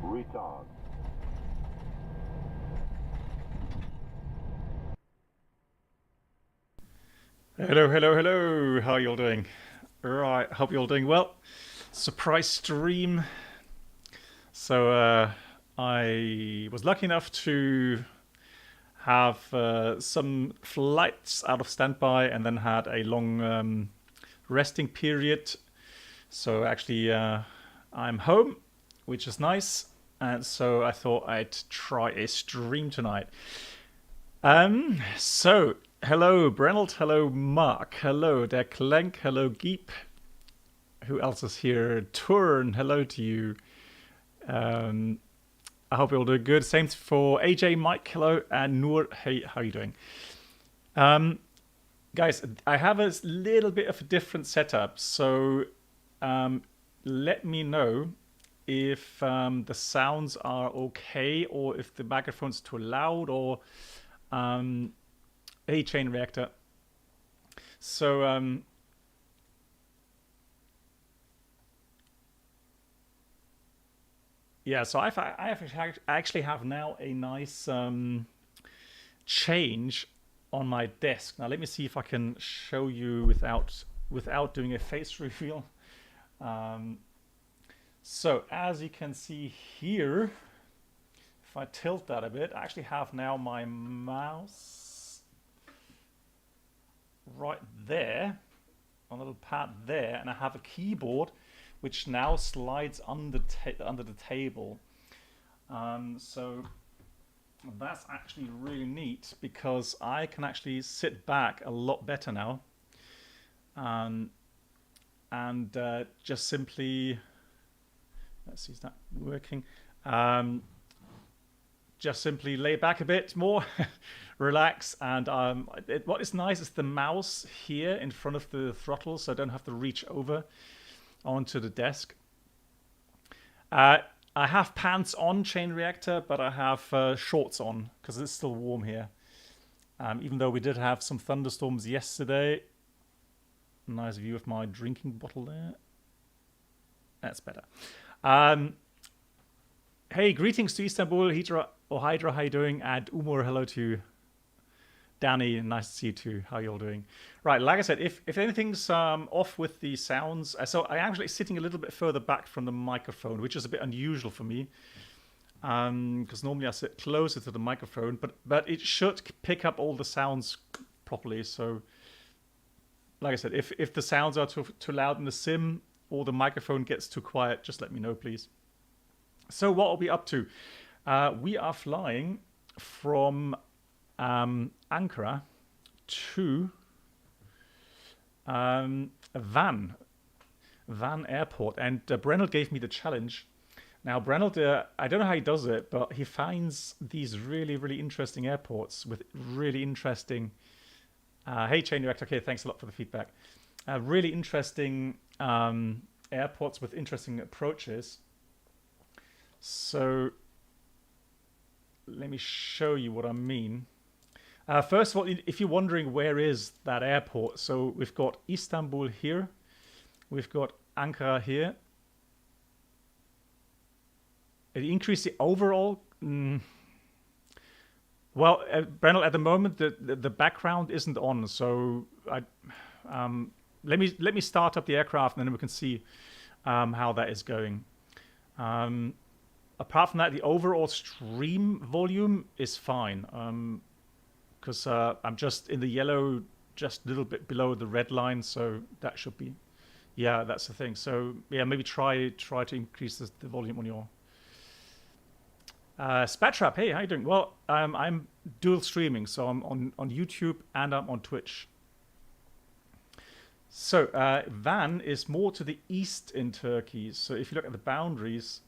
Retard. Hello, hello, hello. How are you all doing? Right, hope you're all doing well. Surprise stream. So I was lucky enough to have some flights out of standby and then had a long resting period. So actually, I'm home, which is nice. And so I thought I'd try a stream tonight. So hello, Brennelt. Hello, Mark. Hello, Der Klenk. Hello, Geep. Who else is here? Turn. Hello to you. I hope you're all doing good. Same for AJ, Mike. Hello, and Noor. Hey, how are you doing? Guys, I have a little bit of a different setup, so let me know if the sounds are okay or if the microphone's too loud or a chain reactor. So yeah, so I actually have now a nice change on my desk. Now let me see if I can show you without doing a face reveal. So as you can see here, if I tilt that a bit, I actually have now my mouse right there, on a little pad there, and I have a keyboard which now slides under the table. So that's actually really neat because I can actually sit back a lot better now, and just simply, let's see, is that working? Just simply lay back a bit more, relax, and what is nice is the mouse here in front of the throttle, so I don't have to reach over onto the desk. I have pants on, chain reactor, but I have shorts on because it's still warm here. Even though we did have some thunderstorms yesterday. Nice view of my drinking bottle there. That's better. Hey, greetings to Istanbul, Hydra, how are you doing? And Umur, hello to you. Danny, nice to see you too. How you all doing? Right, like I said, if anything's off with the sounds, so I'm actually sitting a little bit further back from the microphone, which is a bit unusual for me, because normally I sit closer to the microphone, but it should pick up all the sounds properly. So, like I said, if the sounds are too loud in the sim or the microphone gets too quiet, just let me know, please. So what are we up to? We are flying from Ankara to Van Airport, and Brennell gave me the challenge. Now Brennell, I don't know how he does it, but he finds these really interesting airports with really interesting. Hey, Chain Reactor. Okay, thanks a lot for the feedback. Really interesting airports with interesting approaches. So let me show you what I mean. First of all, if you're wondering where is that airport, so we've got Istanbul here, we've got Ankara here. It increased the overall. Well, Brennell, at the moment the background isn't on, so let me start up the aircraft and then we can see how that is going. Apart from that, the overall stream volume is fine. Because I'm just in the yellow, just a little bit below the red line, so that should be, yeah, that's the thing. So yeah, maybe try to increase the volume on your Spatrap. Hey, how you doing? Well, I'm dual streaming, so I'm on YouTube and I'm on Twitch. So Van is more to the east in Turkey. So if you look at the boundaries,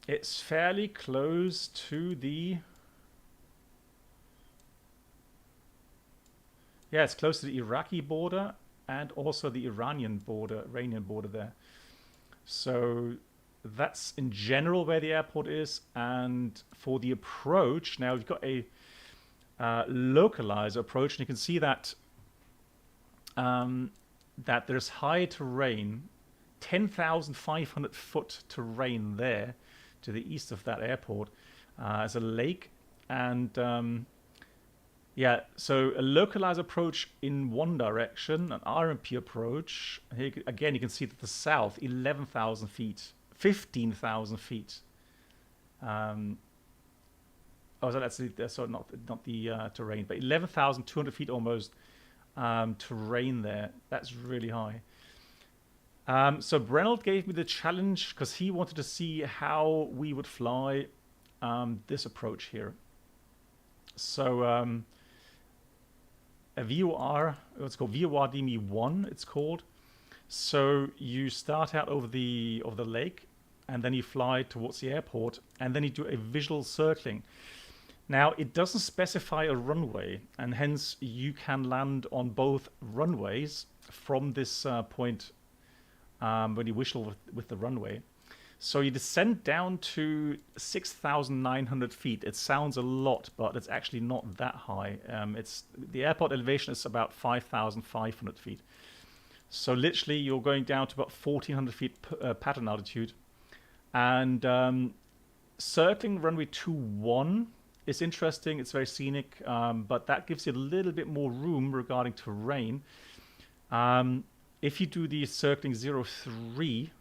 it's fairly close to the. Yeah, it's close to the Iraqi border and also the Iranian border there. So that's in general where the airport is. And for the approach, now you've got a localized approach, and you can see that that there's high terrain, 10,500 foot terrain there. to the east of that airport as a lake. And yeah, so a localized approach in one direction, an RMP approach. Here, again, you can see that the south, 11,000 feet, 15,000 feet. Oh, so that's not the terrain, but 11,200 feet almost terrain there. That's really high. So Brennelt gave me the challenge because he wanted to see how we would fly this approach here. So a VOR, what's called VOR DME 1, it's called. So you start out over the lake, and then you fly towards the airport, and then you do a visual circling. Now, it doesn't specify a runway, and hence you can land on both runways from this point when you whistle with the runway. So you descend down to 6,900 feet. It sounds a lot, but it's actually not that high. The airport elevation is about 5,500 feet. So literally, you're going down to about 1,400 feet pattern altitude. And circling runway 21 is interesting. It's very scenic, but that gives you a little bit more room regarding terrain. If you do the circling 03,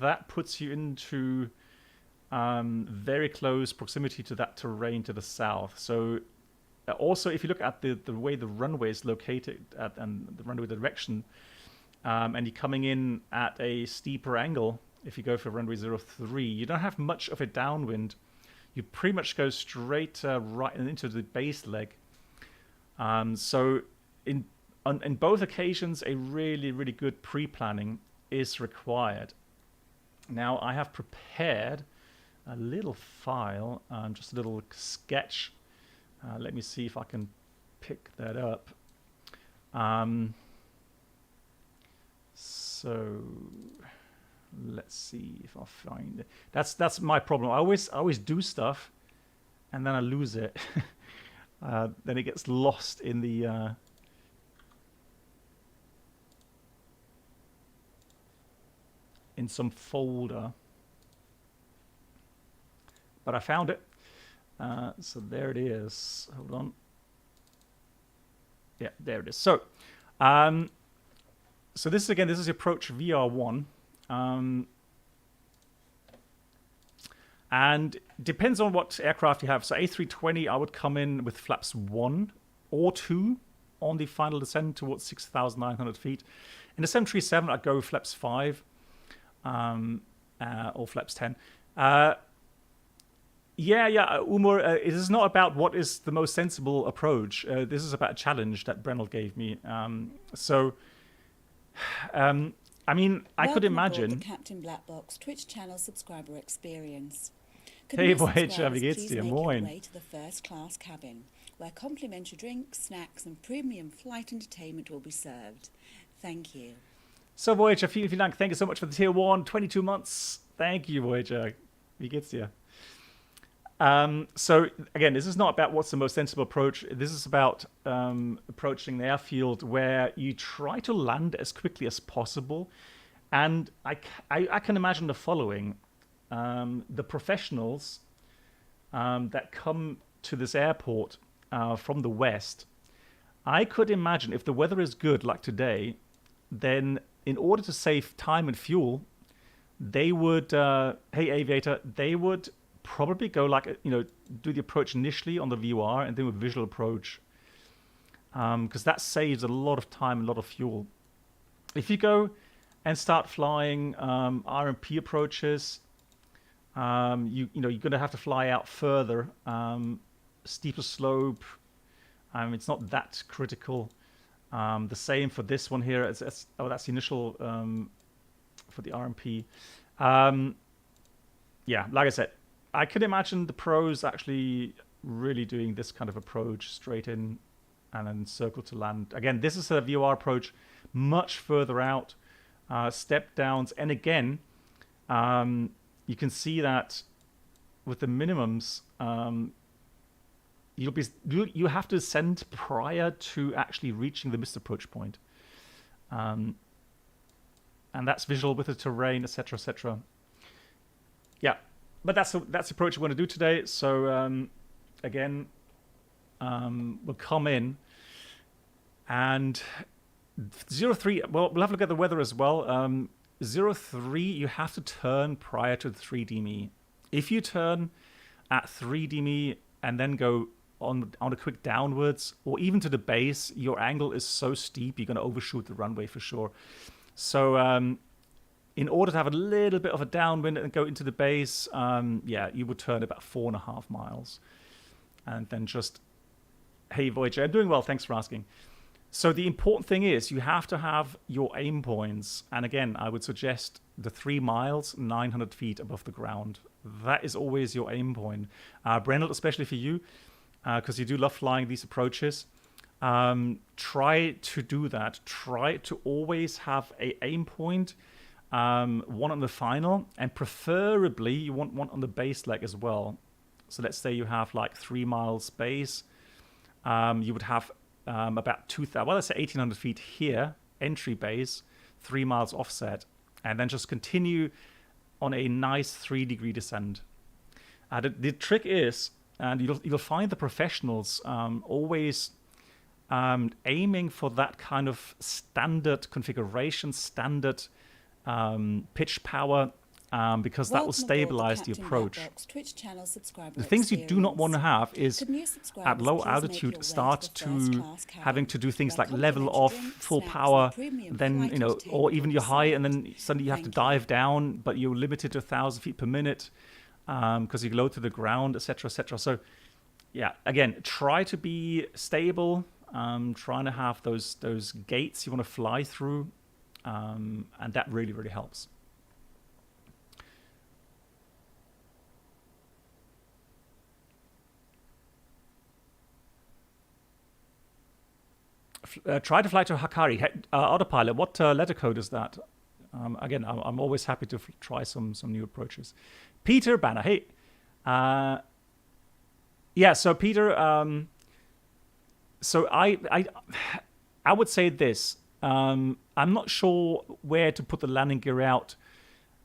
that puts you into very close proximity to that terrain to the south. So also, if you look at the way the runway is located and the runway direction, and you're coming in at a steeper angle, if you go for runway 03, you don't have much of a downwind. You pretty much go straight right into the base leg. So in both occasions, a really, really good pre-planning is required. Now, I have prepared a little file, just a little sketch. Let me see if I can pick that up. So let's see if I find it. That's my problem. I always do stuff, and then I lose it. Then it gets lost in the in some folder. But I found it. So there it is. Hold on. Yeah, there it is. So, so this is approach VR1. And depends on what aircraft you have. So A320, I would come in with flaps 1 or 2 on the final descent towards 6,900 feet. In the 737, I'd go with flaps 5 or flaps 10. Umar, it is not about what is the most sensible approach. This is about a challenge that Brennell gave me. I mean, I could imagine. The Captain Black Box Twitch channel subscriber experience. Hey Voyager, wie geht's dir? Moin. Way to the first class cabin, where complimentary drinks, snacks, and premium flight entertainment will be served. Thank you. So Voyager, vielen Dank. Thank you so much for the tier 1, 22 months. Thank you, Voyager. Wie geht's dir? So again, this is not about what's the most sensible approach. This is about approaching the airfield where you try to land as quickly as possible. And I can imagine the following. The professionals that come to this airport from the west, I could imagine if the weather is good like today, then in order to save time and fuel, they would, hey aviator, they would probably go do the approach initially on the VOR and then a visual approach, because that saves a lot of time and a lot of fuel. If you go and start flying RMP approaches, you're going to have to fly out further, steeper slope. It's not that critical. The same for this one here. That's the initial for the RMP. Yeah, like I said, I could imagine the pros actually really doing this kind of approach straight in and then circle to land. Again, this is a VOR approach much further out, step downs. And again, you can see that with the minimums, you have to ascend prior to actually reaching the missed approach point. And that's visual with the terrain, etc., etc. Yeah. but that's the approach we're going to do today. So again, we'll come in and 03. Well, we'll have a look at the weather as well. 03, you have to turn prior to the 3D me. If you turn at 3D me and then go on a quick downwards, or even to the base, your angle is so steep you're going to overshoot the runway for sure. So in order to have a little bit of a downwind and go into the base, yeah, you would turn about 4.5 miles. And then just, hey, Voyager, I'm doing well, thanks for asking. So the important thing is you have to have your aim points. And again, I would suggest the 3 miles, 900 feet above the ground. That is always your aim point. Brennel, especially for you, because you do love flying these approaches. Try to do that. Try to always have an aim point, one on the final, and preferably you want one on the base leg as well. So let's say you have like 3 miles base. You would have about 2,000, well, let's say 1,800 feet here, entry base, 3 miles offset, and then just continue on a nice 3-degree descent. The trick is, and you'll find the professionals always aiming for that kind of standard configuration, standard pitch power, because that will stabilize the approach. The things you do not want to have is at low altitude start to having to do things like level off, full power, then or even you're high and then suddenly you have to dive down, but you're limited to 1,000 feet per minute because you low to the ground, etc., etc. So yeah, again, try to be stable, trying to have those gates you want to fly through, and that really, really helps. Try to fly to Hakari. Autopilot, what letter code is that? Again, I'm always happy to try some new approaches. Peter Banner, hey. Yeah, so Peter, so I would say this. I'm not sure where to put the landing gear out.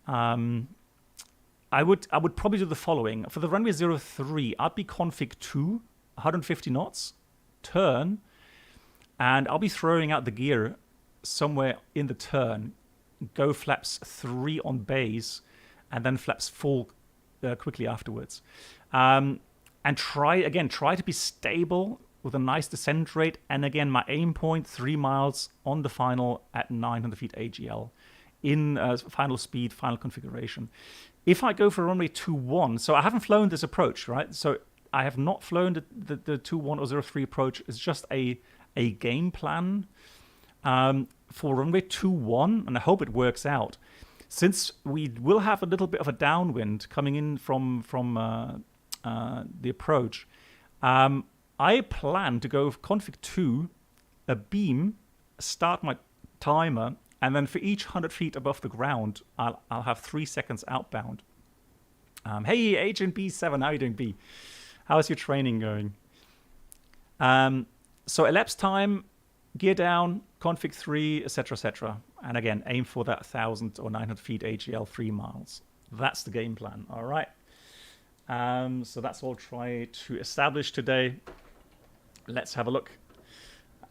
I would probably do the following. For the runway 03, I'd be config 2, 150 knots, turn, and I'll be throwing out the gear somewhere in the turn. Go flaps 3 on base, and then flaps 4 quickly afterwards. And try to be stable with a nice descent rate. And again, my aim point, 3 miles on the final at 900 feet AGL in final speed, final configuration. If I go for runway 21, so I haven't flown this approach, right? So I have not flown the 21 or 03 approach. It's just a game plan for runway 21, and I hope it works out. Since we will have a little bit of a downwind coming in from the approach, I plan to go config 2, a beam, start my timer, and then for each 100 feet above the ground, I'll have 3 seconds outbound. Hey, Agent B7, how are you doing, B? How's your training going? So elapsed time, gear down, config 3, etc., etc. And again, aim for that 1,000 or 900 feet AGL 3 miles. That's the game plan, all right? So that's all I'll try to establish today. Let's have a look.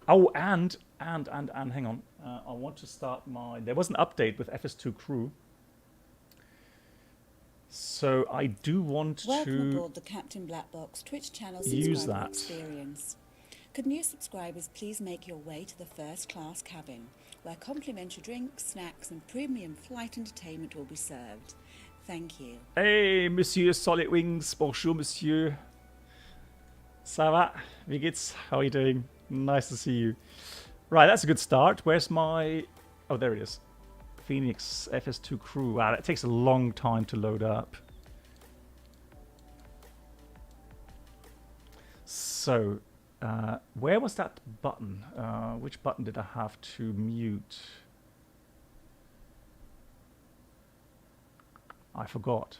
Oh, and hang on. I want to start there was an update with FS2 crew. So I do want Welcome aboard the Captain Black Box Twitch channel subscriber experience. Could new subscribers please make your way to the first class cabin, where complimentary drinks, snacks and premium flight entertainment will be served. Thank you. Hey, Monsieur Solid Wings. Bonjour, Monsieur. Ça va? Wie geht's? How are you doing? Nice to see you. Right, that's a good start. Where's my... Oh, there it is. FENIX FS2 crew. Wow, that takes a long time to load up. So, where was that button? Which button did I have to mute? I forgot.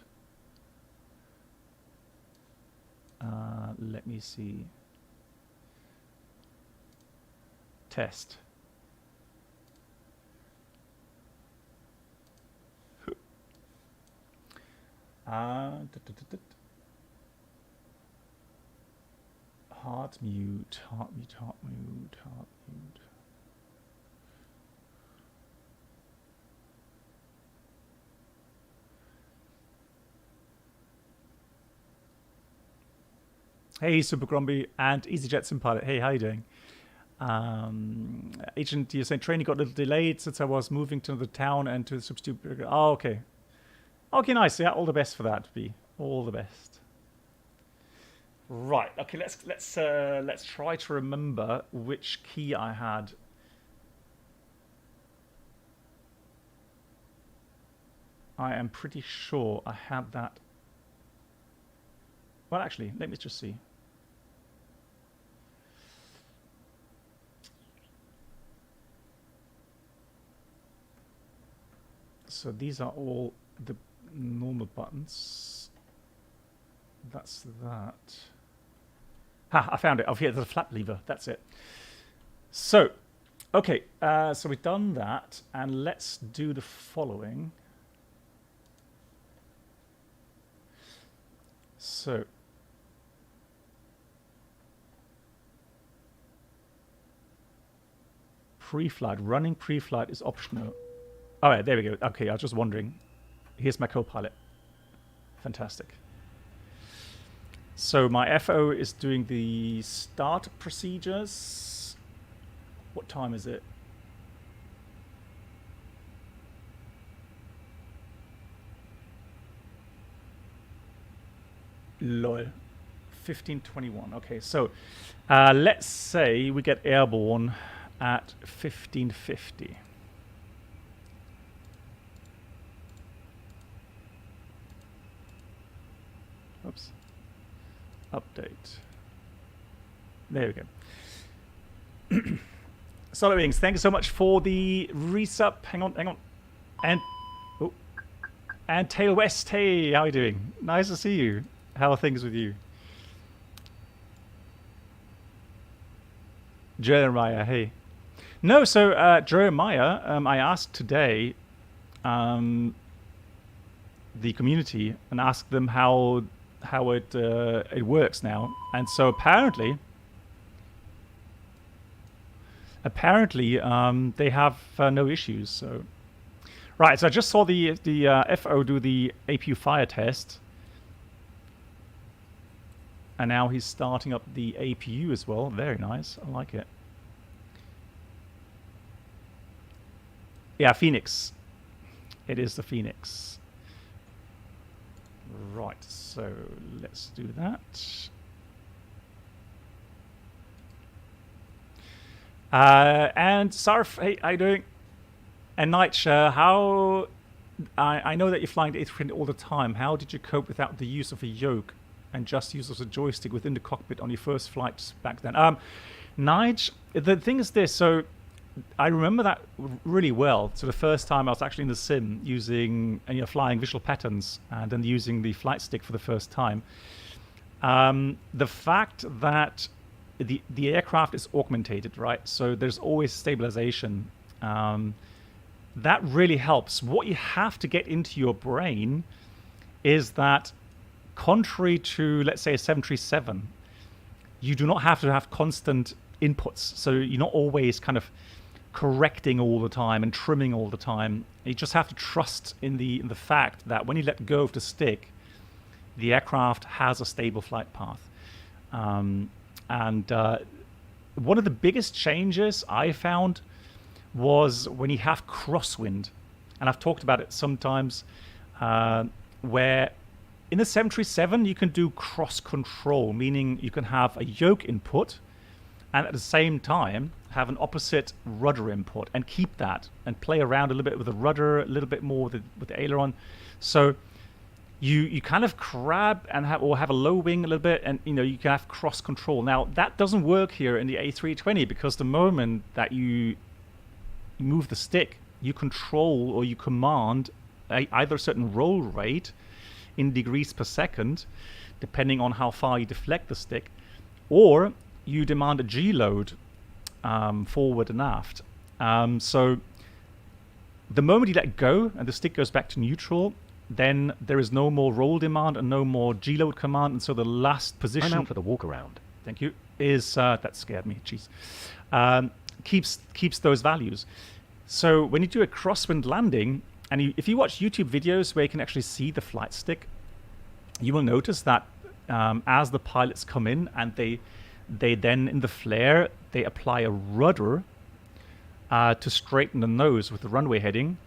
Let me see. Test. Hard mute, hard mute, hard mute, hard mute. Hey, Super Grumpy and EasyJet Sim Pilot. Hey, how you doing? Agent, you're saying training got a little delayed since I was moving to the town and to the substitute. Oh, okay. Okay, nice. Yeah, all the best for that, B. All the best. Right. Okay. Let's try to remember which key I had. I am pretty sure I had that. Well, actually, let me just see. So these are all the normal buttons. That's that. Ha, I found it. I've hit the flap lever. That's it. So, okay. So we've done that. And let's do the following. So, pre-flight. Running pre-flight is optional. All right, there we go. Okay, I was just wondering. Here's my co-pilot. Fantastic. So my FO is doing the start procedures. What time is it? Lol. 15:21. Okay, so let's say we get airborne at 15:50. Oops. Update. There we go. Solid Wings, thank you so much for the resub. Hang on. And Tail West, hey, how are you doing? Nice to see you. How are things with you? Jeremiah, hey. No, so Jeremiah, I asked today the community and asked them how it works now, and so apparently they have no issues. So right, so I just saw the FO do the APU fire test, and now he's starting up the APU as well. Very nice, I like it. Yeah, FENIX. It is the FENIX. Right, so let's do that. And Sarf, hey, how you doing? And Nightshare, how... I know that you're flying the A320 all the time. How did you cope without the use of a yoke and just use of a joystick within the cockpit on your first flights back then? Nige, the thing is this, so I remember that really well. So the first time I was actually in the sim using, flying visual patterns and then using the flight stick for the first time. The fact that the aircraft is augmented, right? So there's always stabilization. That really helps. What you have to get into your brain is that contrary to, let's say, a 737, you do not have to have constant inputs. So you're not always kind of correcting all the time and trimming all the time. You just have to trust in the fact that when you let go of the stick, the aircraft has a stable flight path. And one of the biggest changes I found was when you have crosswind. And I've talked about it sometimes, where in the 737 you can do cross control, meaning you can have a yoke input and at the same time have an opposite rudder input and keep that and play around a little bit with the rudder, a little bit more with the aileron. So you kind of grab and have a low wing a little bit, and you can have cross control. Now that doesn't work here in the A320 because the moment that you move the stick, you control or you command either a certain roll rate in degrees per second, depending on how far you deflect the stick, or you demand a G load forward and aft. So the moment you let go and the stick goes back to neutral, then there is no more roll demand and no more G-load command, and so the last position... I'm out for the walk around. Thank you. Is that scared me? Jeez. Keeps those values. So when you do a crosswind landing, and if you watch YouTube videos where you can actually see the flight stick, you will notice that as the pilots come in and they then in the flare they apply a rudder to straighten the nose with the runway heading.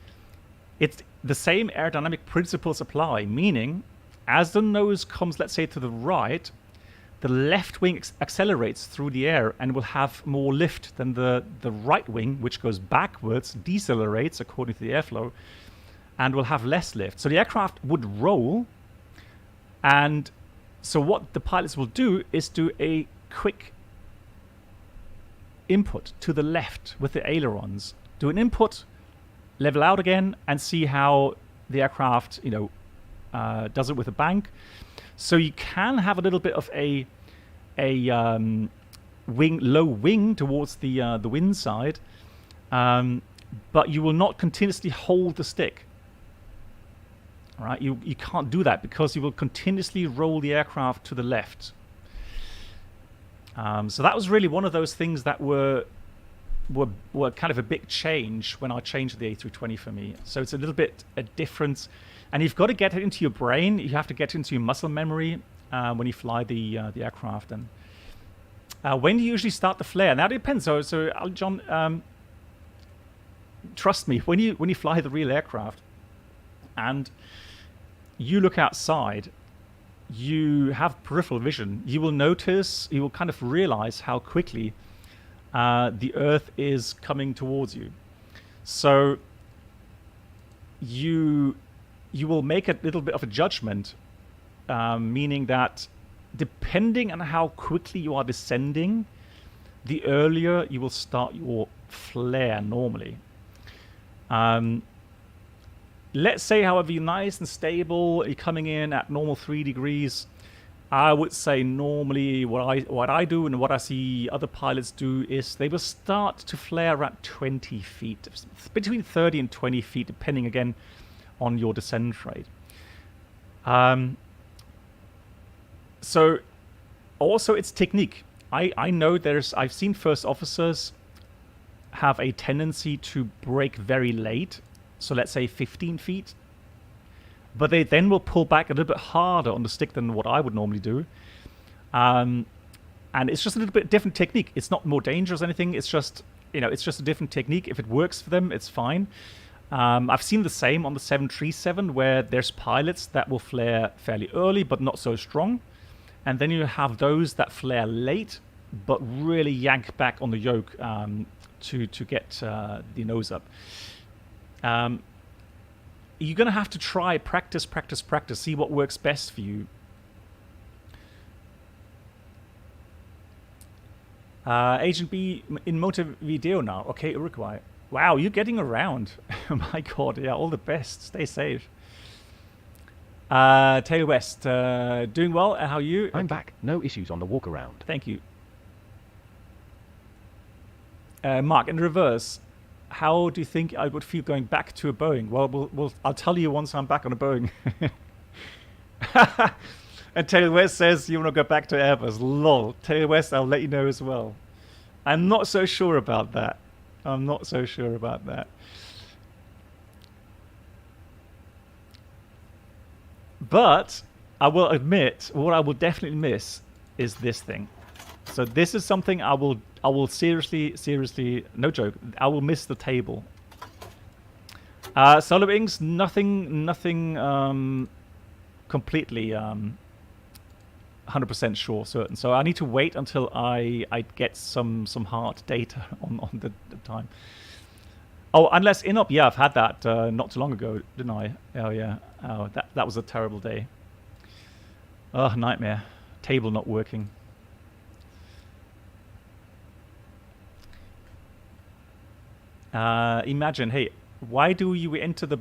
It's the same aerodynamic principles apply, meaning as the nose comes, let's say, to the right, the left wing accelerates through the air and will have more lift than the right wing, which goes backwards, decelerates according to the airflow, and will have less lift. So the aircraft would roll, and so what the pilots will do is do a quick input to the left with the ailerons. Do an input, level out again, and see how the aircraft, does it with a bank. So you can have a little bit of a low wing towards the wind side, but you will not continuously hold the stick. All right, you can't do that because you will continuously roll the aircraft to the left. So that was really one of those things that were kind of a big change when I changed the A320 for me. So it's a little bit a difference, and you've got to get it into your brain. You have to get it into your muscle memory when you fly the aircraft. And when do you usually start the flare? Now it depends. So John, trust me, when you fly the real aircraft and you look outside, you have peripheral vision. You will notice, you will kind of realize how quickly the Earth is coming towards you. So you will make a little bit of a judgment, meaning that depending on how quickly you are descending, the earlier you will start your flare normally. Let's say, however, you're nice and stable, you're coming in at normal 3 degrees. I would say normally what I do and what I see other pilots do is they will start to flare at 20 feet, between 30 and 20 feet, depending again on your descent rate. So also it's technique. I know I've seen first officers have a tendency to brake very late. So let's say 15 feet. But they then will pull back a little bit harder on the stick than what I would normally do. And it's just a little bit different technique. It's not more dangerous or anything. It's just, it's just a different technique. If it works for them, it's fine. I've seen the same on the 737 where there's pilots that will flare fairly early but not so strong. And then you have those that flare late but really yank back on the yoke to get the nose up. You're going to have to try, practice, see what works best for you. Agent B in Montevideo now. Okay, Uruguay. Wow, you're getting around. My God, yeah, all the best. Stay safe. Taylor West, doing well. How are you? I'm back. No issues on the walk around. Thank you. Mark, in reverse, how do you think I would feel going back to a Boeing? Well, I'll tell you once I'm back on a Boeing. And Taylor West says you want to go back to Airbus. Lol. Taylor West, I'll let you know as well. I'm not so sure about that. But I will admit, what I will definitely miss is this thing. So this is something I will seriously, no joke, I will miss the table. Solar Wings, nothing completely 100% sure, certain. So I need to wait until I get some hard data on the time. Oh, unless INOP, yeah, I've had that not too long ago, didn't I? Oh yeah, oh that was a terrible day. Oh, nightmare. Table not working. Imagine, hey, why do you enter the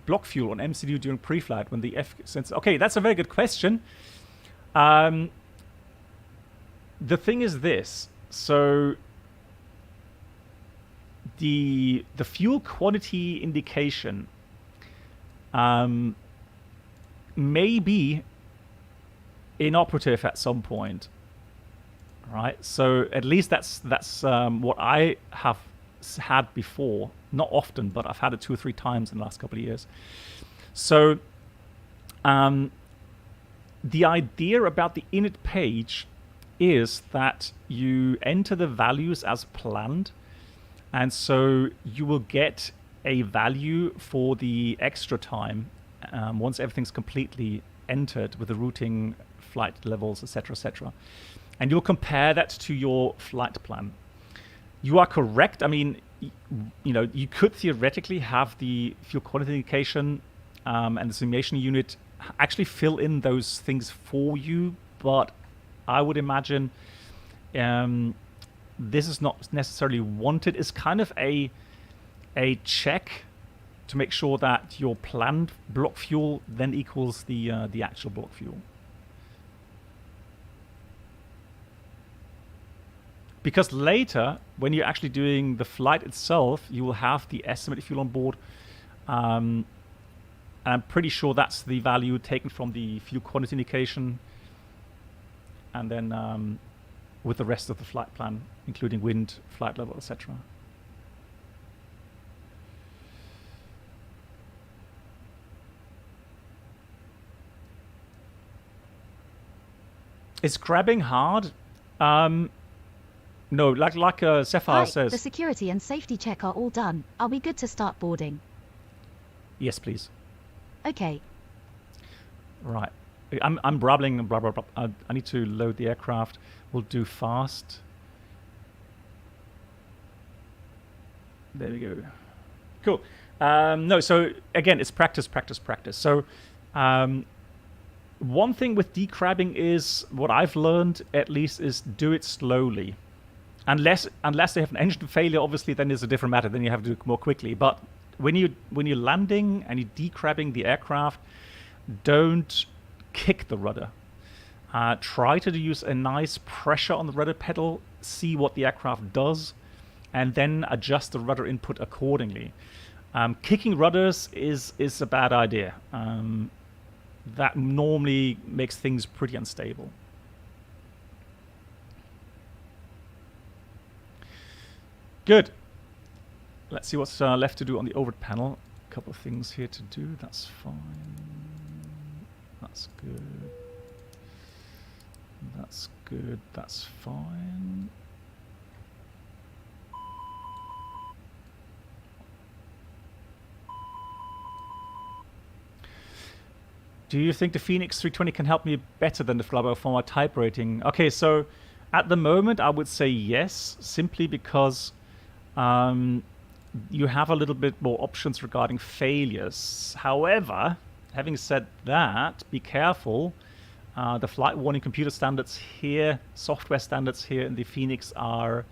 block fuel on MCU during pre-flight when the okay, that's a very good question. The thing is this, so the fuel quantity indication may be inoperative at some point, right? So at least that's what I have had before. Not often, but I've had it 2 or 3 times in the last couple of years. So the idea about the init page is that you enter the values as planned, and so you will get a value for the extra time once everything's completely entered with the routing, flight levels, etc., etc. And you'll compare that to your flight plan. You are correct. I mean, you could theoretically have the fuel quality indication and the simulation unit actually fill in those things for you, but I would imagine this is not necessarily wanted. It's kind of a check to make sure that your planned block fuel then equals the actual block fuel. Because later, when you're actually doing the flight itself, you will have the estimated fuel on board. And I'm pretty sure that's the value taken from the fuel quantity indication. And then with the rest of the flight plan, including wind, flight level, etc. Is grabbing hard? No, like Sapphire says. The security and safety check are all done. Are we good to start boarding? Yes, please. Okay. Right. I'm brabbling and blah, blah, blah. I need to load the aircraft. We'll do fast. There we go. Cool. No, so again, it's practice, practice, practice. So one thing with decrabbing is, what I've learned at least, is do it slowly. Unless they have an engine failure, obviously, then it's a different matter. Then you have to do it more quickly. But when you're landing and you're decrabbing the aircraft, don't kick the rudder. Try to use a nice pressure on the rudder pedal, see what the aircraft does, and then adjust the rudder input accordingly. Kicking rudders is a bad idea. That normally makes things pretty unstable. Good. Let's see what's left to do on the overhead panel. A couple of things here to do. That's fine. That's good. That's good. That's fine. Do you think the FENIX 320 can help me better than the Flubber for my type rating? Okay, so at the moment I would say yes, simply because you have a little bit more options regarding failures. However, having said that, be careful. The flight warning computer standards here, software standards here in the FENIX are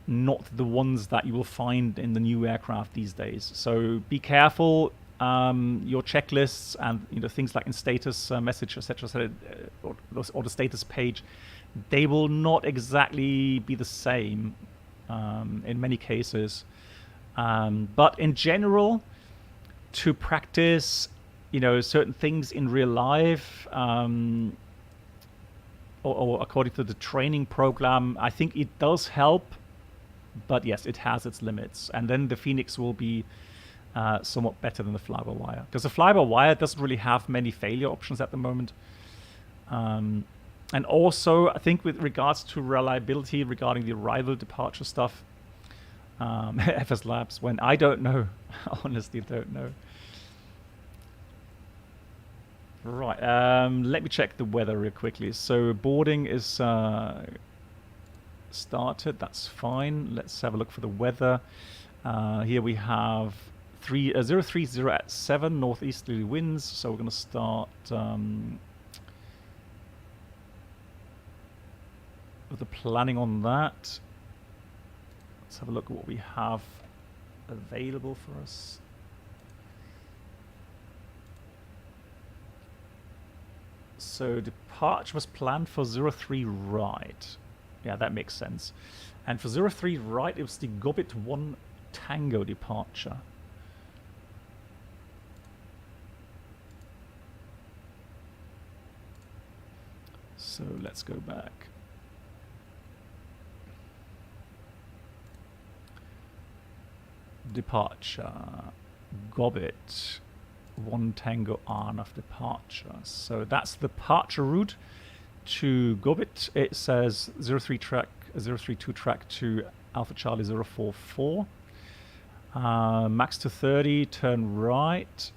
not the ones that you will find in the new aircraft these days. So be careful. Your checklists and things like in status message, etc., or the status page, they will not exactly be the same in many cases. But in general, to practice, certain things in real life, or according to the training program, I think it does help. But yes, it has its limits, and then the FENIX will be somewhat better than the fly-by-wire, because the fly-by-wire doesn't really have many failure options at the moment. And also, I think with regards to reliability regarding the arrival departure stuff, FS Labs, when I don't know, honestly don't know. Right, let me check the weather real quickly. So boarding is started, that's fine. Let's have a look for the weather. Here we have 030 at 7 northeasterly winds, so we're going to start with the planning on that. Let's have a look at what we have available for us. So departure was planned for 03 right. Yeah, that makes sense. And for 03 right, it was the Gobit 1 Tango departure. So let's go back. Departure. Gobbit. 1 Tango Arnav departure. So that's the departure route to Gobbit. It says 032 track to Alpha Charlie 044. Max to 30, turn right.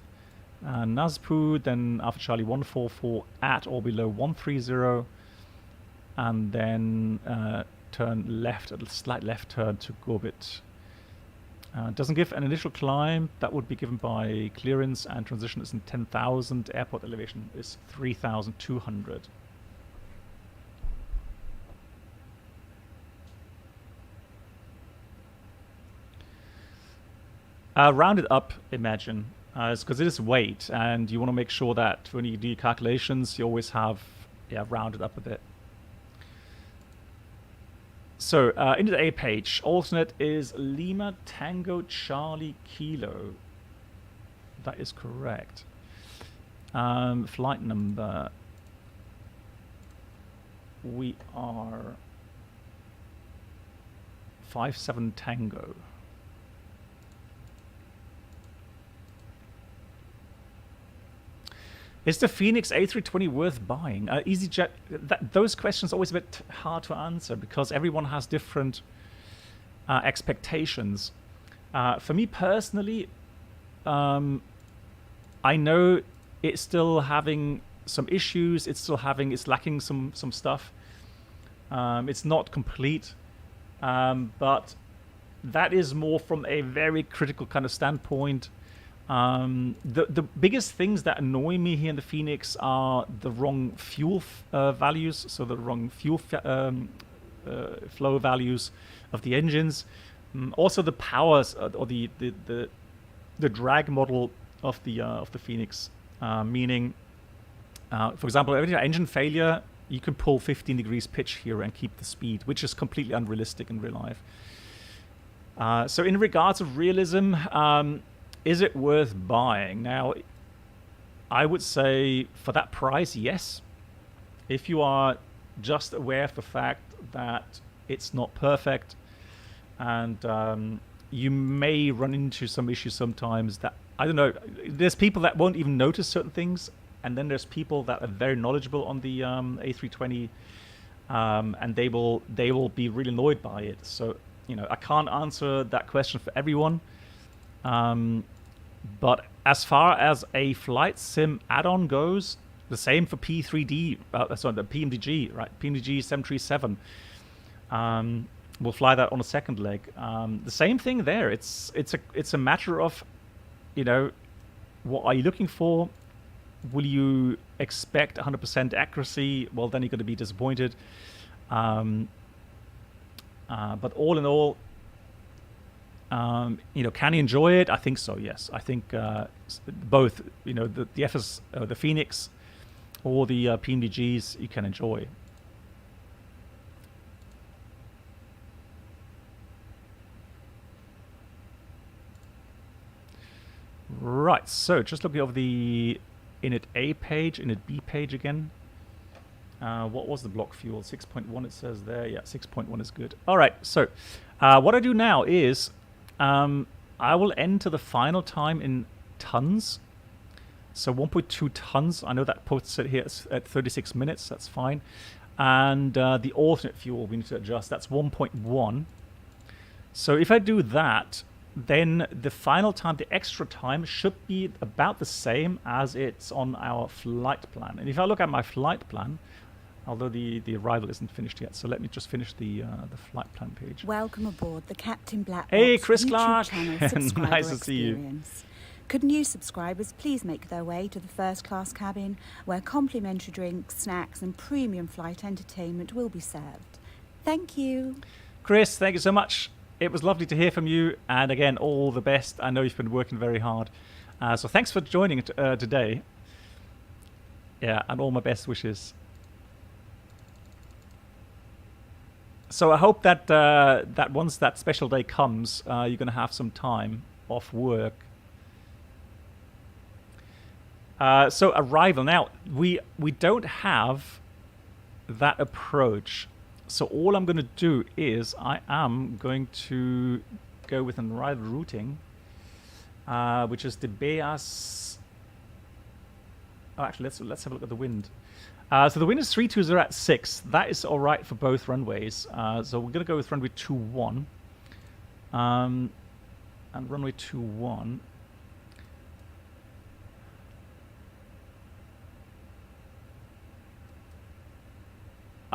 Nazpu, then Alpha Charlie 144 at or below 130. And then turn left, a slight left turn to Gobbit. Doesn't give an initial climb. That would be given by clearance, and transition is in 10,000. Airport elevation is 3,200. Round it up, imagine, because it is weight, and you want to make sure that when you do your calculations, you always have, round it up a bit. So, into the A page, alternate is Lima Tango Charlie Kilo. That is correct. Flight number. We are 57 Tango. Is the FENIX A320 worth buying? EasyJet, those questions are always a bit hard to answer because everyone has different expectations. For me personally, I know it's still having some issues. It's lacking some stuff. It's not complete, but that is more from a very critical kind of standpoint. The biggest things that annoy me here in the FENIX are the wrong fuel values, so the wrong fuel flow values of the engines. Also the powers or the drag model of the FENIX, meaning, for example, every engine failure, you can pull 15 degrees pitch here and keep the speed, which is completely unrealistic in real life. So in regards of realism, is it worth buying? Now, I would say for that price, yes. If you are just aware of the fact that it's not perfect, and you may run into some issues sometimes that, I don't know, there's people that won't even notice certain things, and then there's people that are very knowledgeable on the A320, and they will be really annoyed by it. So, I can't answer that question for everyone. But as far as a flight sim add-on goes, the same for P3D, the PMDG, right? PMDG 737. We'll fly that on a second leg. The same thing there. It's a matter of, what are you looking for? Will you expect 100% accuracy? Well, then you're going to be disappointed. But all in all, can you enjoy it? I think so, yes. I think both, the FS, the FENIX or the PMDGs, you can enjoy. Right, so just looking over the Init A page, Init B page again. What was the block fuel? 6.1 it says there. Yeah, 6.1 is good. All right, so what I do now is I will enter the final time in tons. So 1.2 tons. I know that puts it here at 36 minutes. That's fine. And the alternate fuel we need to adjust. That's 1.1. So if I do that, then the final time, the extra time, should be about the same as it's on our flight plan. And if I look at my flight plan, although the arrival isn't finished yet, so let me just finish the flight plan page. Welcome aboard the Captain Black Hey, Box Chris YouTube Clark. channel subscriber Nice to see you. experience. Could new subscribers please make their way to the first class cabin where complimentary drinks, snacks and premium flight entertainment will be served. Thank you. Chris, thank you so much. It was lovely to hear from you, and again, all the best. I know you've been working very hard. So thanks for joining today. Yeah, and all my best wishes. So I hope that that once that special day comes, you're going to have some time off work. So arrival. Now, we don't have that approach. So all I'm going to do is I am going to go with an arrival routing, which is the BEAS. Oh, actually, let's have a look at the wind. So the wind is 320 at 6. That is all right for both runways. So we're going to go with runway 21. And runway 21.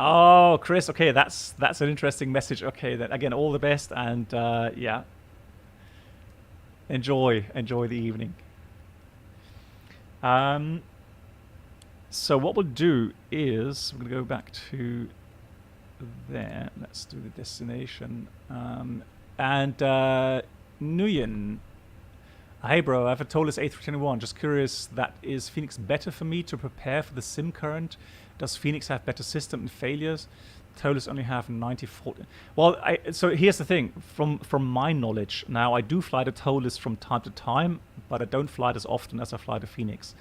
Oh, Chris. Okay, that's an interesting message. Okay, then again, all the best, and yeah, enjoy the evening. So what we'll do is we're gonna go back to there. Let's do the destination. And Nguyen. Hey bro, I have a TOLUS A321. Just curious, that is FENIX better for me to prepare for the sim current? Does FENIX have better system and failures? TOLUS only have 90/40. Well, so here's the thing. From my knowledge, now I do fly the TOLUS from time to time, but I don't fly it as often as I fly the FENIX.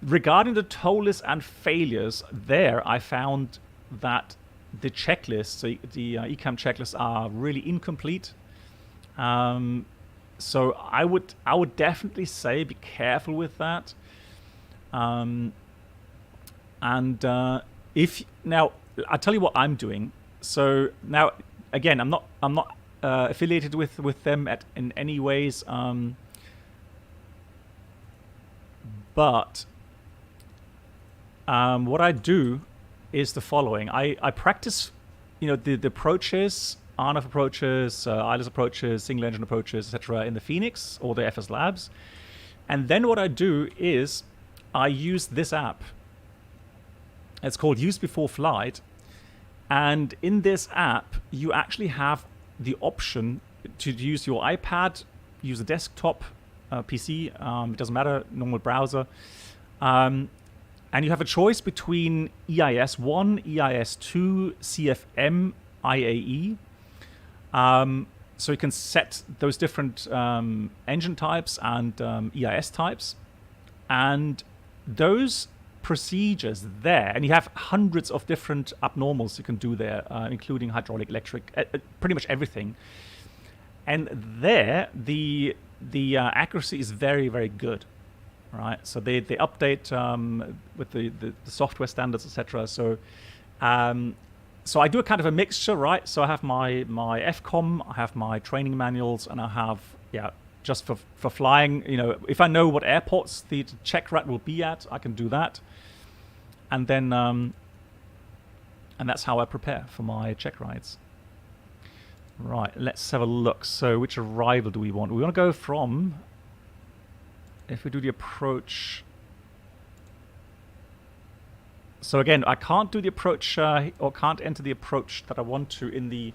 Regarding the TOLUS and failures, there I found that the checklists, so the ECAM checklists, are really incomplete. So I would definitely say be careful with that. If now I'll tell you what I'm doing. So now again, I'm not affiliated with them in any ways. But what I do is the following. I practice, the approaches, RNF approaches, ILS approaches, single engine approaches, etc. in the FENIX or the FS Labs. And then what I do is I use this app. It's called Use Before Flight. And in this app, you actually have the option to use your iPad, use a desktop, PC, it doesn't matter, normal browser. And you have a choice between EIS1, EIS2, CFM, IAE. So you can set those different engine types and EIS types. And those procedures there, and you have hundreds of different abnormals you can do there, including hydraulic, electric, pretty much everything. And there, the accuracy is very, very good, right? So they update with the software standards, etc. So so I do a kind of a mixture, right? So I have my FCOM, I have my training manuals, and I have just for flying. If I know what airports the check rat will be at, I can do that. And then, and that's how I prepare for my check rides. Right, let's have a look. So which arrival do we want? We want to go from, if we do the approach. So again, I can't do the approach, or can't enter the approach that I want to in the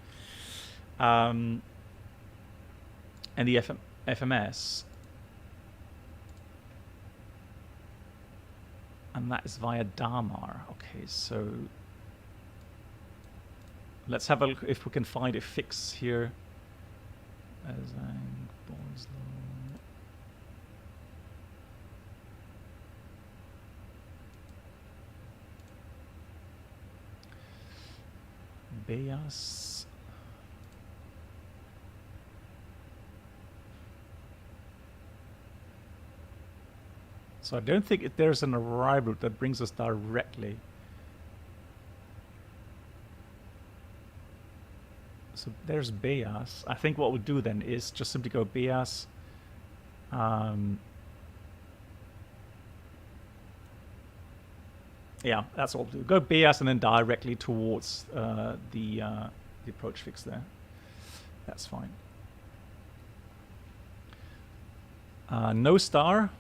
FMS. And that is via Damar. Okay, so let's have a look if we can find a fix here. Beas. So I don't think there's an arrival that brings us directly. So there's Beas. I think what we'll do then is just simply go Beas. Yeah, that's all we'll do. Go Beas and then directly towards the approach fix there. That's fine. No star.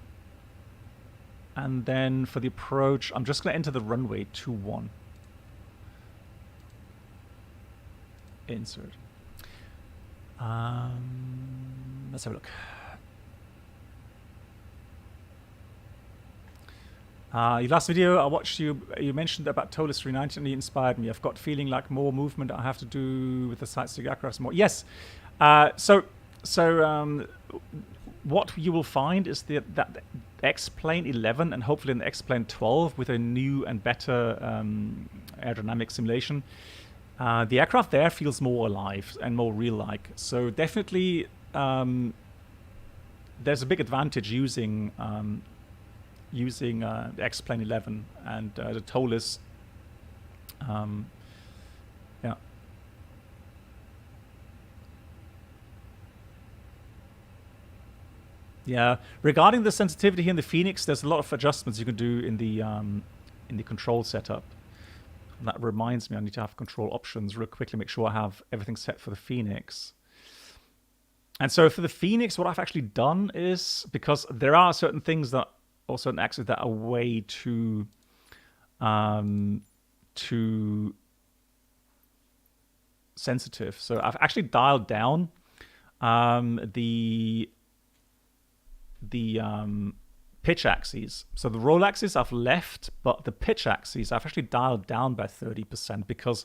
And then for the approach, I'm just going to enter the runway 21. Insert. Let's have a look. Your last video I watched, you mentioned about TOLUS 390 and it inspired me. I've got feeling like more movement I have to do with the sightseeing aircraft more. Yes. So what you will find is that X-Plane 11 and hopefully an X-Plane 12 with a new and better aerodynamic simulation, the aircraft there feels more alive and more real-like. So definitely there's a big advantage using the X-Plane 11 and the TOLIS. Yeah. Yeah, regarding the sensitivity in the FENIX, there's a lot of adjustments you can do in the control setup. And that reminds me, I need to have control options real quickly, make sure I have everything set for the FENIX. And so for the FENIX, what I've actually done is, because there are certain things that, or certain axes that are way too sensitive. So I've actually dialed down the pitch axes. So the roll axis I've left, but the pitch axes I've actually dialed down by 30% because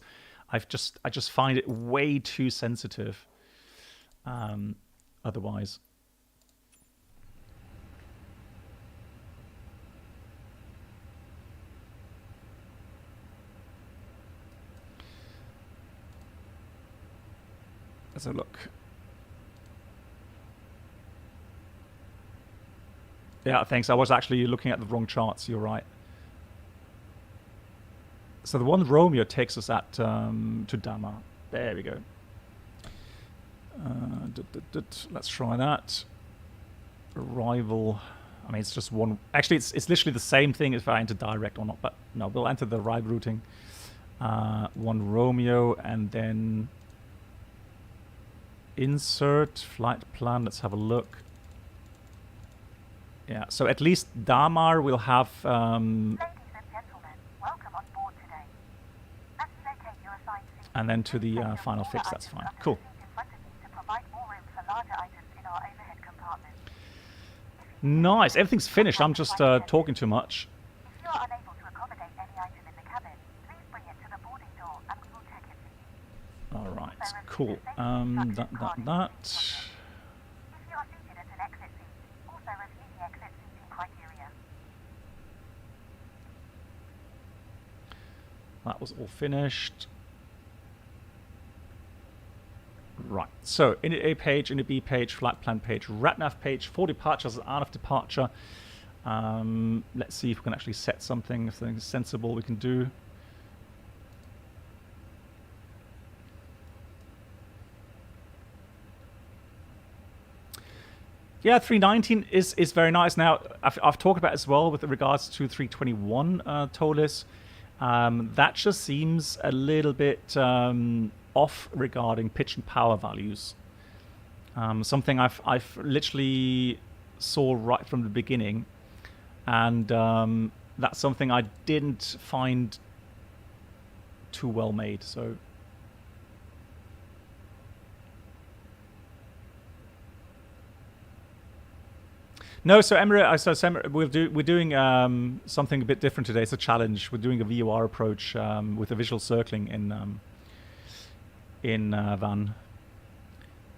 I just find it way too sensitive otherwise. Let's have a look. Yeah, thanks. I was actually looking at the wrong charts. You're right. So the one Romeo takes us at to Dama. There we go. Let's try that. Arrival. I mean, it's just one. Actually, it's literally the same thing if I enter direct or not. But no, we'll enter the arrive routing. One Romeo and then insert flight plan. Let's have a look. Yeah, so at least Damar will have. Ladies and gentlemen, welcome on board today. As you vacate your assigned seat, And then to the final fix. That's fine. Cool. to provide more room for larger items in our overhead compartment. Nice. Everything's finished. I'm just talking too much. If you are unable to accommodate any item in the cabin, please bring it to the boarding door and we will check it for you. All right. Cool. That. If you are seated at an exit seat, also review the exit seating criteria. That was all finished. Right. So in the A page, in the B page, flight plan page, RATNAV page, for departures and out of departure. Let's see if we can actually set something, if something sensible we can do. Yeah, 319 is very nice. Now, I've talked about as well with regards to 321 TOLIS. That just seems a little bit off regarding pitch and power values. Something I've literally saw right from the beginning, and that's something I didn't find too well made. So. No, so Emre, we're doing something a bit different today. It's a challenge. We're doing a VOR approach with a visual circling in Van.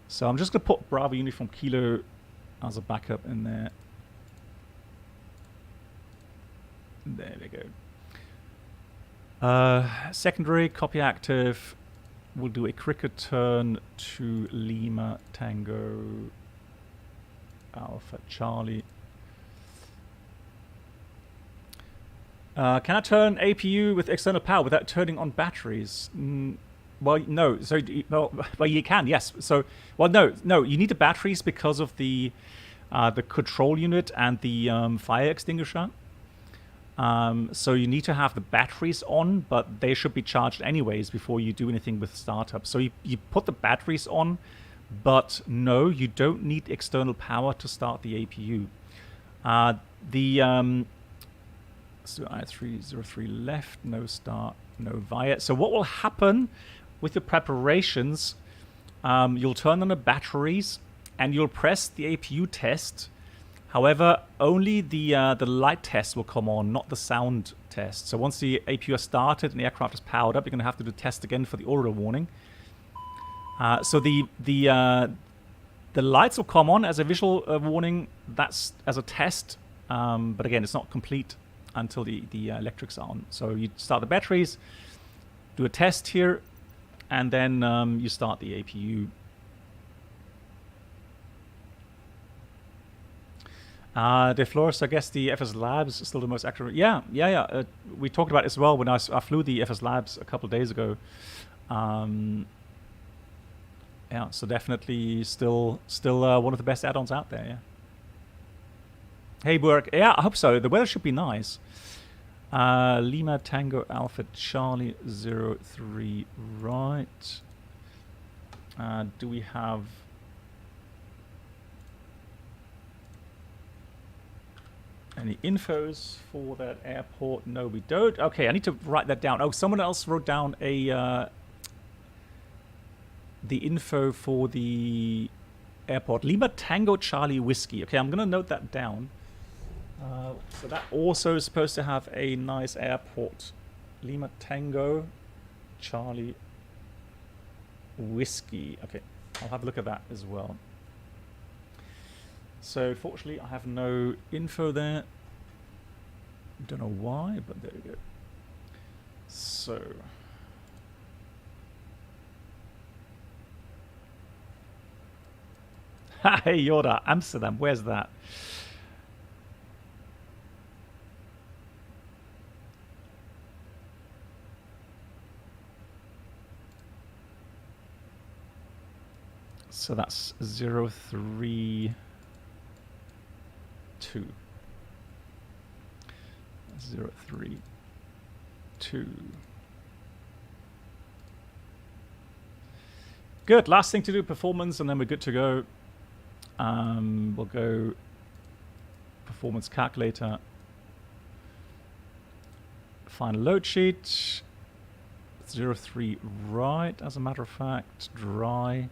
So I'm just going to put Bravo Uniform Kilo as a backup in there. There we go. Secondary, copy active. We'll do a cricket turn to Lima Tango Alpha Charlie. Can I turn APU with external power without turning on batteries? Well, no. So, well, you can, yes. So, well, no. You need the batteries because of the control unit and the fire extinguisher. So you need to have the batteries on, but they should be charged anyways before you do anything with startup. So you put the batteries on. But no, you don't need external power to start the APU. So I303 left, no start, no via. So what will happen with the preparations? You'll turn on the batteries and you'll press the APU test. However, only the light test will come on, not the sound test. So once the APU is started and the aircraft is powered up, you're going to have to do the test again for the auto warning. So the lights will come on as a visual warning. That's as a test. but again, it's not complete until the electrics are on. So you start the batteries, do a test here, and then you start the APU. De Flores, I guess the FS Labs is still the most accurate. Yeah. We talked about it as well when I flew the FS Labs a couple of days ago. Yeah, so definitely still one of the best add-ons out there. Yeah. Hey, Burke. Yeah, I hope so. The weather should be nice. Lima Tango Alpha Charlie 03. Right. Do we have... any infos for that airport? No, we don't. Okay, I need to write that down. Oh, someone else wrote down the info for the airport. Lima Tango Charlie Whiskey. Okay, I'm going to note that down. So that also is supposed to have a nice airport. Lima Tango Charlie Whiskey. Okay, I'll have a look at that as well. So fortunately, I have no info there. Don't know why, but there we go. So hey Yoda, Amsterdam, where's that? So that's 032. 032. Good. Last thing to do, performance, and then we're good to go. We'll go performance calculator. Final load sheet. 03 right, as a matter of fact. Dry.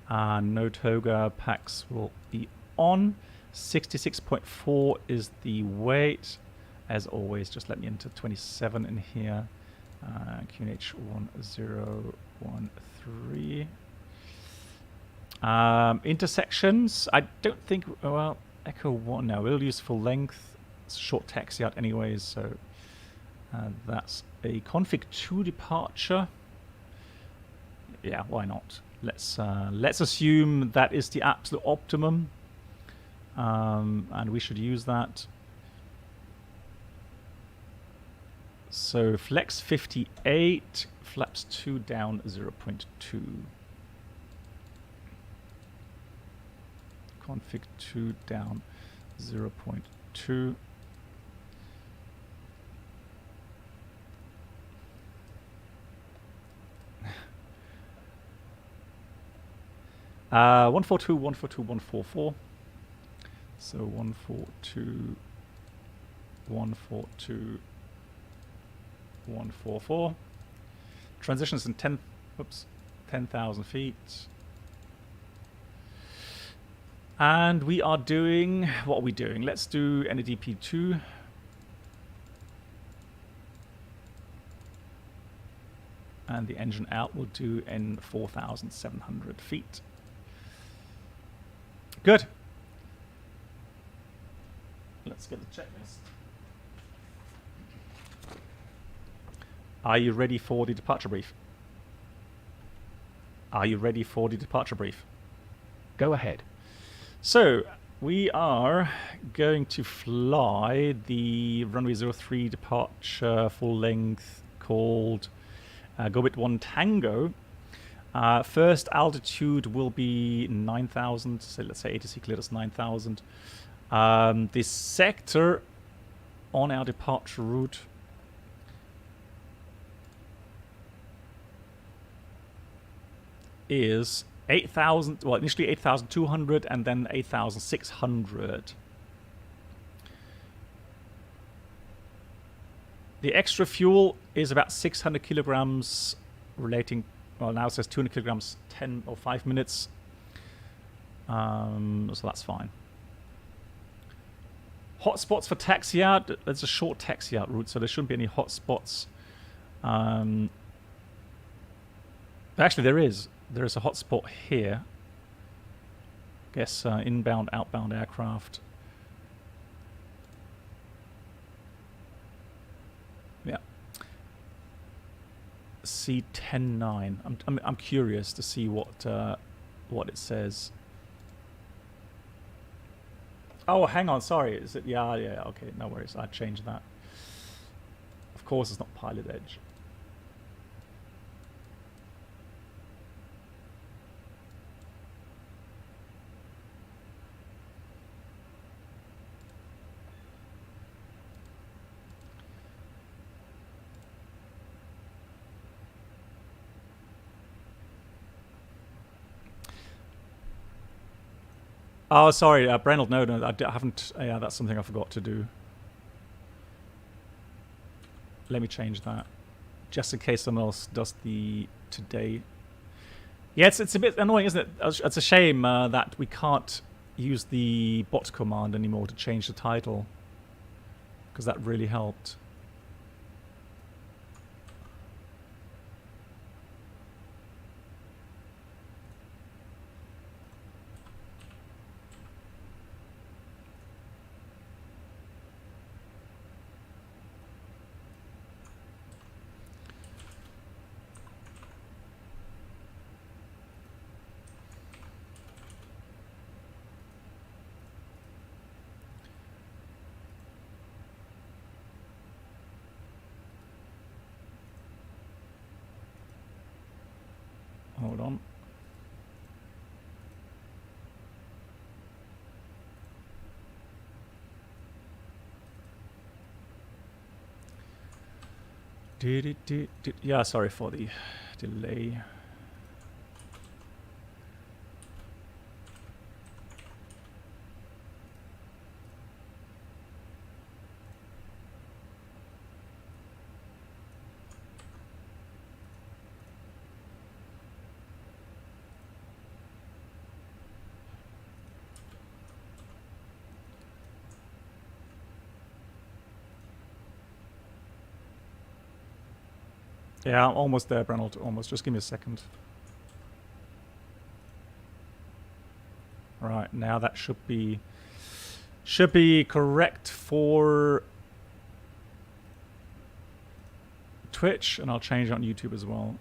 No toga packs will be on. 66.4 is the weight. As always, just let me enter 27 in here. QNH 1013. Intersections, I don't think, well, Echo 1, no, we'll use full length. It's a short taxi out anyways, so that's a config 2 departure. Yeah, why not? Let's assume that is the absolute optimum. And we should use that. So flex 58, flaps 2 down 0.2. Config 2 down 0.2. Uh, 142, 142, 144. So 142, 142, 144. Transitions in 10,000 feet. And we are doing, what are we doing? Let's do NADP 2. And the engine out will do in 4,700 feet. Good. Let's get the checklist. Are you ready for the departure brief? Are you ready for the departure brief? Go ahead. So, we are going to fly the runway 03 departure full length called Gobit 1 Tango. First altitude will be 9,000, so let's say ATC cleared us 9,000. This sector on our departure route is 8,000, well, initially 8,200 and then 8,600. The extra fuel is about 600 kilograms relating, well, now it says 200 kilograms, 10 or 5 minutes. So that's fine. Hotspots for taxi out. There's a short taxi out route, so there shouldn't be any hotspots. Actually, there is. There is a hotspot here. Guess inbound, outbound aircraft. C109. I'm curious to see what it says. Oh, hang on. Sorry. Is it? Yeah. Okay. No worries. I changed that. Of course, it's not Pilot Edge. Oh, sorry, Brennel. No, I haven't. Yeah, that's something I forgot to do. Let me change that, just in case someone else does the today. Yeah, it's a bit annoying, isn't it? It's a shame that we can't use the bot command anymore to change the title, because that really helped. Hold on. Yeah, sorry for the delay. Yeah, I'm almost there, Brennel. Almost. Just give me a second. Right, now that should be correct for Twitch, and I'll change it on YouTube as well.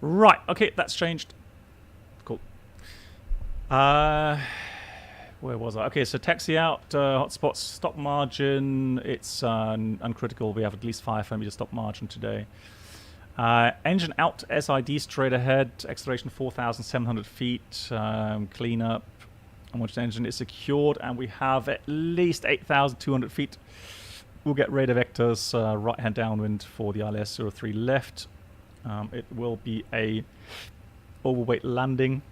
Right, okay, that's changed. Cool. Where was I? Okay, so taxi out, hotspots, stop margin. It's uncritical. We have at least 5 meters stop margin today. Engine out, SID straight ahead, acceleration 4,700 feet, clean up. On which the engine is secured, and we have at least 8,200 feet. We'll get radar vectors, right-hand downwind for the ILS-03 left. It will be a overweight landing.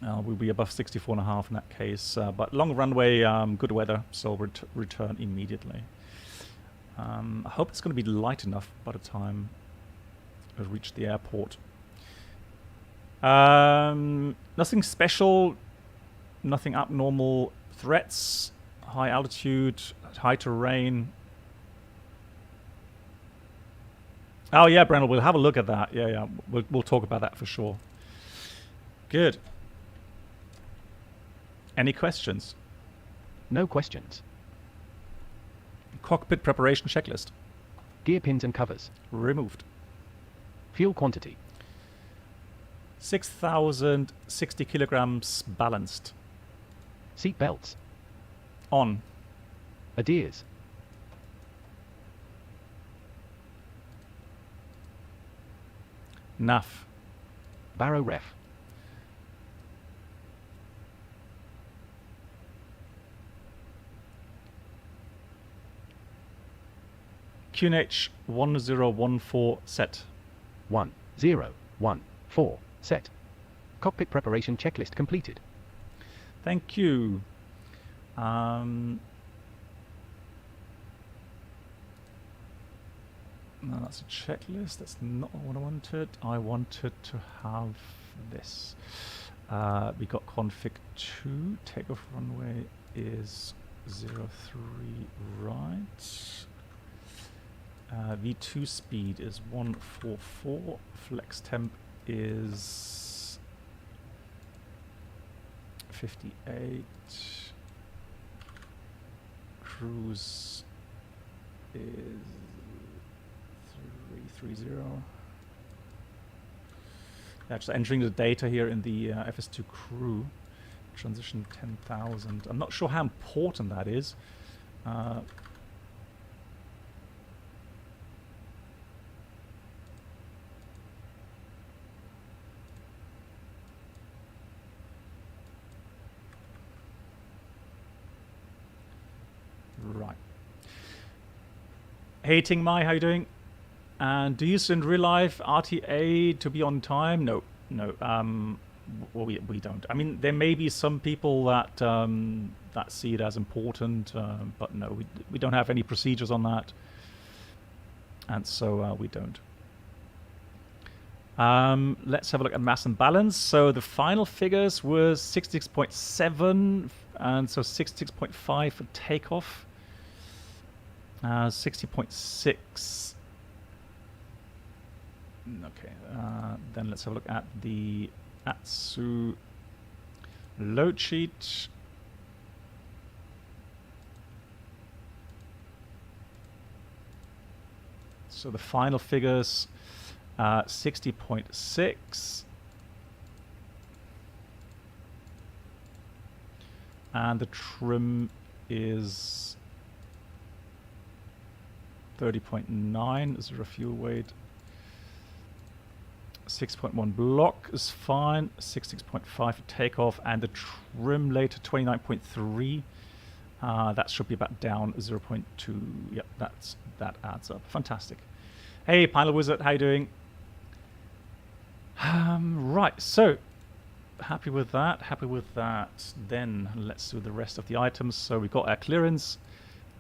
We'll be above 64.5 in that case, but long runway, good weather, so we'll return immediately. I hope it's going to be light enough by the time we reach the airport. Nothing special, nothing abnormal threats, high altitude, high terrain. Oh yeah, Brennel, we'll have a look at that. Yeah, we'll talk about that for sure. Good. Any questions? No questions. Cockpit preparation checklist. Gear pins and covers. Removed. Fuel quantity. 6,060 kilograms balanced. Seat belts. On. Adheres. NAF. Baro ref. QNH 1014 set. 1014 set. Cockpit preparation checklist completed. Thank you. No, that's a checklist. That's not what I wanted. I wanted to have this. We got config 2. Takeoff runway is 03 right. V2 speed is 144. Flex temp is 58. Cruise is 330. Yeah, just entering the data here in the FS2 crew. Transition 10,000. I'm not sure how important that is. Right. Hey Ting Mai, how you doing? And do you use in real life RTA to be on time? No, no. Well, we don't. I mean, there may be some people that that see it as important, but no, we don't have any procedures on that, and so we don't. Let's have a look at mass and balance. So the final figures were 66.7, and so 66.5 for takeoff. 60.6. Okay, then let's have a look at the ATSU load sheet. So the final figures, 60.6. And the trim is 30.9. Is there a fuel weight? 6.1 block is fine. 66.5 for takeoff, and the trim later 29.3. That should be about down 0.2. Yep, that adds up. Fantastic. Hey, Pilot Wizard, how you doing? Right, so happy with that. Happy with that. Then let's do the rest of the items. So we've got our clearance.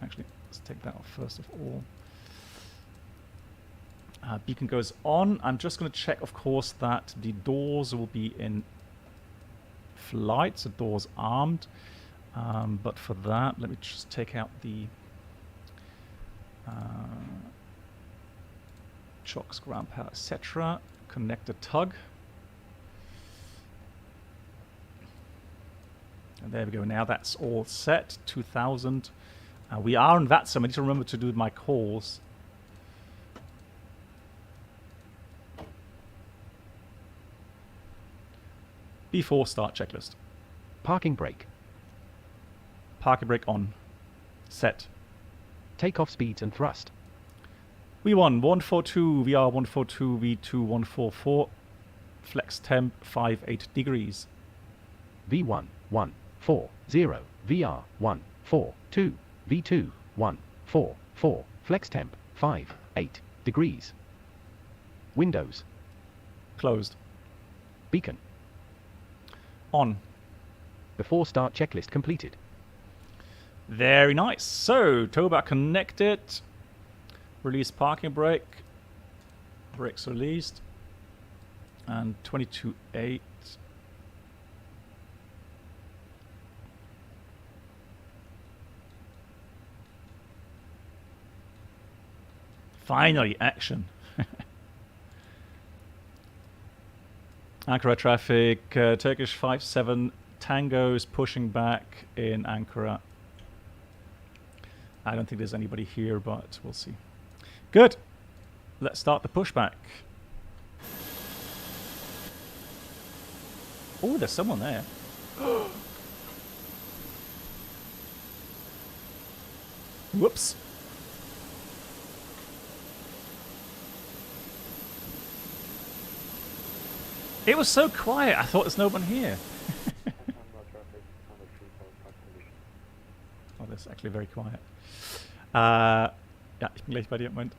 Actually, let's take that off first of all. Beacon goes on. I'm just going to check, of course, that the doors will be in flight, so doors armed. But for that, let me just take out the chocks, ground power, etc. Connect the tug. And there we go. Now that's all set. 2000. We are in VATSIM. I need to remember to do my calls. Before start checklist. Parking brake. Parking brake on. Set. Takeoff speeds and thrust. V1 142, VR 142, V2 144. Flex temp 58 degrees. V1 140, VR 142, V2 144, flex temp 58 degrees. Windows. Closed. Beacon. On. Before start checklist completed. Very nice. So, towbar connected. Release parking brake. Brakes released. And 22.8. Finally, action. Ankara traffic, Turkish 57 Tango's pushing back in Ankara. I don't think there's anybody here, but we'll see. Good. Let's start the pushback. Oh, there's someone there. Whoops. It was so quiet, I thought there's no one here. Oh, that's actually very quiet. Ja, ich bin gleich bei dir. Moment.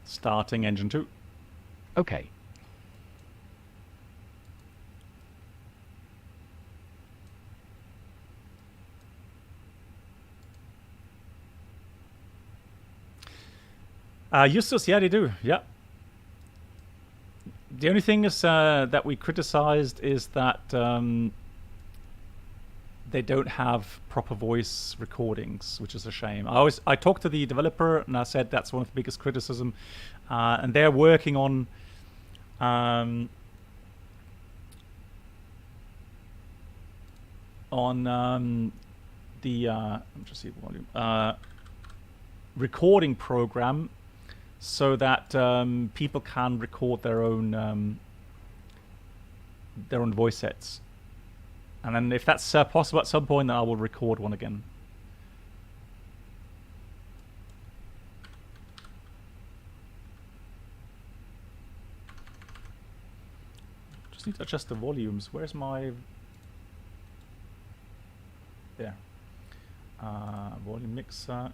Starting engine 2. OK. Justus, yeah, they do. Yeah. The only thing is that we criticized is that they don't have proper voice recordings, which is a shame. I talked to the developer and I said that's one of the biggest criticism, and they're working on the let me just see volume recording program, so that people can record their own voice sets. And then if that's possible at some point, then I will record one again. Just need to adjust the volumes. Where's my... There. Volume mixer.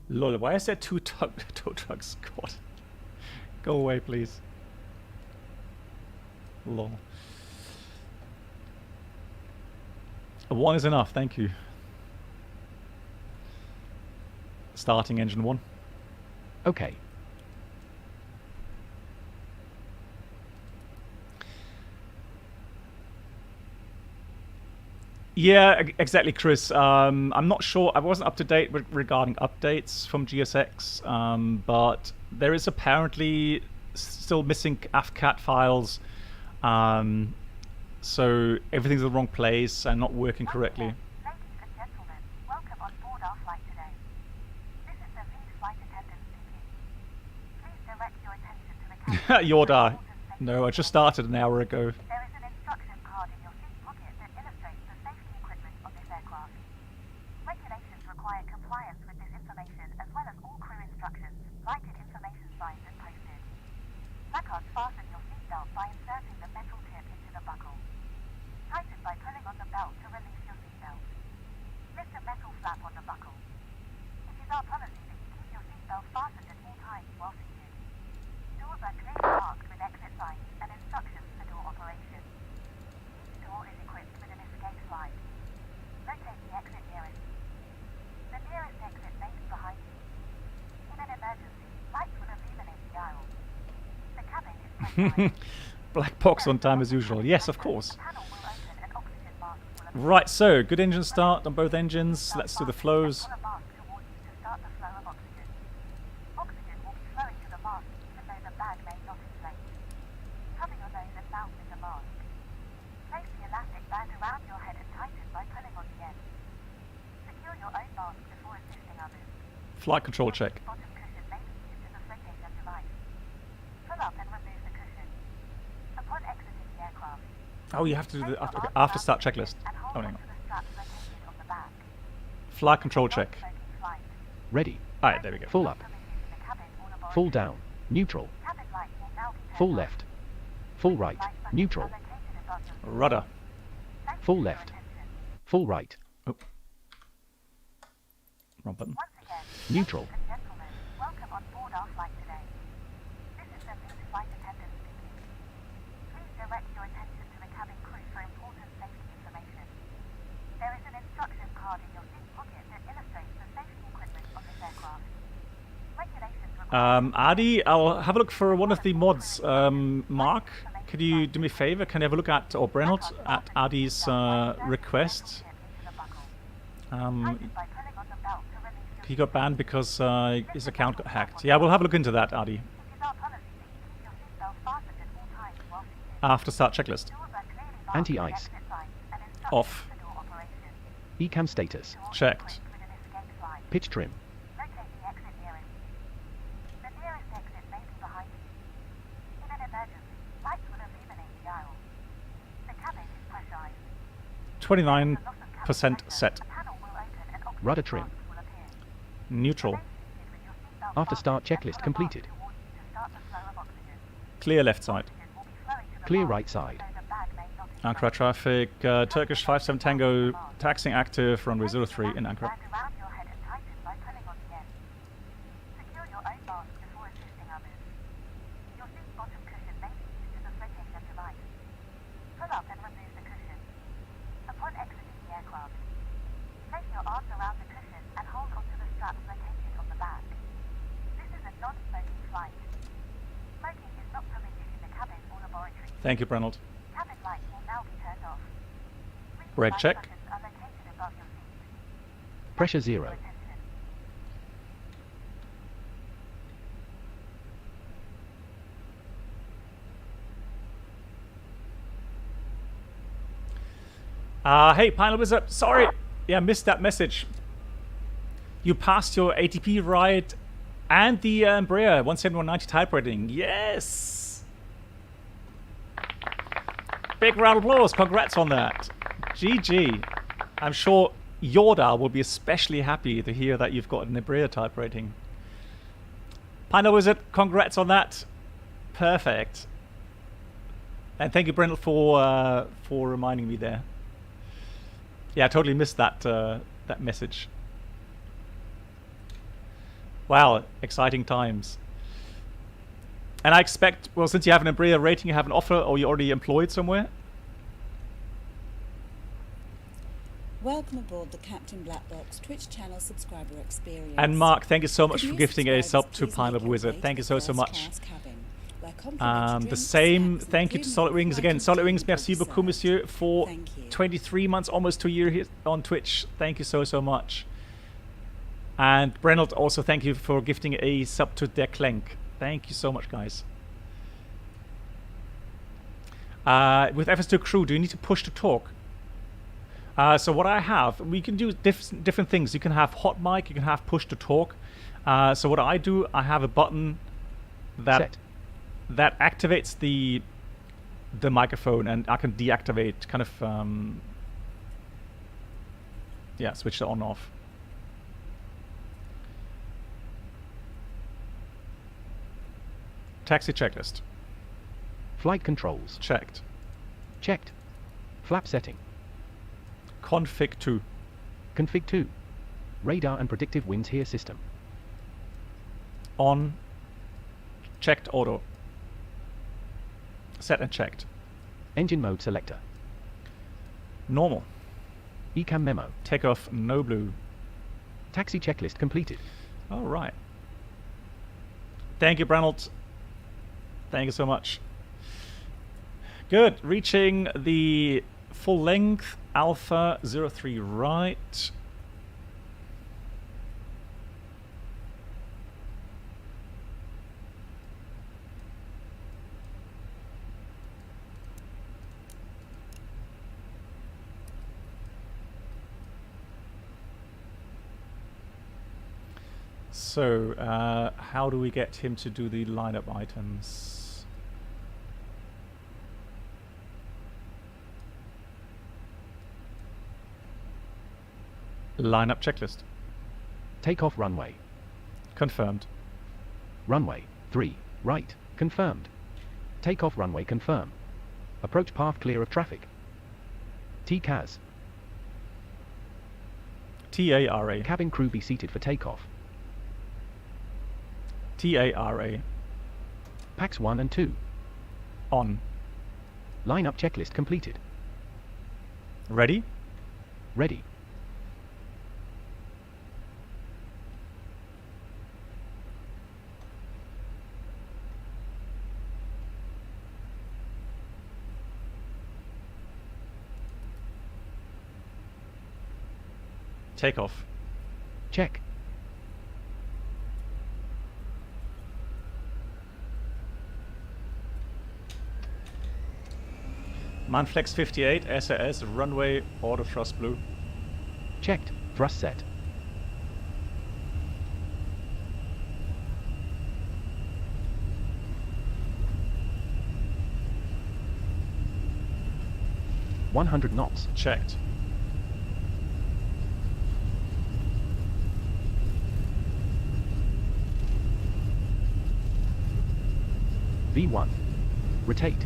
Lol, why is there two tow trucks? God. Go away, please. Lol. One is enough, thank you. Starting engine 1. OK. Yeah, exactly, Chris. I'm not sure. I wasn't up to date regarding updates from GSX, but there is apparently still missing AFCAT files. So everything's in the wrong place and not working correctly. Ladies and gentlemen, welcome on board our flight today. This is the lead flight attendant speaking. Please direct your attention to the cabin. Yorda. No, I just started an hour ago. There is an instruction card in your seat pocket that illustrates the safety equipment of this aircraft. Regulations require compliance with this information as well as all crew instructions, lighted information signs and posted. Placards fasten your seatbelt by inserting the metal tip into the buckle. Tighten by pulling on the belt to release your seatbelt. Lift the metal flap on the buckle. It is our policy that you keep your seatbelt fastened at all times while seated. Doors are clearly marked with exit signs and instructions for door operation. Each door is equipped with an escape slide. Locate the exit nearest. The nearest exit may be behind you. In an emergency, lights will illuminate the aisle. The cabin is pressurized. Black box on time as usual. Yes, of course. The panel will open and oxygen masks will appear. Right, so good engine start on both engines. Let's do the flows. Pull a mask towards you to start the flow of oxygen. Oxygen will be flowing to the mask even though the bag may not inflate. Cover your nose and mouth with the mask. Place the elastic band around your head and tighten by pulling on the end. Secure your own mask before assisting others. Flight control check. The bottom cushion may be used as a flotation device. Pull up and remove the cushion. Upon exiting the aircraft, Oh, you have to do the after start checklist. and hold Oh, hang onto on. the straps located on the back. Flight control check. Non-smoking flight. Ready. Alright, there we go. Full up. Permitted in the cabin or laboratory. Full down. Neutral. Cabin lights will now be turned Full on. left. Full right. Light buttons Neutral. are located above your seat. Rudder. Thank you Full for your left. attention. Full right. Oh. Wrong button. Once again, Neutral. ladies and gentlemen, welcome on board our flight today. This is the lead flight attendant speaking. Please direct your attention to the cabin crew for important safety information. There is an instruction card in your seat pocket that illustrates the safety equipment of this aircraft. Regulations require Adi, I'll have a look for one of the mods. Mark, could you do me a favor? Can you have a look at, or Brennelt, at Adi's request? He got banned because his account got hacked. Yeah, we'll have a look into that, Adi. After start checklist. Anti-ice. Off. Ecam status. Checked. Pitch trim. Locate the exit nearest. The nearest exit may be behind you. In an emergency, lights will illuminate the aisle. The cabin is pressurized. 29% set. The panel will open and oxygen Rudder trim. masks will appear. Neutral. Stay seated with your seatbelt After start fastened and checklist pull a completed. mask towards you to start the flow of oxygen. Clear left side. Oxygen will be flowing to the Clear mask right side. even though the bag Ankara traffic, Turkish 57 Tango, taxiing active, runway 03 in Ankara. Band around your head and tighten by pulling on the end. Secure your own mask before assisting others. Your seat bottom cushion may be used as a floating device. Pull up and remove the cushion. Upon exiting the aircraft, place your arms around the cushion and hold onto the straps located on the back. This is a non-smoking flight. Smoking is not permitted in the cabin or laboratory. Thank you, Brenold. Cabin lights will now be turned off. Brake check. Buttons are located above your seat. Pressure Thank you for 0. your attention. Hey, Pilot Wizard, sorry. Yeah, missed that message. You passed your ATP ride and the Embraer 17190 type rating. Yes! Big round of applause. Congrats on that. GG. I'm sure Yorda will be especially happy to hear that you've got an Embraer type rating. Pilot Wizard, congrats on that. Perfect. And thank you, Brendel, for reminding me there. Yeah, I totally missed that that message. Wow, exciting times. And I expect, well, since you have an Embraer rating, you have an offer, or you're already employed somewhere? Welcome aboard the Captain Black Box Twitch channel subscriber experience. And Mark, thank you so much Could for new gifting a subscribers sub to please Pilot make your Wizard. way Thank to you the so first much. class cabin, where complimentary The drinks, same, snacks, thank you to and Solid premium Wings again. flight Solid Wings, entertainment merci will be beaucoup, monsieur, served. for Thank you. 23 months, almost 2 years here on Twitch. Thank you so much. And Brenold, also thank you for gifting a sub to Der Klenk. Thank you so much, guys. With FS2 crew, do you need to push to talk? So what I have, we can do different things. You can have hot mic, you can have push to talk. So what I do, I have a button that activates the microphone, and I can deactivate, kind of yeah, switch it on off. Taxi checklist. Flight controls. Checked. Checked. Flap setting. Config 2. Config 2. Radar and predictive winds here system. On. Checked auto. Set and checked. Engine mode selector. Normal. ECAM memo. Takeoff no blue. Taxi checklist completed. All right. Thank you, Brenold. Thank you so much. Good. Reaching the full length. Alpha 03 right. So, how do we get him to do the lineup items? Lineup checklist. Takeoff runway. Confirmed. Runway 3 right. Confirmed. Takeoff runway confirm. Approach path clear of traffic. TCAS. TARA. Cabin crew be seated for takeoff. TARA. Packs 1 and 2. On. Lineup checklist completed. Ready? Ready. Takeoff. Check. Manflex 58, SAS, runway, auto thrust blue. Checked. Thrust set. .100 knots. Checked. V1. Rotate.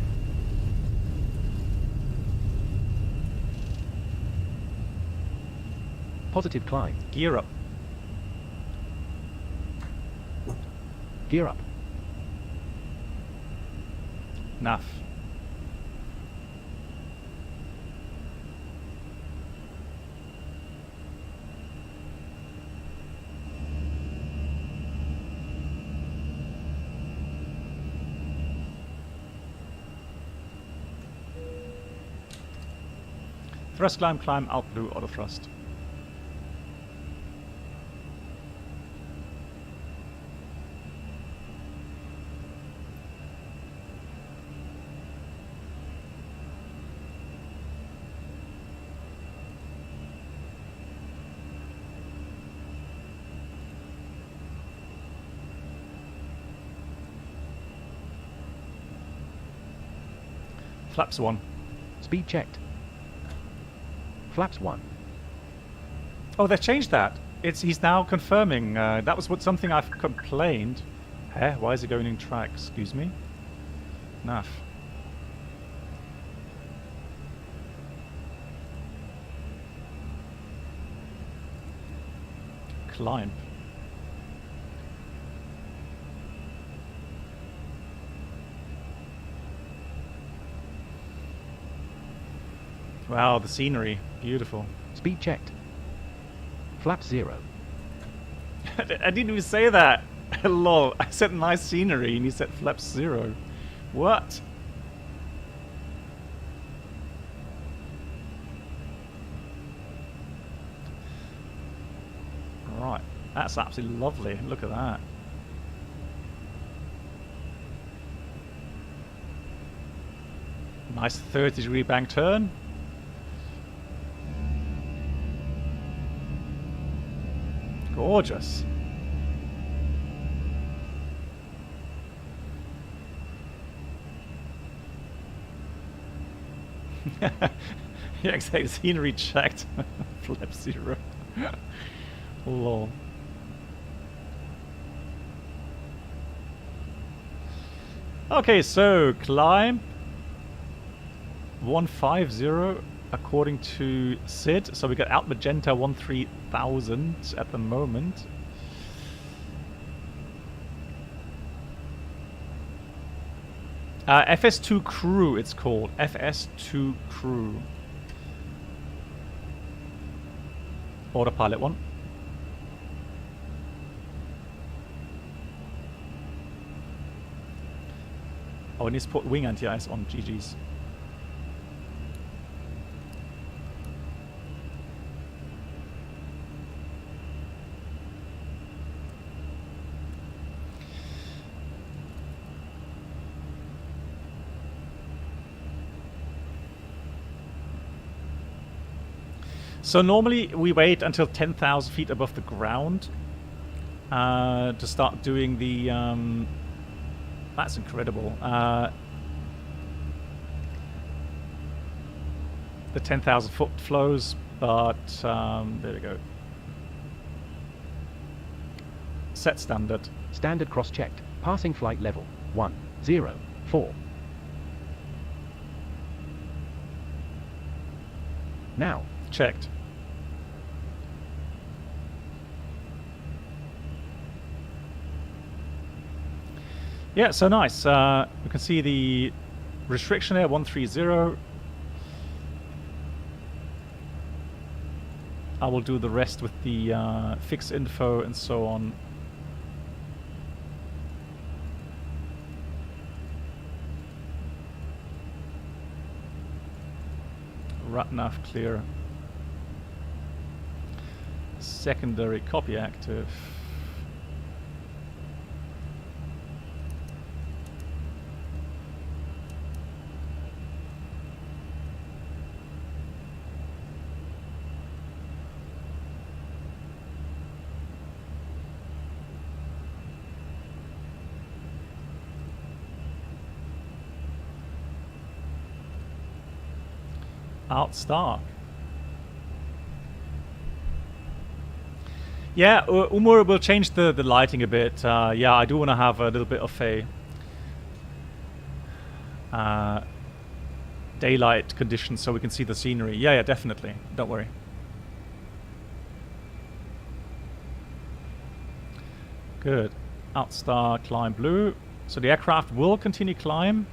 Positive climb. Gear up. Gear up. Nav. Thrust climb, climb, out blue, auto thrust. Flaps 1. Speed checked. Flaps 1. Oh, they've changed that. He's now confirming. That was something I've complained. Heh? Why is it going in track? Excuse me. Nav. Climb. Wow, the scenery. Beautiful. Speed checked. Flaps 0. I didn't even say that. Lol. I said nice scenery and you said flaps 0. What? Right. That's absolutely lovely. Look at that. Nice 30-degree bank turn. Gorgeous. Yeah, exactly. Scenery checked. Flap 0. Lol. Okay, so climb 150 according to Sid. So we got out magenta 13,000 at the moment. FS2 crew, it's called. FS2 crew. Autopilot 1. Oh, I need to put wing anti-ice on. GG's. So normally we wait until 10,000 feet above the ground to start doing the... that's incredible. The 10,000 foot flows, but there we go. Set standard. Standard cross-checked. Passing flight level 104. Now. Checked. Yeah, so nice. We can see the restriction there, 130. I will do the rest with the fix info and so on. RATNAV clear. Secondary copy active. Outstart. Yeah, Umur will change the lighting a bit. Yeah, I do want to have a little bit of a daylight conditions so we can see the scenery. Yeah, definitely. Don't worry. Good. Outstar, climb blue. So the aircraft will continue climb.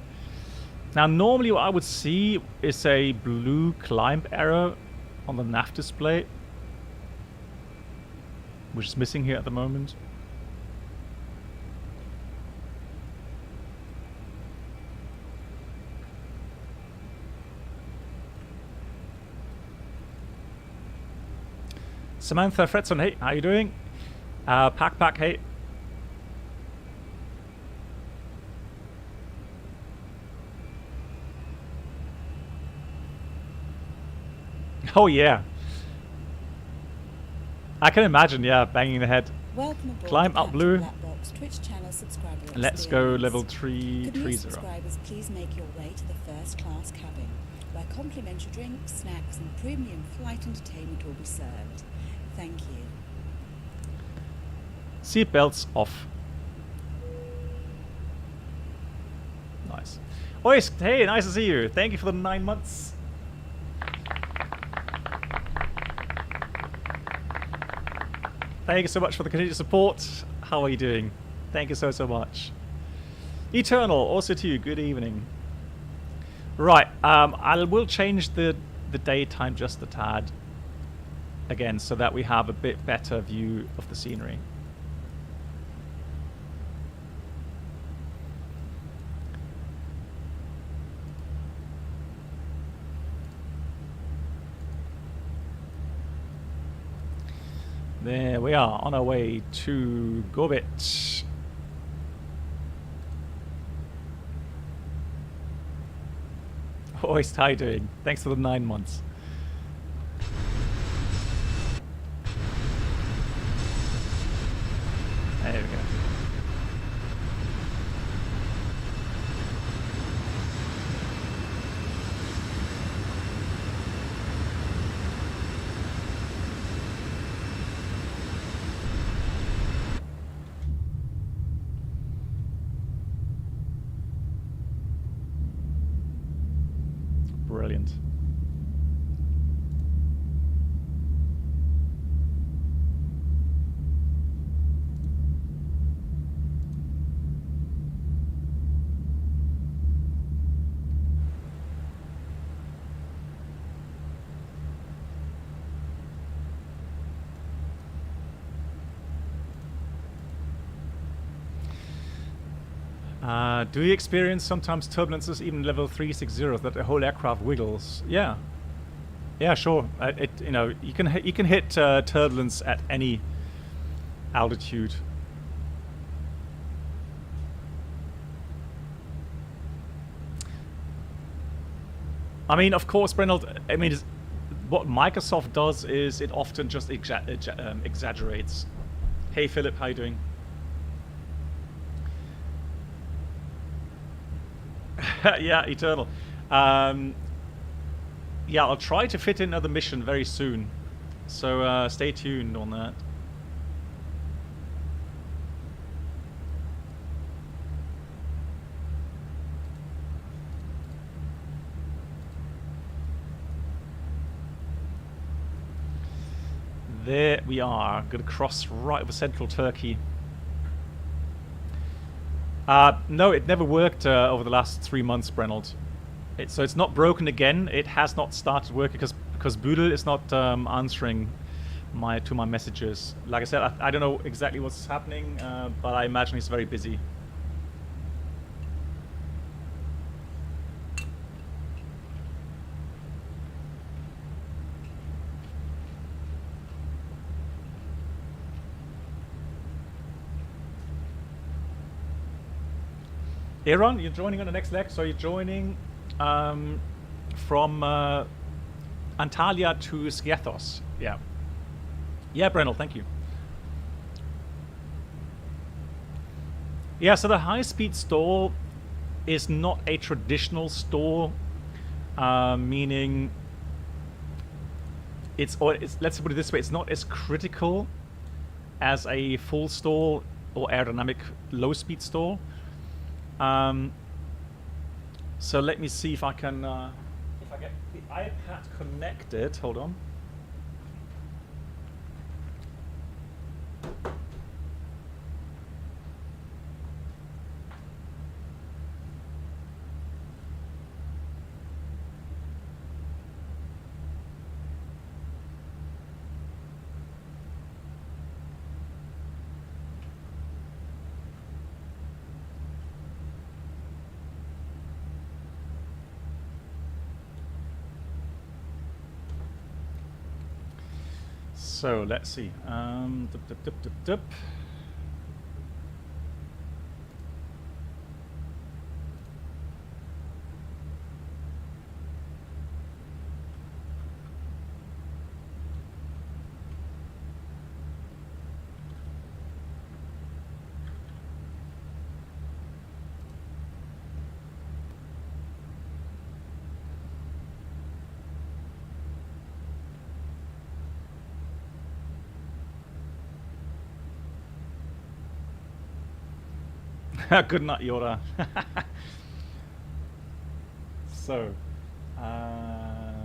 Now, normally what I would see is a blue climb error on the nav display, which is missing here at the moment. Samantha Fredson, hey, how you doing? Pack, hey. Oh yeah. I can imagine, yeah, banging the head. Welcome aboard Climb up blue. Blackbox Twitch channel subscriber Let's go experience. level Could new 330. subscribers please make your way to the first class cabin, where complimentary drinks, snacks and premium flight entertainment will be served. Thank you. Seatbelts off. Nice. Ois, hey, nice to see you. Thank you for the 9 months. Thank you so much for the continued support. How are you doing? Thank you so much. Eternal, also to you. Good evening. Right, I will change the daytime just a tad again, so that we have a bit better view of the scenery. There we are, on our way to Gobit. Hoist, how you doing? Thanks for the 9 months. There we go. Brilliant. Do you experience sometimes turbulences, even level 360, that the whole aircraft wiggles? Yeah, yeah, sure. You know, you can hit turbulence at any altitude. I mean, of course, Brennald. I mean, what Microsoft does is it often just exaggerates. Hey, Philip, how you doing? Yeah, Eternal. Yeah, I'll try to fit in another mission very soon. So stay tuned on that. There we are. Gonna cross right over central Turkey. No, it never worked over the last 3 months, Brennald. So it's not broken again. It has not started working because Boodle is not answering to my messages. Like I said, I don't know exactly what's happening, but I imagine he's very busy. Aaron, you're joining on the next leg, so you're joining from Antalya to Skiathos. Yeah. Yeah, Brennell, thank you. Yeah, so the high-speed stall is not a traditional stall, meaning let's put it this way, it's not as critical as a full stall or aerodynamic low-speed stall. So let me see if I can if I get the iPad connected. Hold on. So let's see. Dup. Good night, Yoda. So,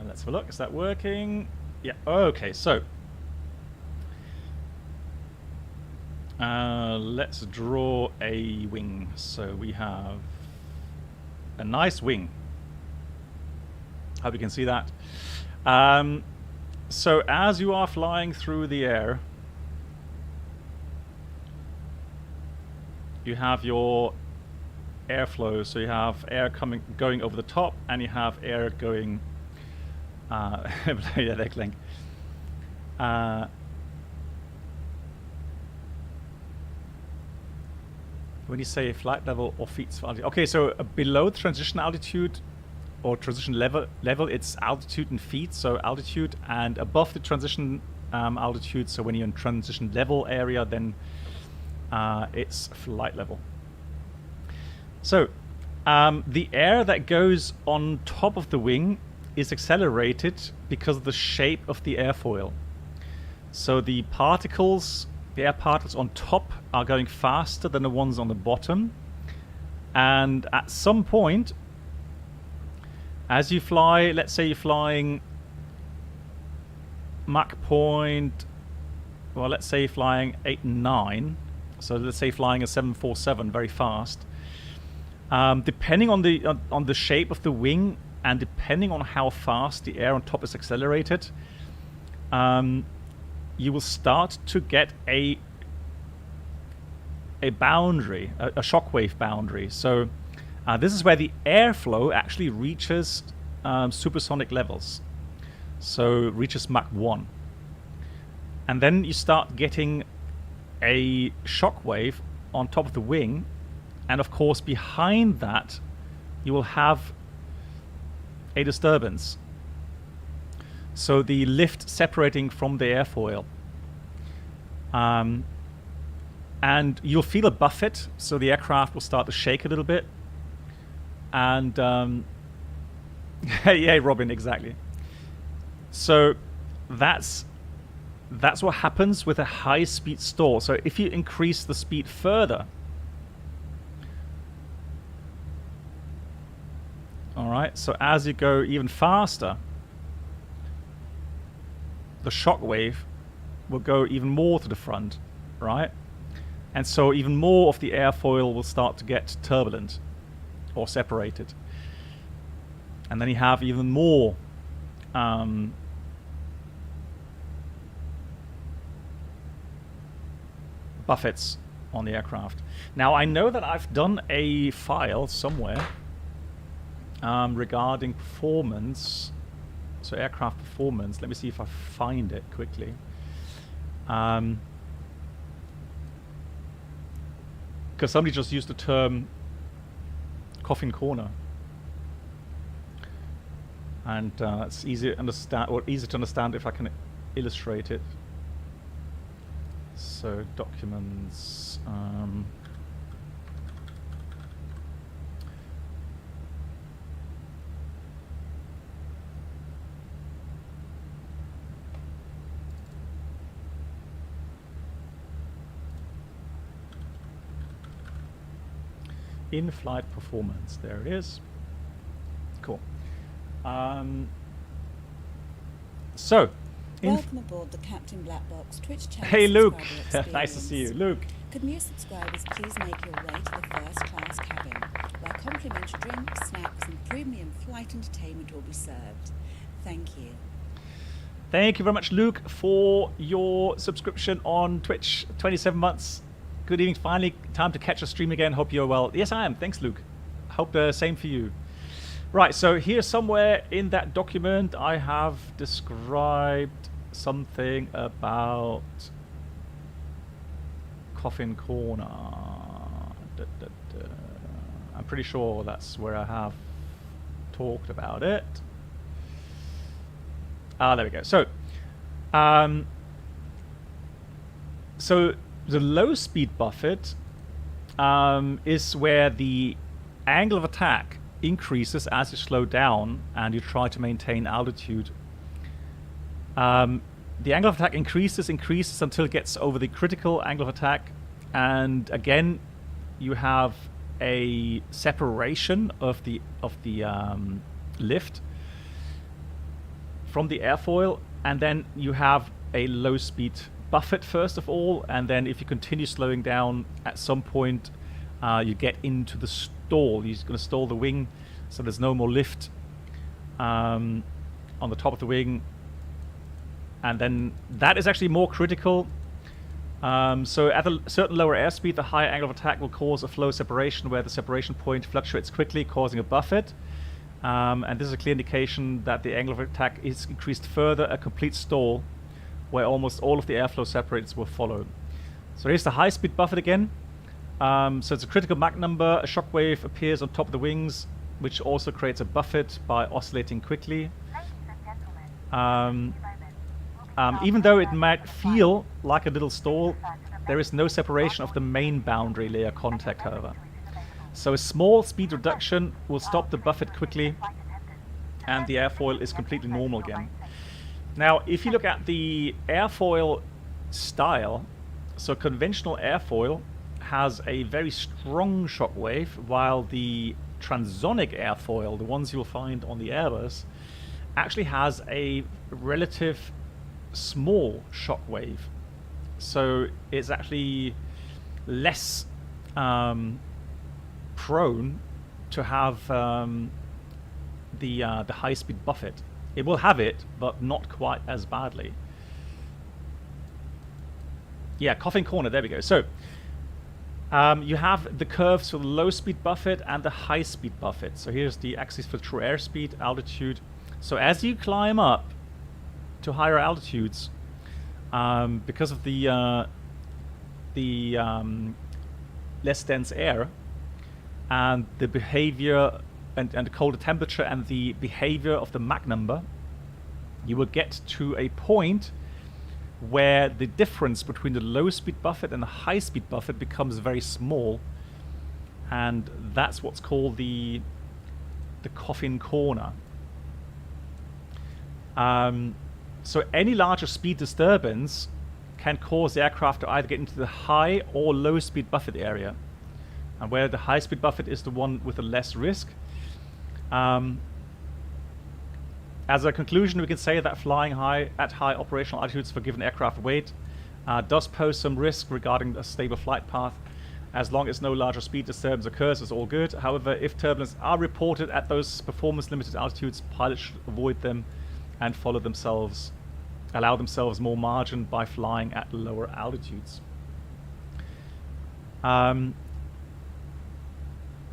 let's have a look. Is that working? Yeah. Okay. So, let's draw a wing. So we have a nice wing. Hope you can see that. So as you are flying through the air, you have your airflow. So you have air going over the top, and you have air going. Yeah, they're clink. When you say flight level or feet altitude, okay, so below transition altitude or transition level, it's altitude in feet, so altitude, and above the transition altitude, so when you're in transition level area, then it's flight level. So the air that goes on top of the wing is accelerated because of the shape of the airfoil. So the particles, the air particles on top are going faster than the ones on the bottom, and at some point, as you fly, let's say you're flying Mach point, well, let's say flying 8 and 9, so let's say flying a 747 very fast, depending on the shape of the wing and depending on how fast the air on top is accelerated, you will start to get a boundary, a shockwave boundary. So this is where the airflow actually reaches supersonic levels, so reaches Mach 1. And then you start getting a shockwave on top of the wing, and of course behind that you will have a disturbance. So the lift separating from the airfoil. And you'll feel a buffet, so the aircraft will start to shake a little bit. And yeah, Robin, exactly. So that's what happens with a high-speed stall. So if you increase the speed further, all right, so as you go even faster, the shock wave will go even more to the front, right? And so even more of the airfoil will start to get turbulent or separated. And then you have even more buffets on the aircraft. Now, I know that I've done a file somewhere regarding performance. So aircraft performance. Let me see if I find it quickly. Because somebody just used the term coffin corner, and it's easy to understand if I can illustrate it. So documents. In-flight performance. There it is. Cool. So, welcome aboard the Captain Black Box Twitch channel. Hey, Luke. Experience. Nice to see you, Luke. Could new subscribers please make your way to the first class cabin, where complimentary drinks, snacks, and premium flight entertainment will be served. Thank you. Thank you very much, Luke, for your subscription on Twitch. 27 months. Good evening. Finally, time to catch a stream again. Hope you're well. Yes, I am. Thanks, Luke. Hope the same for you. Right, so here somewhere in that document, I have described something about Coffin Corner. I'm pretty sure that's where I have talked about it. There we go. So, so the low speed buffet is where the angle of attack increases as you slow down and you try to maintain altitude. The angle of attack increases until it gets over the critical angle of attack, and again you have a separation of the lift from the airfoil, and then you have a low speed buffet first of all, and then if you continue slowing down at some point you get into the stall. You're going to stall the wing so there's no more lift on the top of the wing, and then that is actually more critical. So at a certain lower airspeed, the higher angle of attack will cause a flow separation where the separation point fluctuates quickly, causing a buffet. And this is a clear indication that the angle of attack is increased further, a complete stall, where almost all of the airflow separators will follow. So here's the high-speed buffet again. So it's a critical Mach number. A shockwave appears on top of the wings, which also creates a buffet by oscillating quickly. Even though it might feel like a little stall, there is no separation of the main boundary layer contact, however. So a small speed reduction will stop the buffet quickly, and the airfoil is completely normal again. Now, if you look at the airfoil style, so conventional airfoil has a very strong shockwave, while the transonic airfoil, the ones you'll find on the Airbus, actually has a relative small shockwave. So it's actually less prone to have the high-speed buffet. It will have it, but not quite as badly. Yeah, Coffin Corner, there we go. So you have the curves for the low-speed buffet and the high-speed buffet. So here's the axis for true airspeed, altitude. So as you climb up to higher altitudes, because of the less dense air and the behavior and the colder temperature and the behavior of the Mach number, you will get to a point where the difference between the low speed buffet and the high speed buffet becomes very small, and that's what's called the Coffin Corner. So any larger speed disturbance can cause the aircraft to either get into the high or low speed buffet area, and where the high speed buffet is the one with the less risk. As a conclusion, we can say that flying at high operational altitudes for given aircraft weight does pose some risk regarding a stable flight path. As long as no larger speed disturbance occurs, it's all good. However, if turbulence are reported at those performance limited altitudes, pilots should avoid them and allow themselves more margin by flying at lower altitudes.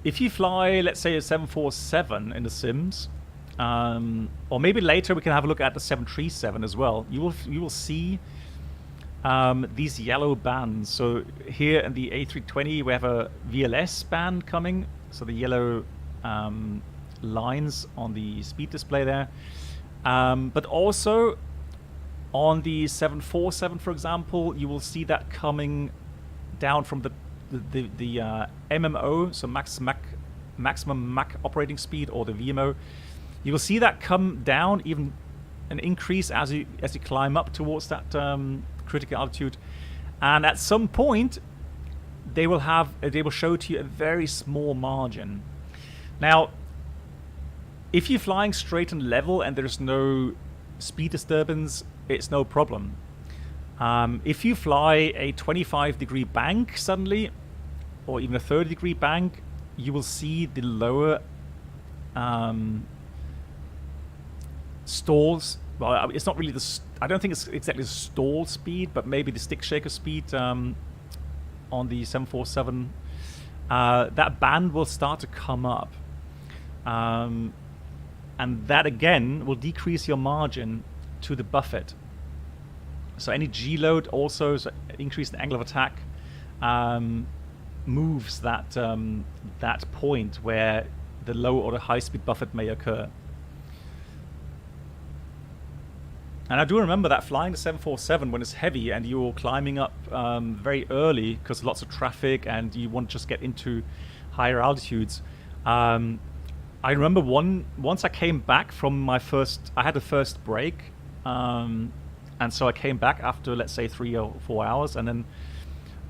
If you fly, let's say, a 747 in the sims, or maybe later we can have a look at the 737 as well, you will see these yellow bands. So here in the A320 we have a VLS band coming, so the yellow lines on the speed display there. But also on the 747, for example, you will see that coming down from the MMO, so maximum Mach operating speed, or the VMO. You will see that come down, even an increase as you climb up towards that critical altitude, and at some point they will show to you a very small margin. Now, if you're flying straight and level and there's no speed disturbance, it's no problem. If you fly a 25-degree bank suddenly, or even a 30-degree bank, you will see the lower stalls. Well, it's not really I don't think it's exactly the stall speed, but maybe the stick shaker speed on the 747. That band will start to come up. And that again will decrease your margin to the buffet. So any G load also, so increase in angle of attack, moves that that point where the low or the high speed buffet may occur. And I do remember that flying the 747 when it's heavy and you're climbing up very early because lots of traffic and you want to just get into higher altitudes. I remember once I came back from my I had the first break, and so I came back after, let's say, 3 or 4 hours, and then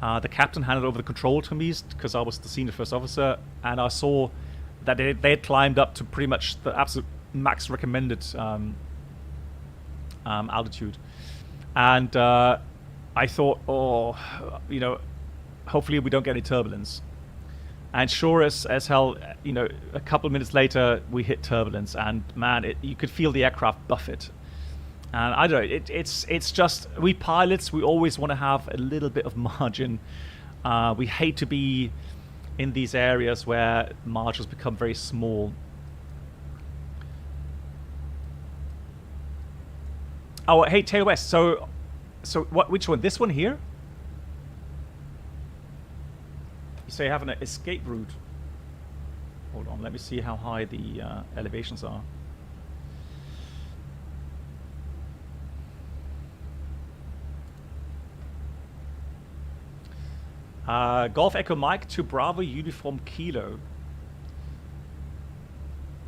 the captain handed over the control to me because I was the senior first officer, and I saw that they had climbed up to pretty much the absolute max recommended altitude. And I thought, oh, you know, hopefully we don't get any turbulence. And sure as hell, you know, a couple of minutes later, we hit turbulence, and man, you could feel the aircraft buffet. And I don't know, it's just, we pilots, we always want to have a little bit of margin. We hate to be in these areas where margins become very small. Oh, hey, Tail West, so which one? This one here? So you have an escape route. Hold on, let me see how high the elevations are. Golf Echo Mike to Bravo Uniform Kilo.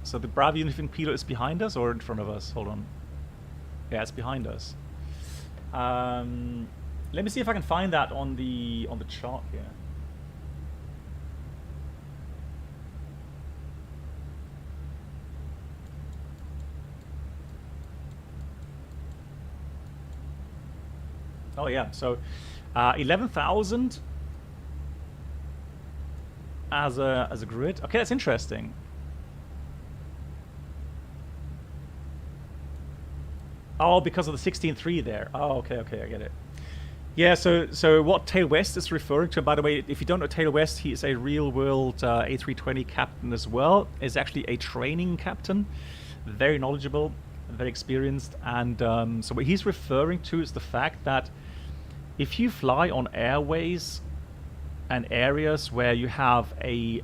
So the Bravo Uniform Kilo is behind us or in front of us? Hold on. Yeah, it's behind us. Let me see if I can find that on the chart here. Oh yeah, so 11,000 as a grid. Okay, that's interesting. Oh, because of the 16.3 there. Oh, okay, I get it. Yeah, so what Tail West is referring to, by the way, if you don't know Tail West, he is a real-world A320 captain as well. Is actually a training captain, very knowledgeable, very experienced, and so what he's referring to is the fact that if you fly on airways and areas where you have a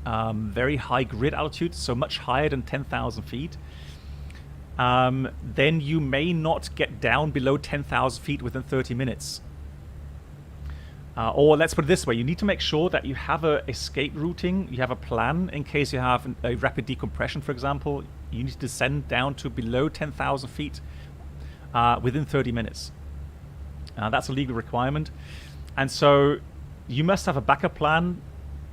very high grid altitude, so much higher than 10,000 feet, then you may not get down below 10,000 feet within 30 minutes. Or let's put it this way, you need to make sure that you have a escape routing, you have a plan in case you have a rapid decompression, for example. You need to descend down to below 10,000 feet within 30 minutes. That's a legal requirement. And so you must have a backup plan,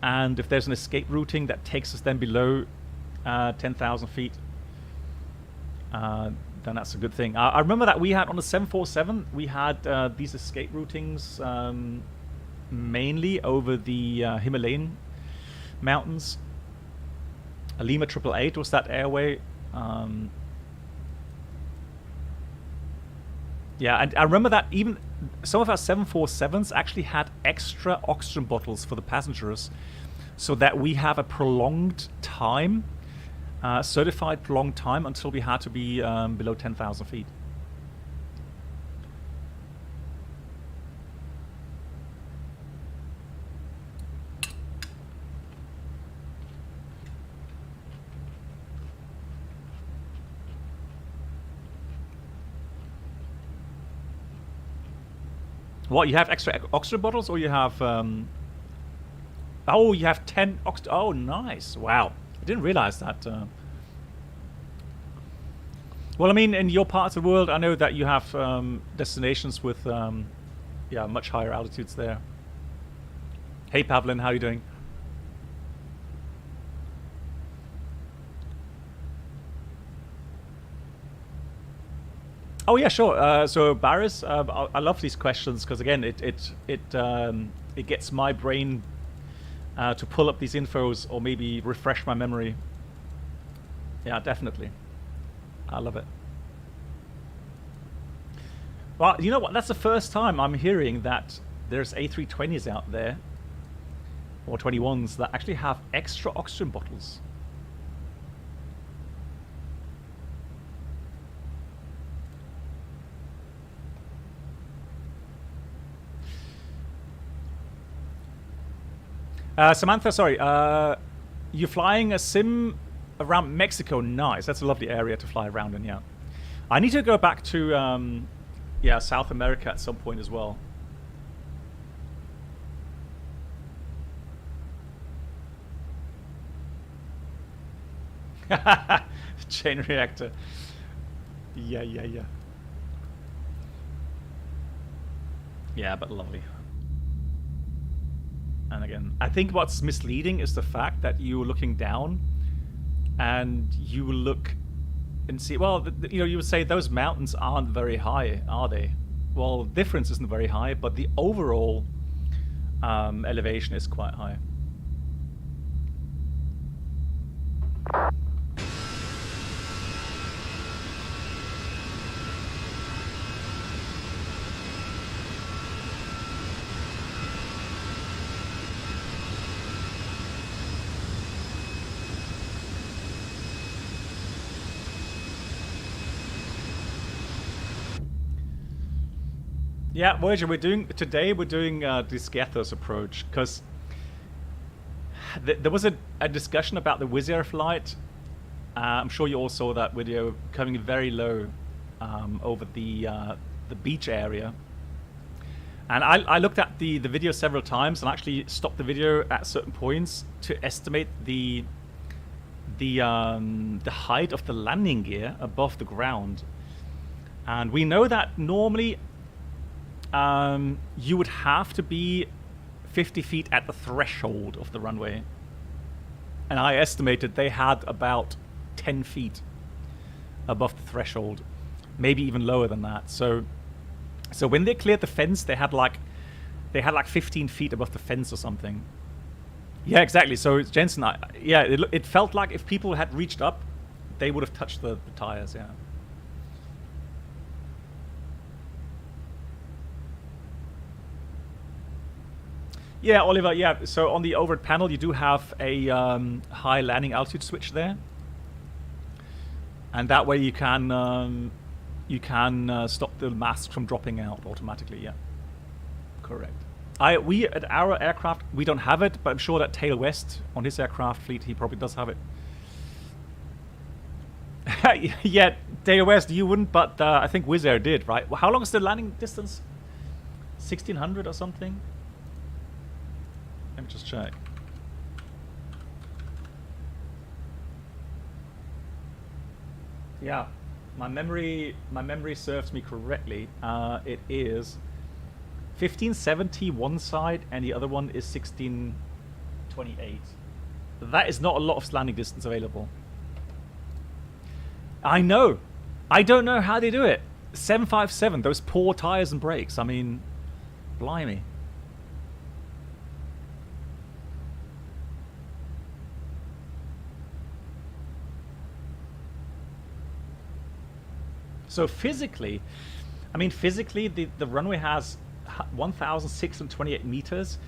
and if there's an escape routing that takes us then below 10,000 feet, then that's a good thing. I remember that we had on the 747, we had these escape routings mainly over the Himalayan mountains. Lima 888 was that airway. Yeah, and I remember that even some of our 747s actually had extra oxygen bottles for the passengers so that we have a prolonged time, certified prolonged time until we had to be below 10,000 feet. What, you have extra oxygen bottles, or you have... Oh, you have 10 oxygen... Oh, nice. Wow. I didn't realize that. Well, I mean, in your parts of the world, I know that you have destinations with yeah, much higher altitudes there. Hey, Pavlin, how are you doing? Oh yeah, sure. So Barris, I love these questions because again, it gets my brain to pull up these infos or maybe refresh my memory. Yeah, definitely. I love it. Well, you know what? That's the first time I'm hearing that there's A320s out there, or 21s, that actually have extra oxygen bottles. Samantha, sorry. You're flying a sim around Mexico. Nice. That's a lovely area to fly around in, yeah. I need to go back to, yeah, South America at some point as well. Chain reactor. Yeah. Yeah, but lovely. And again, I think what's misleading is the fact that you're looking down and you will look and see, well, you know, you would say those mountains aren't very high, are they? Well, difference isn't very high, but the overall elevation is quite high. Yeah, Voyager, we're doing this Gethos approach because there was a discussion about the Wizz Air flight. I'm sure you all saw that video coming very low over the beach area. And I looked at the video several times and actually stopped the video at certain points to estimate the height of the landing gear above the ground. And we know that normally you would have to be 50 feet at the threshold of the runway. And I estimated they had about 10 feet above the threshold, maybe even lower than that. So when they cleared the fence, they had like 15 feet above the fence or something. Yeah, exactly. So Jensen, it felt like if people had reached up, they would have touched the tires. Yeah. Yeah, Oliver, yeah, so on the overhead panel you do have a high landing altitude switch there. And that way you can stop the mask from dropping out automatically, yeah. Correct. We at our aircraft, we don't have it, but I'm sure that Tail West on his aircraft fleet, he probably does have it. Yeah, Tail West, you wouldn't, but I think Wizz Air did, right? Well, how long is the landing distance? 1600 or something? Let me just check. Yeah, my memory serves me correctly. It is 1570 one side, and the other one is 1628. That is not a lot of landing distance available. I know. I don't know how they do it. 757, those poor tires and brakes. I mean, blimey. So physically, the runway has 1,628 meters.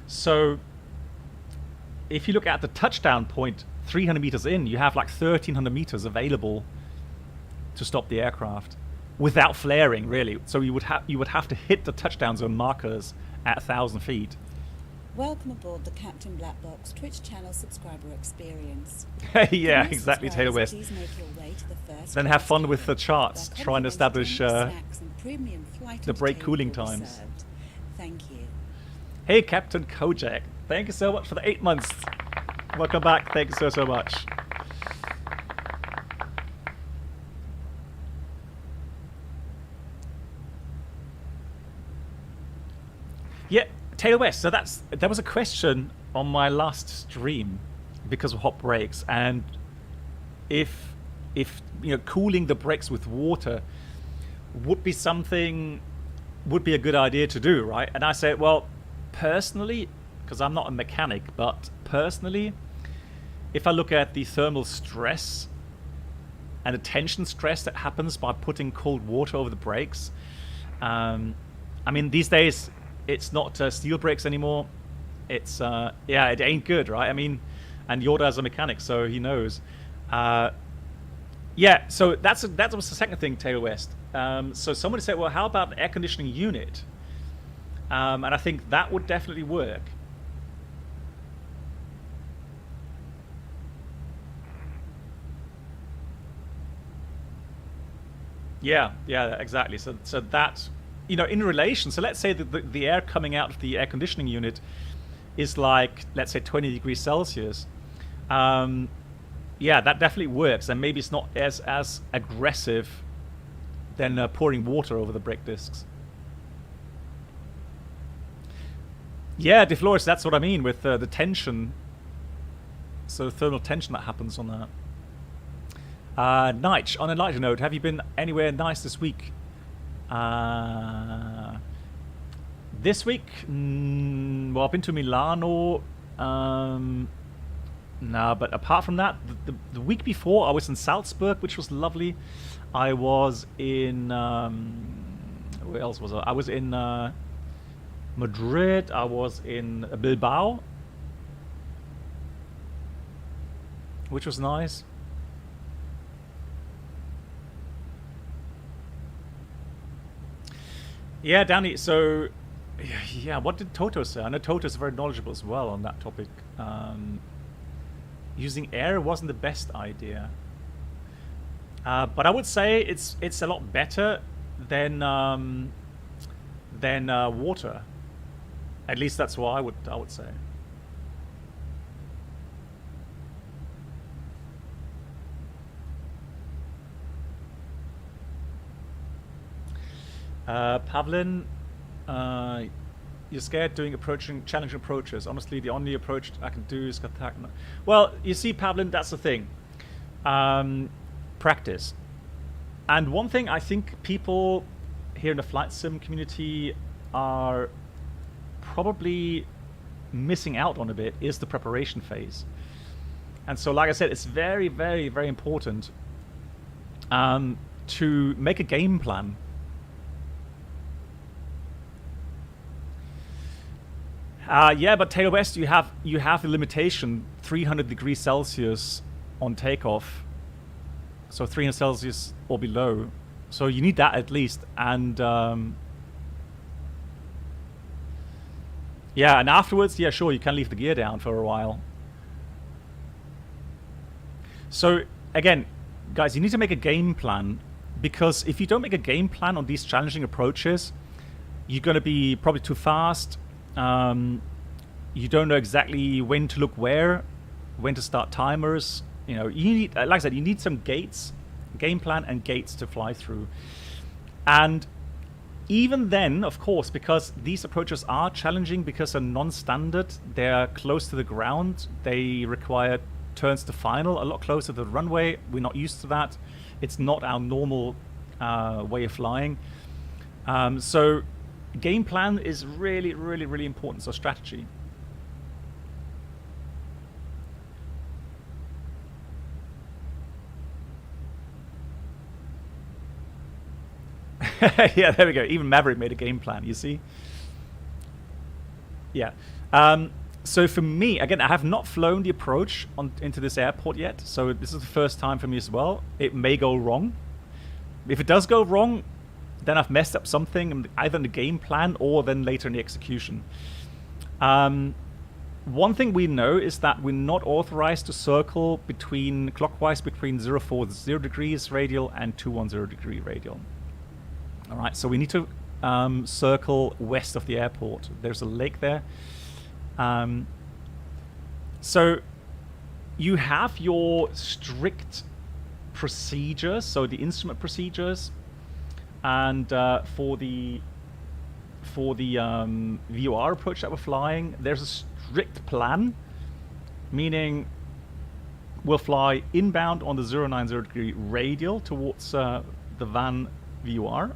So if you look at the touchdown point, 300 meters in, you have like 1,300 meters available to stop the aircraft without flaring, really. So you would have to hit the touchdown zone markers at 1,000 feet. Welcome aboard the Captain Black Box Twitch channel subscriber experience. Yeah, exactly, Taylor West. Then have fun with the charts, trying to establish the brake cooling times. Thank you. Hey, Captain Kojak. Thank you so much for the 8 months. Welcome back. Thank you so much. Yeah, Taylor West. So there was a question on my last stream because of hot brakes, and if cooling the brakes with water would be a good idea to do, right? And I said, well, personally, because I'm not a mechanic, but personally, if I look at the thermal stress and the tension stress that happens by putting cold water over the brakes, I mean, these days it's not steel brakes anymore. It's it ain't good, right? I mean, and Yoda's a mechanic, so he knows. Yeah, so that was the second thing, Taylor West. So somebody said, well, how about an air conditioning unit? And I think that would definitely work. Yeah, yeah, exactly. So that, in relation, so let's say that the air coming out of the air conditioning unit is like, let's say 20 degrees Celsius. Yeah, that definitely works, and maybe it's not as aggressive than pouring water over the brake discs. Yeah, DeFlores, that's what I mean with the tension. So thermal tension that happens on that. Nige, on a lighter note, have you been anywhere nice this week? This week? Well, I've been to Milano. No, but apart from that, the week before I was in Salzburg, which was lovely. I was in... where else was I? I was in Madrid. I was in Bilbao, which was nice. Yeah, Danny, so... Yeah, what did Toto say? I know Toto's very knowledgeable as well on that topic. Using air wasn't the best idea. But I would say it's a lot better than water. At least that's what I would say. Pavlin, you're scared doing challenging approaches. Honestly, the only approach I can do is attack. Well, you see, Pavlin, that's the thing. Practice. And one thing I think people here in the flight sim community are probably missing out on a bit is the preparation phase. And so, like I said, it's very, very, very important to make a game plan. Yeah, but Taylor West, you have the limitation 300 degrees Celsius on takeoff, so 300 Celsius or below. So you need that at least, and yeah, and afterwards, yeah, sure, you can leave the gear down for a while. So again, guys, you need to make a game plan, because if you don't make a game plan on these challenging approaches, you're going to be probably too fast. You don't know exactly when to look where, when to start timers. You need, like I said, you need some gates, game plan and gates to fly through. And even then, of course, because these approaches are challenging because they're non-standard, they're close to the ground, they require turns to final a lot closer to the runway. We're not used to that. It's not our normal way of flying. So game plan is really, really, really important. So strategy. Yeah, there we go. Even Maverick made a game plan, you see? Yeah. So for me, again, I have not flown the approach into this airport yet. So this is the first time for me as well. It may go wrong. If it does go wrong, then I've messed up something, either in the game plan or then later in the execution. One thing we know is that we're not authorized to circle clockwise between 040 degrees radial and 210 degree radial. All right, so we need to circle west of the airport. There's a lake there. So you have your strict procedures, so the instrument procedures, and for the VOR approach that we're flying, there's a strict plan, meaning we'll fly inbound on the 090 degree radial towards the van VOR.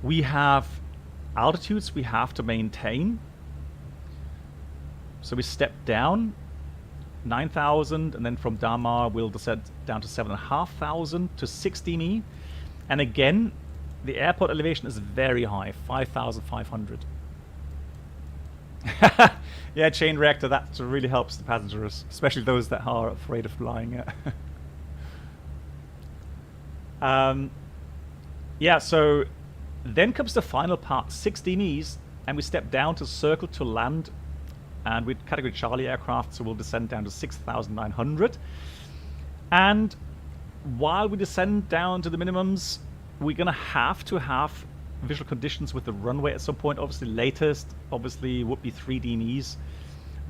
We have altitudes we have to maintain. So we step down 9,000, and then from Damar we'll descend down to 7,500 to 60 me. And again, the airport elevation is very high, 5,500. Yeah, chain reactor, that really helps the passengers, especially those that are afraid of flying. Yeah, so then comes the final part, 60 knees, and we step down to circle to land, and with category Charlie aircraft, so we'll descend down to 6,900. And while we descend down to the minimums, we're going to have visual conditions with the runway at some point. Obviously, latest, obviously, would be 3 DMEs.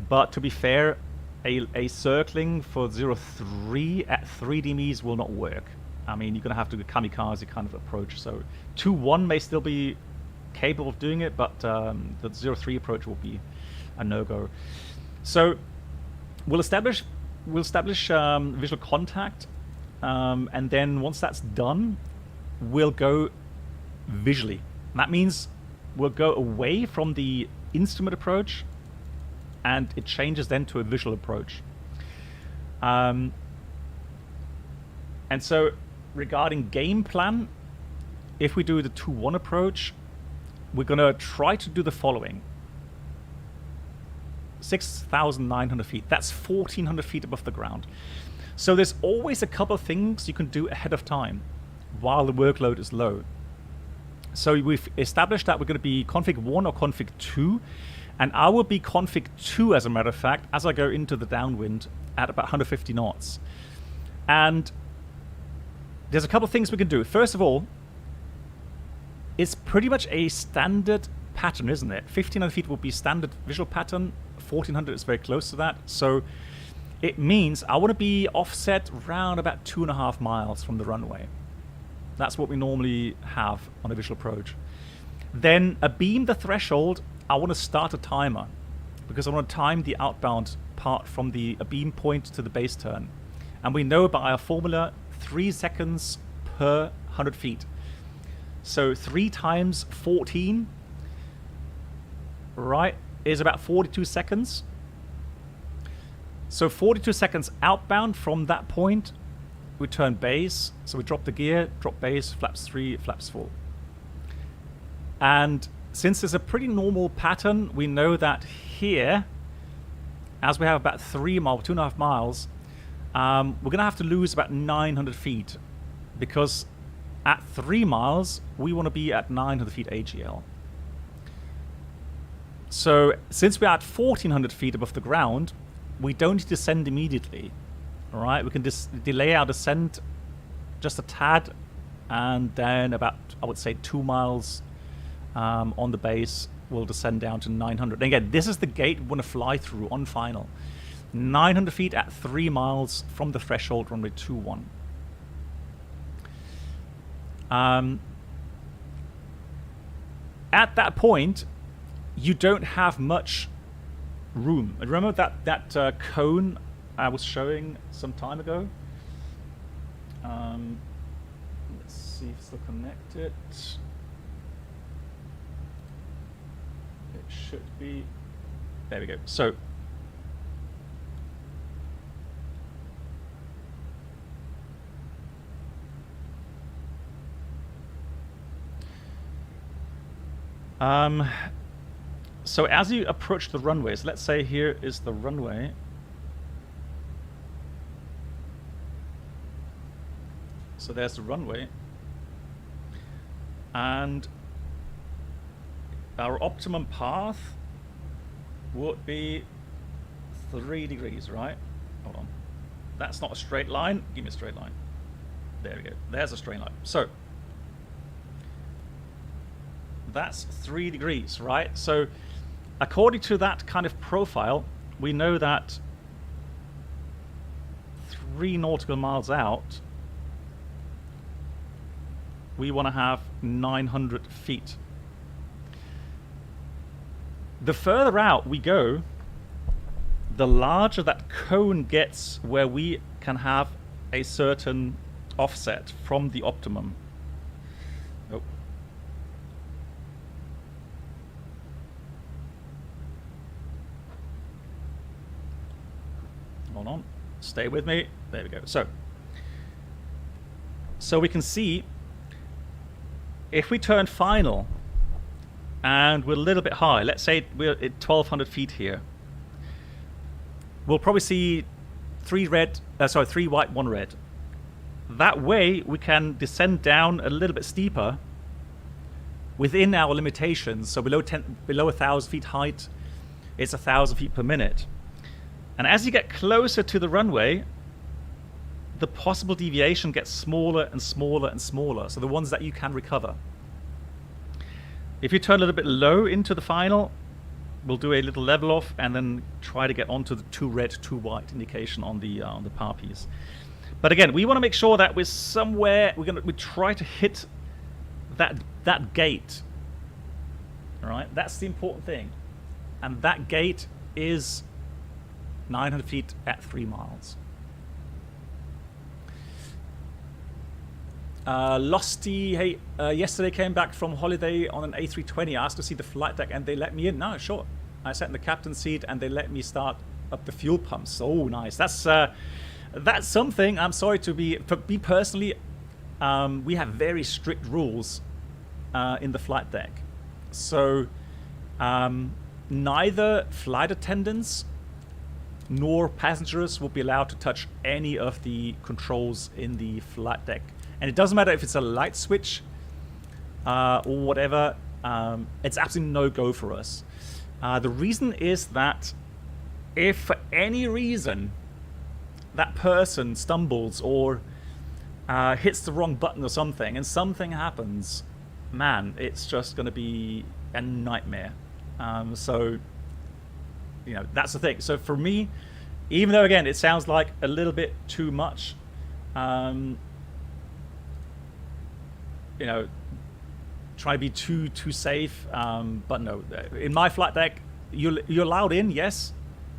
But to be fair, a circling for 03 at 3 DMEs will not work. I mean, you're going to have to do a kamikaze kind of approach. So 2-1 may still be capable of doing it, but the 03 approach will be a no-go. So we'll establish visual contact, and then once that's done, we'll go visually. And that means we'll go away from the instrument approach, and it changes then to a visual approach. And so regarding game plan, if we do the 2-1 approach, we're going to try to do the following. 6,900 feet. That's 1,400 feet above the ground. So there's always a couple of things you can do ahead of time while the workload is low. So we've established that we're going to be config 1 or config 2, and I will be config 2 as a matter of fact as I go into the downwind at about 150 knots. And there's a couple of things we can do. First of all, it's pretty much a standard pattern, isn't it? 1,500 feet will be standard visual pattern. 1,400 is very close to that. So it means I want to be offset around about 2.5 miles from the runway. That's what we normally have on a visual approach. Then abeam the threshold, I want to start a timer because I want to time the outbound part from the abeam point to the base turn. And we know by our formula 3 seconds per 100 feet. So 3 times 14, right, is about 42 seconds. So 42 seconds outbound from that point, we turn base. So we drop the gear, drop base, flaps 3, flaps 4. And since it's a pretty normal pattern, we know that here, as we have about 2.5 miles, we're going to have to lose about 900 feet because at 3 miles, we want to be at 900 feet AGL. So since we're at 1,400 feet above the ground, we don't need to descend immediately. All right, we can just delay our descent just a tad, and then about, I would say, 2 miles on the base, we'll descend down to 900. And again, this is the gate we want to fly through on final. 900 feet at 3 miles from the threshold runway 21. At that point, you don't have much room. Remember that cone I was showing some time ago? Let's see if it's still connected. It should be. There we go. So so as you approach the runways, let's say here is the runway. So there's the runway. And our optimum path would be 3 degrees, right? Hold on. That's not a straight line. Give me a straight line. There we go. There's a straight line. So that's 3 degrees, right? So according to that kind of profile, we know that 3 nautical miles out, we want to have 900 feet. The further out we go, the larger that cone gets where we can have a certain offset from the optimum. Oh. Hold on, stay with me. There we go. So we can see if we turn final and we're a little bit high, let's say we're at 1,200 feet here, we'll probably see 3 white, 1 red. That way we can descend down a little bit steeper within our limitations. So below 1,000 feet height, it's 1,000 feet per minute. And as you get closer to the runway, the possible deviation gets smaller and smaller and smaller. So the ones that you can recover. If you turn a little bit low into the final, we'll do a little level off and then try to get onto the too red, too white indication on the power piece. But again, we want to make sure that we're somewhere. We try to hit that gate. All right, that's the important thing, and that gate is 900 feet at 3 miles. Losty, hey, yesterday came back from holiday on an A320. I asked to see the flight deck and they let me in. No, sure. I sat in the captain's seat and they let me start up the fuel pumps. Oh, nice. That's something. I'm sorry to be, for me personally, we have very strict rules in the flight deck. So neither flight attendants nor passengers will be allowed to touch any of the controls in the flight deck. And it doesn't matter if it's a light switch or whatever, it's absolutely no go for us. The reason is that if for any reason that person stumbles or hits the wrong button or something and something happens, man, it's just going to be a nightmare. So, you know, that's the thing. So for me, even though, again, it sounds like a little bit too much, you know, try to be too safe, but no. In my flight deck, you're allowed in, yes,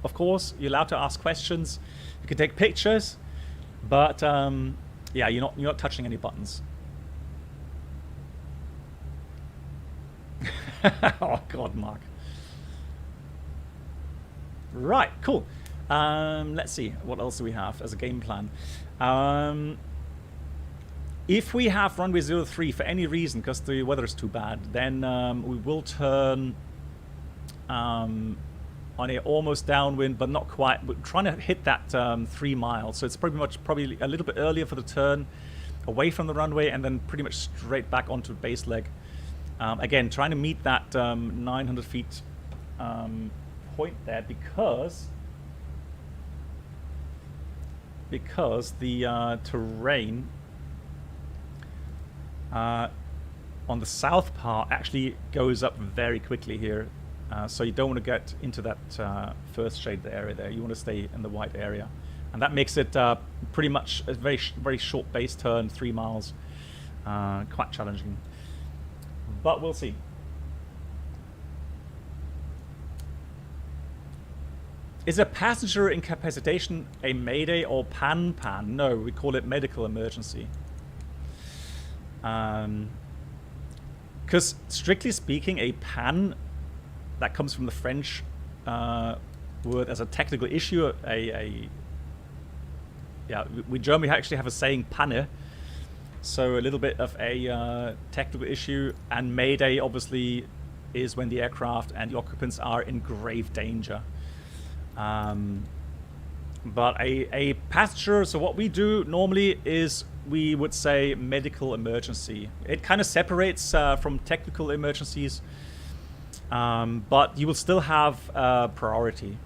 of course. You're allowed to ask questions. You can take pictures, but yeah, you're not touching any buttons. Oh God, Mark. Right, cool. Let's see, what else do we have as a game plan? If we have runway 03 for any reason, because the weather is too bad, then we will turn on a almost downwind, but not quite. We're trying to hit that 3 miles, so it's probably a little bit earlier for the turn, away from the runway, and then pretty much straight back onto base leg. Again, trying to meet that 900 feet point there, because the terrain on the south part actually goes up very quickly here, so you don't want to get into that first shaded area there. You want to stay in the white area, and that makes it pretty much a very short base turn, 3 miles. Quite challenging, but we'll see. Is a passenger incapacitation a mayday or pan? No, we call it medical emergency. Because strictly speaking, a pan, that comes from the French word as a technical issue. We Germany actually have a saying panne, so a little bit of a technical issue. And mayday obviously is when the aircraft and the occupants are in grave danger. But a passenger, so what we do normally is we would say medical emergency. It kind of separates from technical emergencies, but you will still have priority.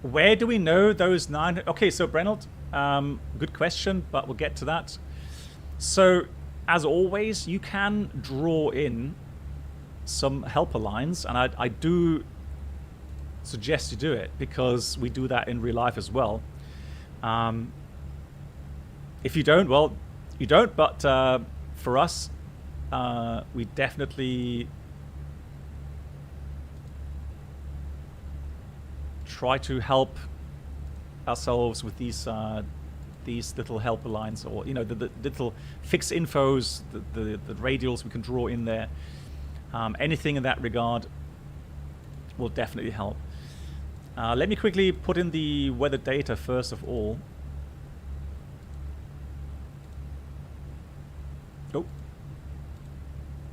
Where do we know those 9? Okay, so Brenold, good question, but we'll get to that. So, as always, you can draw in some helper lines, and I do suggest you do it, because we do that in real life as well. If you don't, well, you don't, but for us, we definitely try to help ourselves with these little helper lines, or the little fix infos, the radials we can draw in there. Anything in that regard will definitely help. Let me quickly put in the weather data first of all. Oh,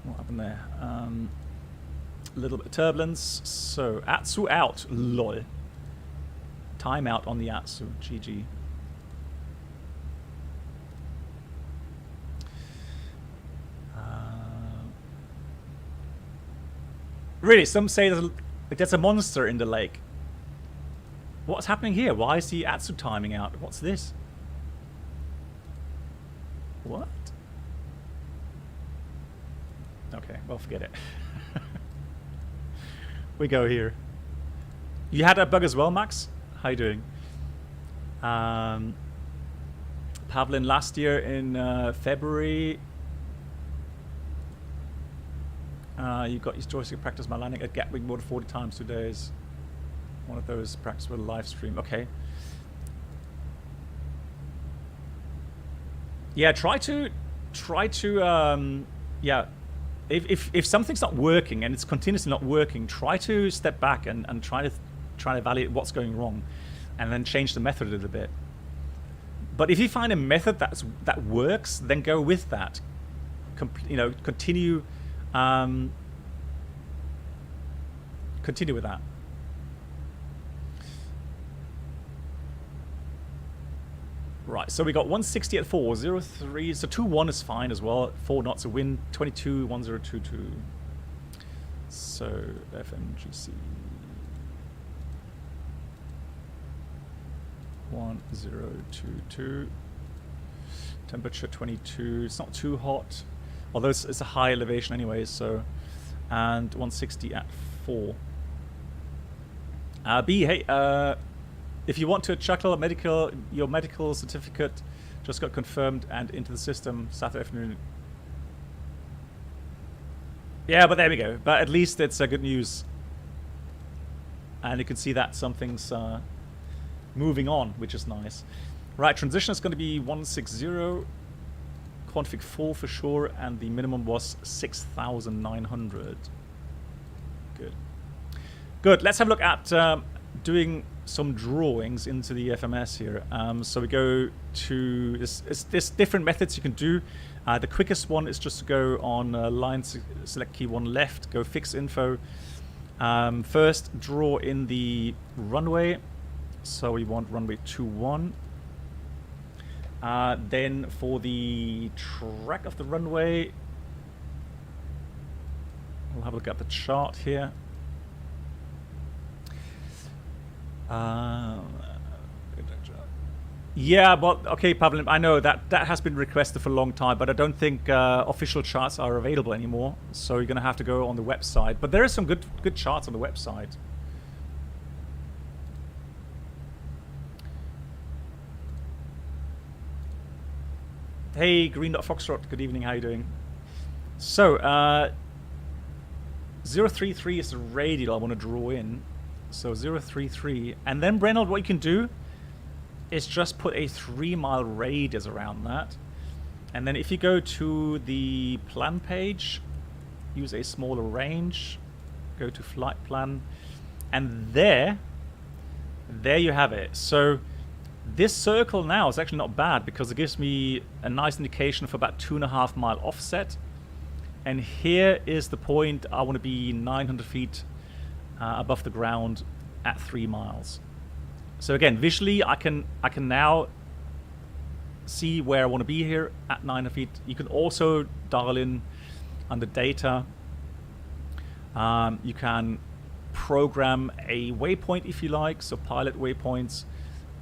what happened there? A little bit of turbulence. So Atsu out, lol. Timeout on the Atsu, GG. Really, some say there's Like, there's a monster in the lake. What's happening here? Why is the Atsu timing out? What's this? What? Okay, well, forget it. We go here. You had that bug as well, Max? How you doing? Pavlin, last year in February, you got your joystick practice my landing at Gatwick more than 40 times 2 days. One of those practice with a live stream. Okay. Yeah, try to yeah. If something's not working and it's continuously not working, try to step back and try to evaluate what's going wrong, and then change the method a little bit. But if you find a method that works, then go with that. Continue with that. Right, so we got 160 at 403, so 2-1 is fine as well. 4 knots a wind, 22-1022. So FMGC 1022. Temperature 22. It's not too hot, although it's a high elevation anyway. So, and 160 at 4. B, hey, if you want to chuckle, your medical certificate just got confirmed and into the system Saturday afternoon. Yeah, but there we go. But at least it's good news. And you can see that something's moving on, which is nice. Right, transition is going to be 160. Config 4 for sure, and the minimum was 6,900. Good. Good, let's have a look at doing some drawings into the FMS here. So we go to there's different methods you can do. The quickest one is just to go on line select key 1 left, go fix info. First draw in the runway, so we want runway 21. Then for the track of the runway, we'll have a look at the chart here. Yeah, but okay, Pavlin, I know that has been requested for a long time, but I don't think official charts are available anymore. So you're gonna have to go on the website. But there are some good charts on the website. Hey, Green Dot Foxtrot, good evening. How you doing? So 033 is the radial I want to draw in. So 033, and then Brenold, what you can do is just put a 3-mile radius around that, and then if you go to the plan page, use a smaller range, go to flight plan, and there you have it. So this circle now is actually not bad because it gives me a nice indication of about 2.5 mile offset, and here is the point I want to be 900 feet above the ground at 3 miles. So again, visually, I can now see where I want to be here at 900 feet. You can also dial in under data. You can program a waypoint if you like, so pilot waypoints.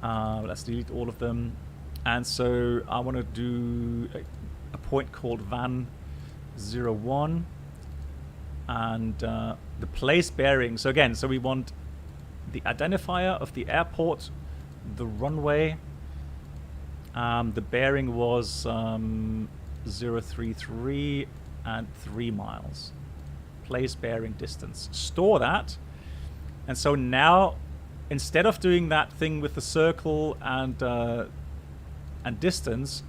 Let's delete all of them. And so I want to do a point called Van 01, and the place bearing. So again, so we want the identifier of the airport, the runway. The bearing was 033 and 3 miles. Place bearing distance. Store that. And so now, instead of doing that thing with the circle and distance,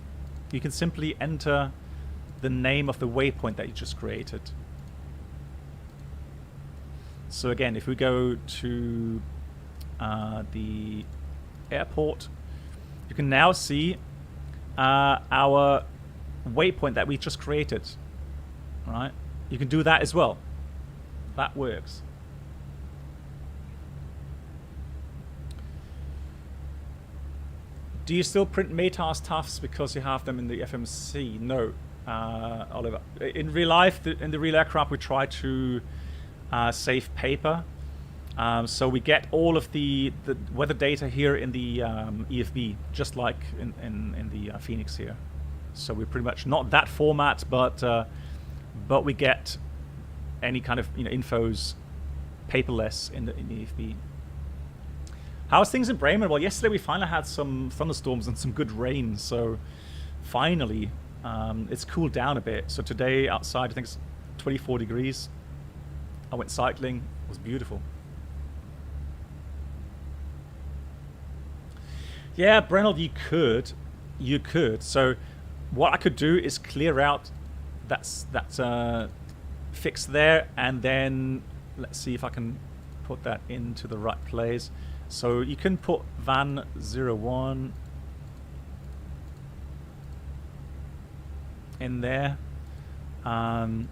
you can simply enter the name of the waypoint that you just created. So again, if we go to the airport, you can now see our waypoint that we just created. All right, you can do that as well. That works. Do you still print METAS TAFs because you have them in the FMC? No, Oliver. In real life, in the real aircraft, we try to save paper. So we get all of the weather data here in the EFB, just like in the FENIX here. So we're pretty much not that format, but we get any kind of infos paperless in the EFB. How's things in Bremen? Well, yesterday we finally had some thunderstorms and some good rain, so finally it's cooled down a bit. So today outside I think it's 24 degrees. I went cycling. It was beautiful. Yeah, Brennell, you could. So what I could do is clear out that fix there, and then let's see if I can put that into the right place. So you can put van 01 in there. And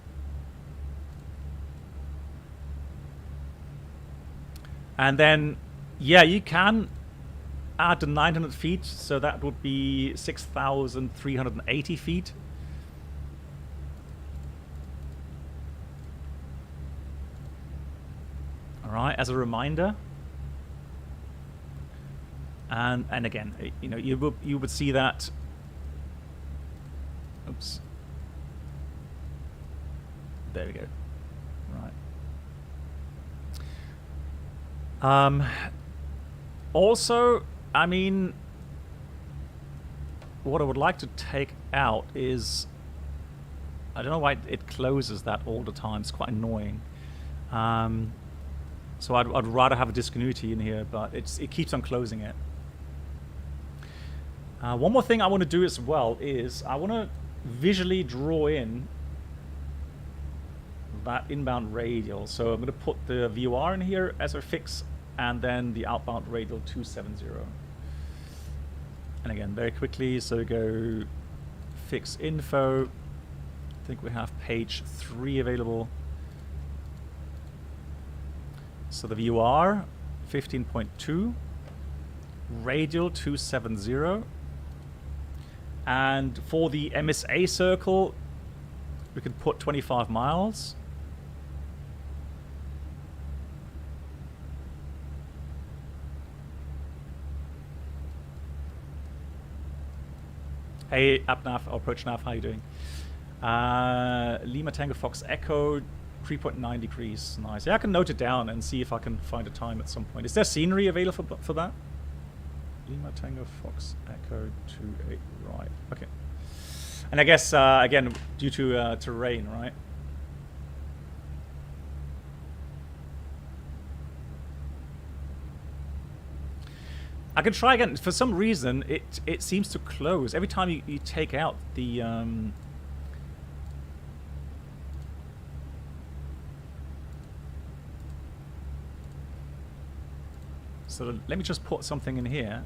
then, yeah, you can add the 900 feet, so that would be 6,380 feet. All right, as a reminder. And again, you would see that. Oops. There we go. Right. Also, I mean, what I would like to take out is, I don't know why it closes that all the time. It's quite annoying. So I'd rather have a discontinuity in here, but it keeps on closing it. One more thing I want to do as well is I want to visually draw in that inbound radial. So I'm going to put the VOR in here as a fix, and then the outbound radial 270. And again, very quickly, so go fix info. I think we have page 3 available. So the VOR 15.2, radial 270. And for the MSA circle, we can put 25 miles. Hey, AppNav, or Approach Nav, how you doing? Lima Tango Fox Echo, 3.9 degrees. Nice. Yeah, I can note it down and see if I can find a time at some point. Is there scenery available for that? Lima Tango Fox Echo 28. Right. Okay. And I guess again due to rain, right? I can try again. For some reason, it seems to close every time you take out the. So let me just put something in here.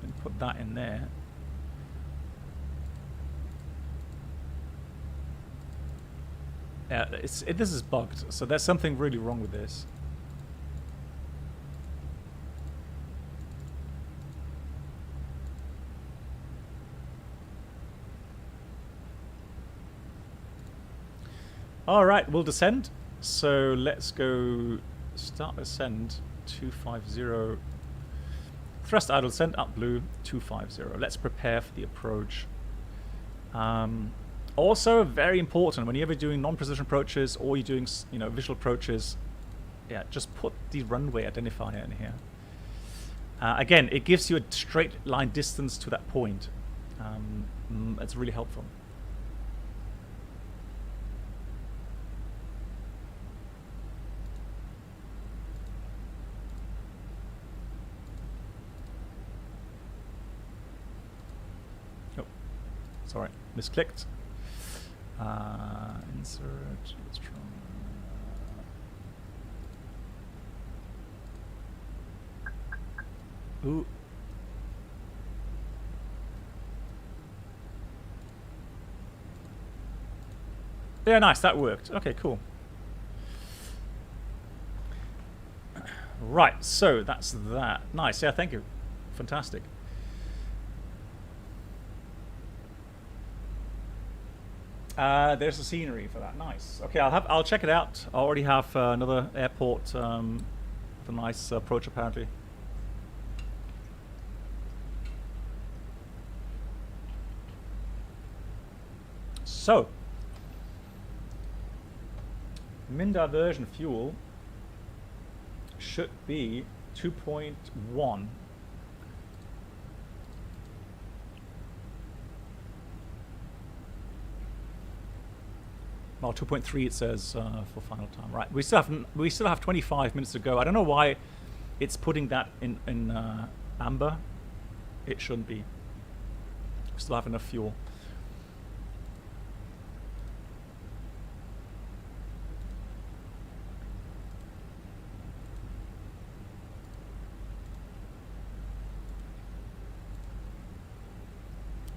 And put that in there. Yeah, this is bugged. So there's something really wrong with this. All right, we'll descend. So let's go start ascend 250. Thrust idle, send up blue 250. Let's prepare for the approach. Also, very important when you're ever doing non-precision approaches or you're doing visual approaches, yeah, just put the runway identifier in here. Again, it gives you a straight line distance to that point. It's really helpful. Sorry, misclicked. Insert. Let's try. Ooh. Yeah, nice. That worked. Okay, cool. Right. So that's that. Nice. Yeah. Thank you. Fantastic. There's the scenery for that. Nice. Okay, I'll check it out. I already have another airport with a nice approach apparently. So, min diversion fuel should be 2.1. Well, 2.3 it says for final time. Right, we still have 25 minutes to go. I don't know why it's putting that in amber. It shouldn't be. We still have enough fuel.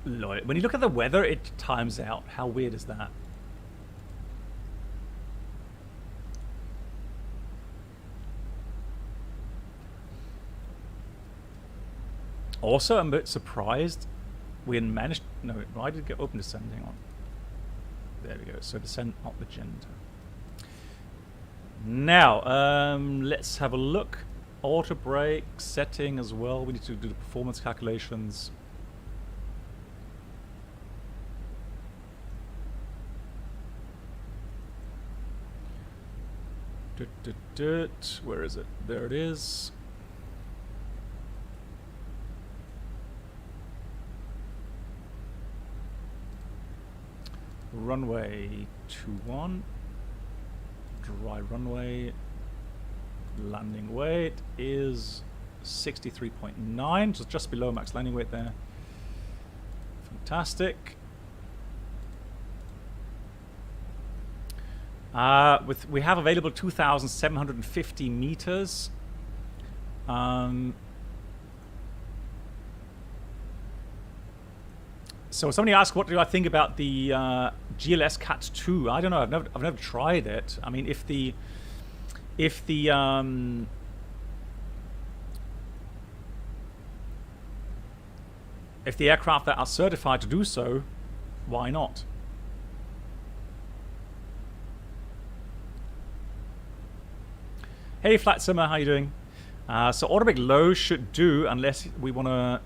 Lord, when you look at the weather, it times out. How weird is that? Also, I'm a bit surprised we hadn't managed. No, why did it get open descent? Hang on. There we go. So descent, not the gender. Now, let's have a look. Auto brake setting as well. We need to do the performance calculations. Where is it? There it is. Runway 21. Dry runway. Landing weight is 63.9, so just below max landing weight there. Fantastic. We have available 2,750 meters. So somebody asked, what do I think about the GLS Cat 2? I don't know. I've never tried it. I mean, if the aircraft that are certified to do so, why not? Hey, Flight Simmer, how you doing? So automatic low should do, unless we want to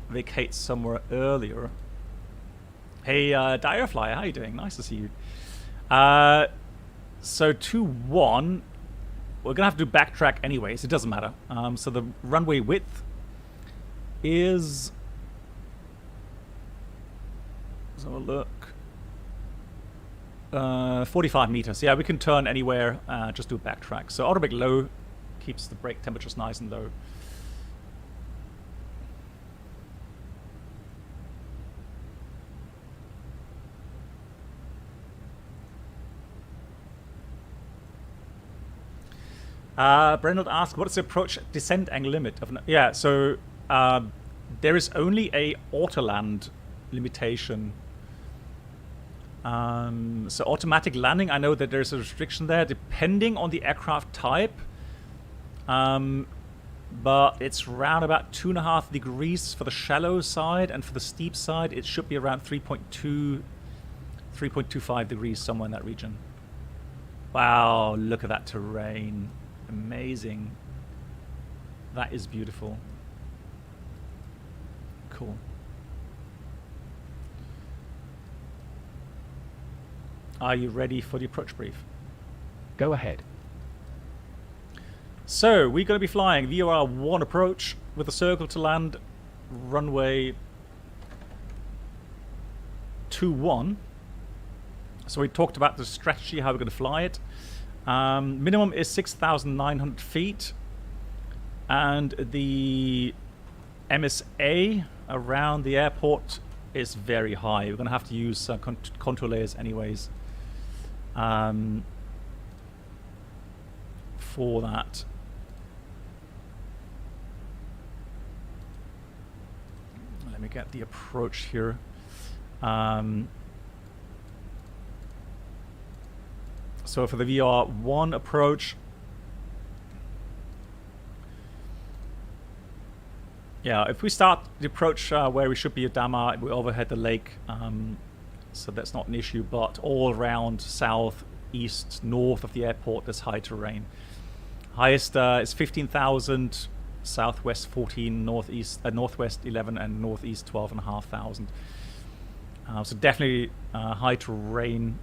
vacate somewhere earlier. Hey, Direflyer, how you doing? Nice to see you. So 2-1, we're gonna have to do backtrack anyways. It doesn't matter. So the runway width is. Let's have a look. 45 meters. Yeah, we can turn anywhere. Just do a backtrack. So automatic low keeps the brake temperatures nice and low. Brendan asked, what is the approach descent angle limit? Yeah, so there is only a autoland limitation. So automatic landing, I know that there's a restriction there depending on the aircraft type. But it's around about 2.5 degrees for the shallow side, and for the steep side it should be around 3.25 degrees, somewhere in that region. Wow, look at that terrain. Amazing. That is beautiful. Cool. Are you ready for the approach brief? Go ahead. So, we're going to be flying VOR 1 approach with a circle to land runway 21. So we talked about the strategy, how we're going to fly it. Minimum is 6,900 feet. And the MSA around the airport is very high. We're going to have to use contour layers anyways. For that. Let me get the approach here. So for the VR1 approach, yeah, if we start the approach where we should be at Dama, we overhead the lake so that's not an issue. But all around south, east, north of the airport, there's high terrain. Highest is 15,000, southwest 14, northwest 11, and northeast 12,500. So definitely high terrain.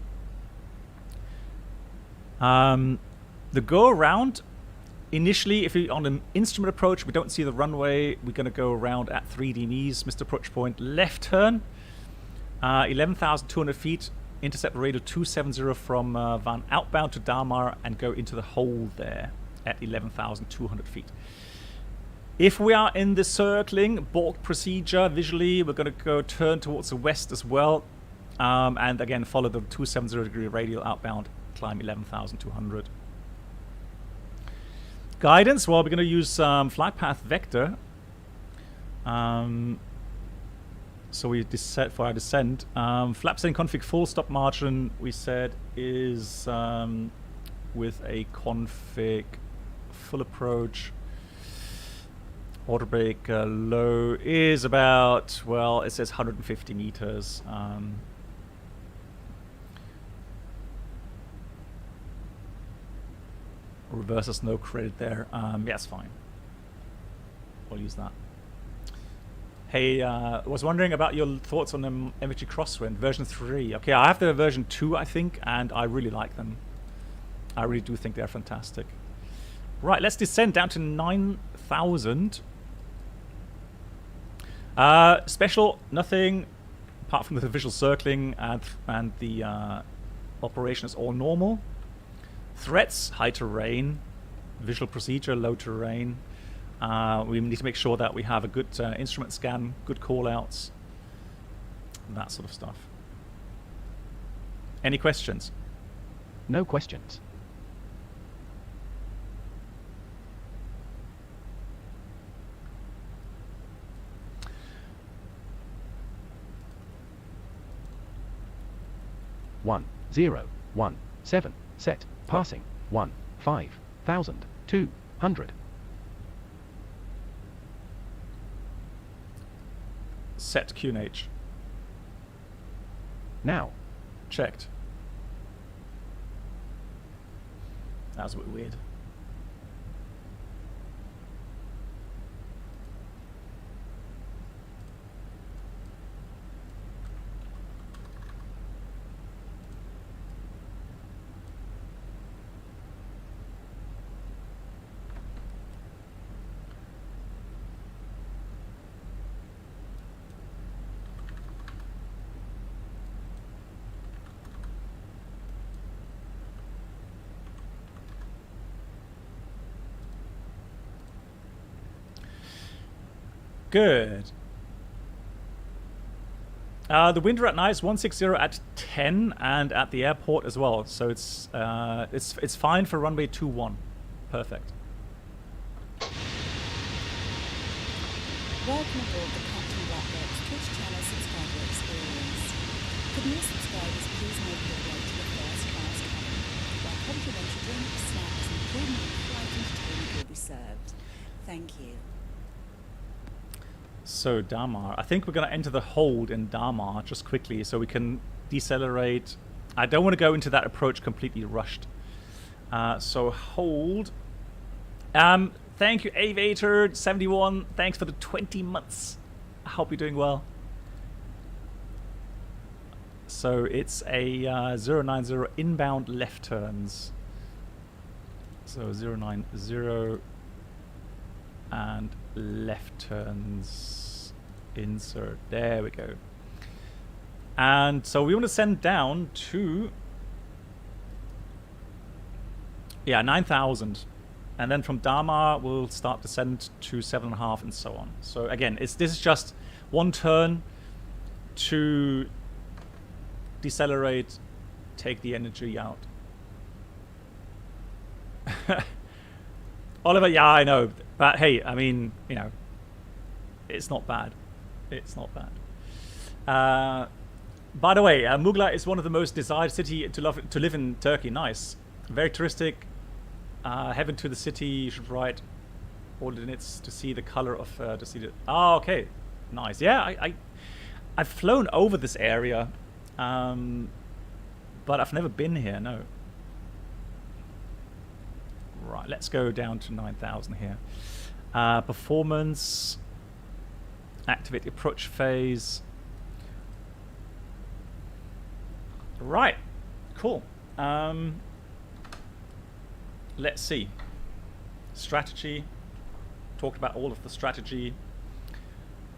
The go around, initially, if you're on an instrument approach, we don't see the runway. We're going to go around at 3D Mr. Approach Point, left turn, 11,200 feet, intercept radial 270 from Van outbound to Damar, and go into the hole there at 11,200 feet. If we are in the circling bulk procedure, visually, we're going to go turn towards the west as well, and again follow the 270-degree radial outbound, climb 11,200. Guidance, well, we're going to use flight path vector. So we set for our descent. Flap setting config full, stop margin, we said, is with a config full approach. Auto brake low is about, well, it says 150 meters. Reverses no credit there. Yeah, it's fine. We'll use that. Hey, was wondering about your thoughts on the MVG Crosswind version 3. Okay, I have the version 2, I think, and I really like them. I really do think they're fantastic. Right, let's descend down to 9,000. Special, nothing apart from the visual circling, and the operation is all normal. Threats, high terrain. Visual procedure, low terrain. We need to make sure that we have a good instrument scan, good call-outs, that sort of stuff. Any questions? No questions. One, 0, 1, 7, set, passing, 1, 5,200. Set QNH. Now. Checked. That was a bit weird. Good. The wind at night is 160 at 10 and at the airport as well. So it's fine for runway 21. Perfect. Welcome aboard the Captain Blackbox Twitch channel subscriber experience. Could new subscribers please make their way to the first class cabin, where complimentary drinks, snacks, and premium flight entertainment will be served. Thank you. So Damar, I think we're going to enter the hold in Damar just quickly so we can decelerate. I don't want to go into that approach completely rushed. So hold. Thank you, Aviator71. Thanks for the 20 months. I hope you're doing well. So it's a 090 inbound left turns. So 090 and left turns, insert, there we go. And so we want to send down to 9,000, and then from Damar we'll start descent to 7.5 and so on. So again, this is just one turn to decelerate, take the energy out. Oliver, yeah, I know. But hey, I mean, you know, it's not bad. It's not bad. By the way, Mugla is one of the most desired city to live in Turkey. Nice. Very touristic. Heaven to the city. You should write ordinates to see the color of, to see the... Oh, okay. Nice. Yeah, I've flown over this area But I've never been here, no. Right, let's go down to 9,000 here. Performance, activate the approach phase. Right, cool. Let's see. Strategy. Talked about all of the strategy.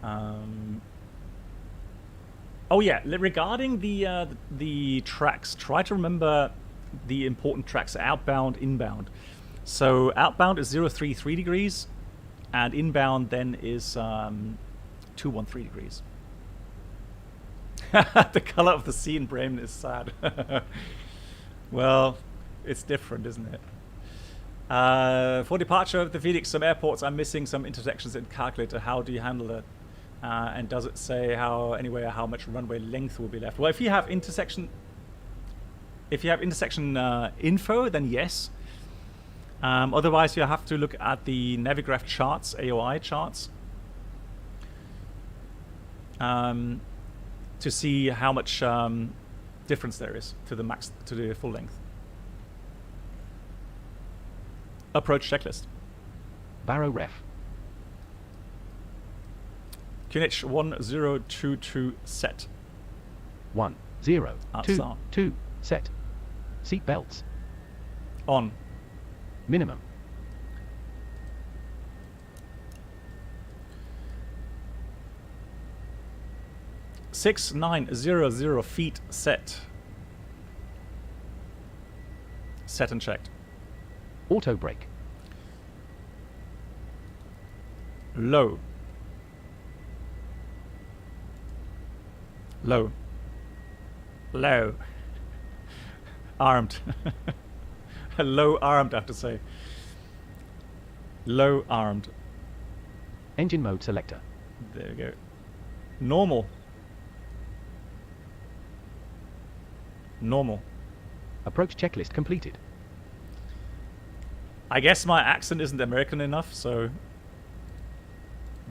Oh yeah, regarding the tracks, try to remember the important tracks: outbound, inbound. So outbound is 033 degrees, and inbound then is 213 degrees. The color of the sea in Bremen is sad. Well, it's different, isn't it? For departure of the FENIX, some airports are missing some intersections in calculator. How do you handle that? And does it say how much runway length will be left? Well, if you have intersection info, then yes. Otherwise, you have to look at the Navigraph charts, AOI charts, to see how much difference there is to the full length. Approach checklist. Barrow ref. QNH 1022 set. 1, 0, 2, Start. 2, set. Seat belts. On. Minimum. Six 900 feet set. Set and checked. Auto brake. Low. Low. Low. Armed. Low armed, I have to say. Low armed. Engine mode selector. There we go. Normal. Normal. Approach checklist completed. I guess my accent isn't American enough, so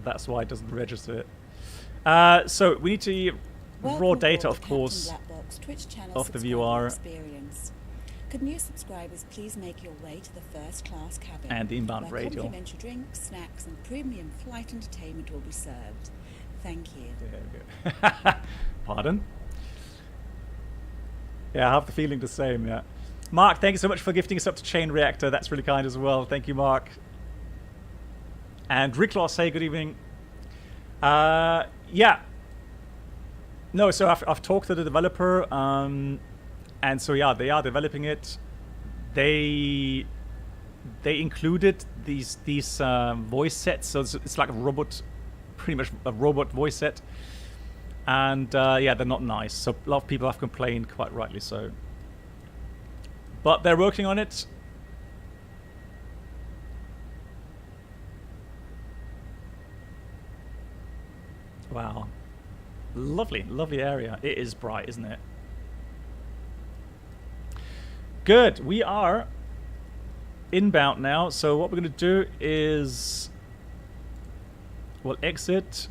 that's why it doesn't register it. So we need to raw data, of course, of the viewer. Experience. Could new subscribers please make your way to the first class cabin And the inbound where radial. complimentary drinks, snacks and premium flight entertainment will be served. Thank you. There we go. Pardon? Yeah, I have the feeling the same, yeah. Mark, thank you so much for gifting us up to Chain Reactor. That's really kind as well. Thank you, Mark. And Ricklaw, say good evening. Yeah. No, so I've talked to the developer, and so yeah, they are developing it. They included these voice sets, so it's like a robot, pretty much a robot voice set. And yeah, they're not nice. So a lot of people have complained, quite rightly so. But they're working on it. Wow. Lovely, lovely area. It is bright, isn't it? Good. We are inbound now. So what we're going to do is we'll exit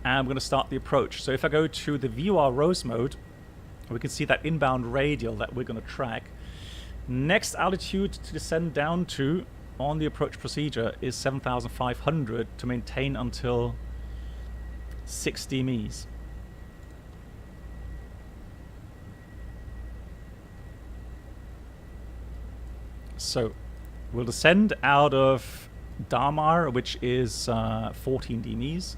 and we're going to start the approach. So if I go to the VR Rose mode, we can see that inbound radial that we're going to track. Next altitude to descend down to on the approach procedure is 7,500 to maintain until 60 Ms. So we'll descend out of Damar, which is 14 dms,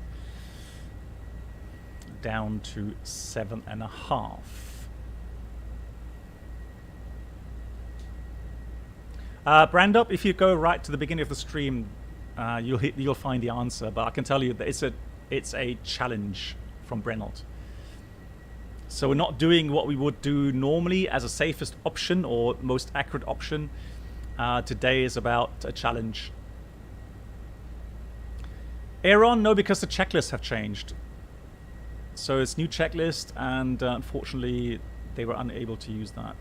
down to 7.5. Brandup, if you go right to the beginning of the stream, you'll find the answer. But I can tell you that it's a challenge from Brennelt. So we're not doing what we would do normally as a safest option or most accurate option. Today is about a challenge. Aaron, no, because the checklists have changed. So it's new checklist, and unfortunately they were unable to use that.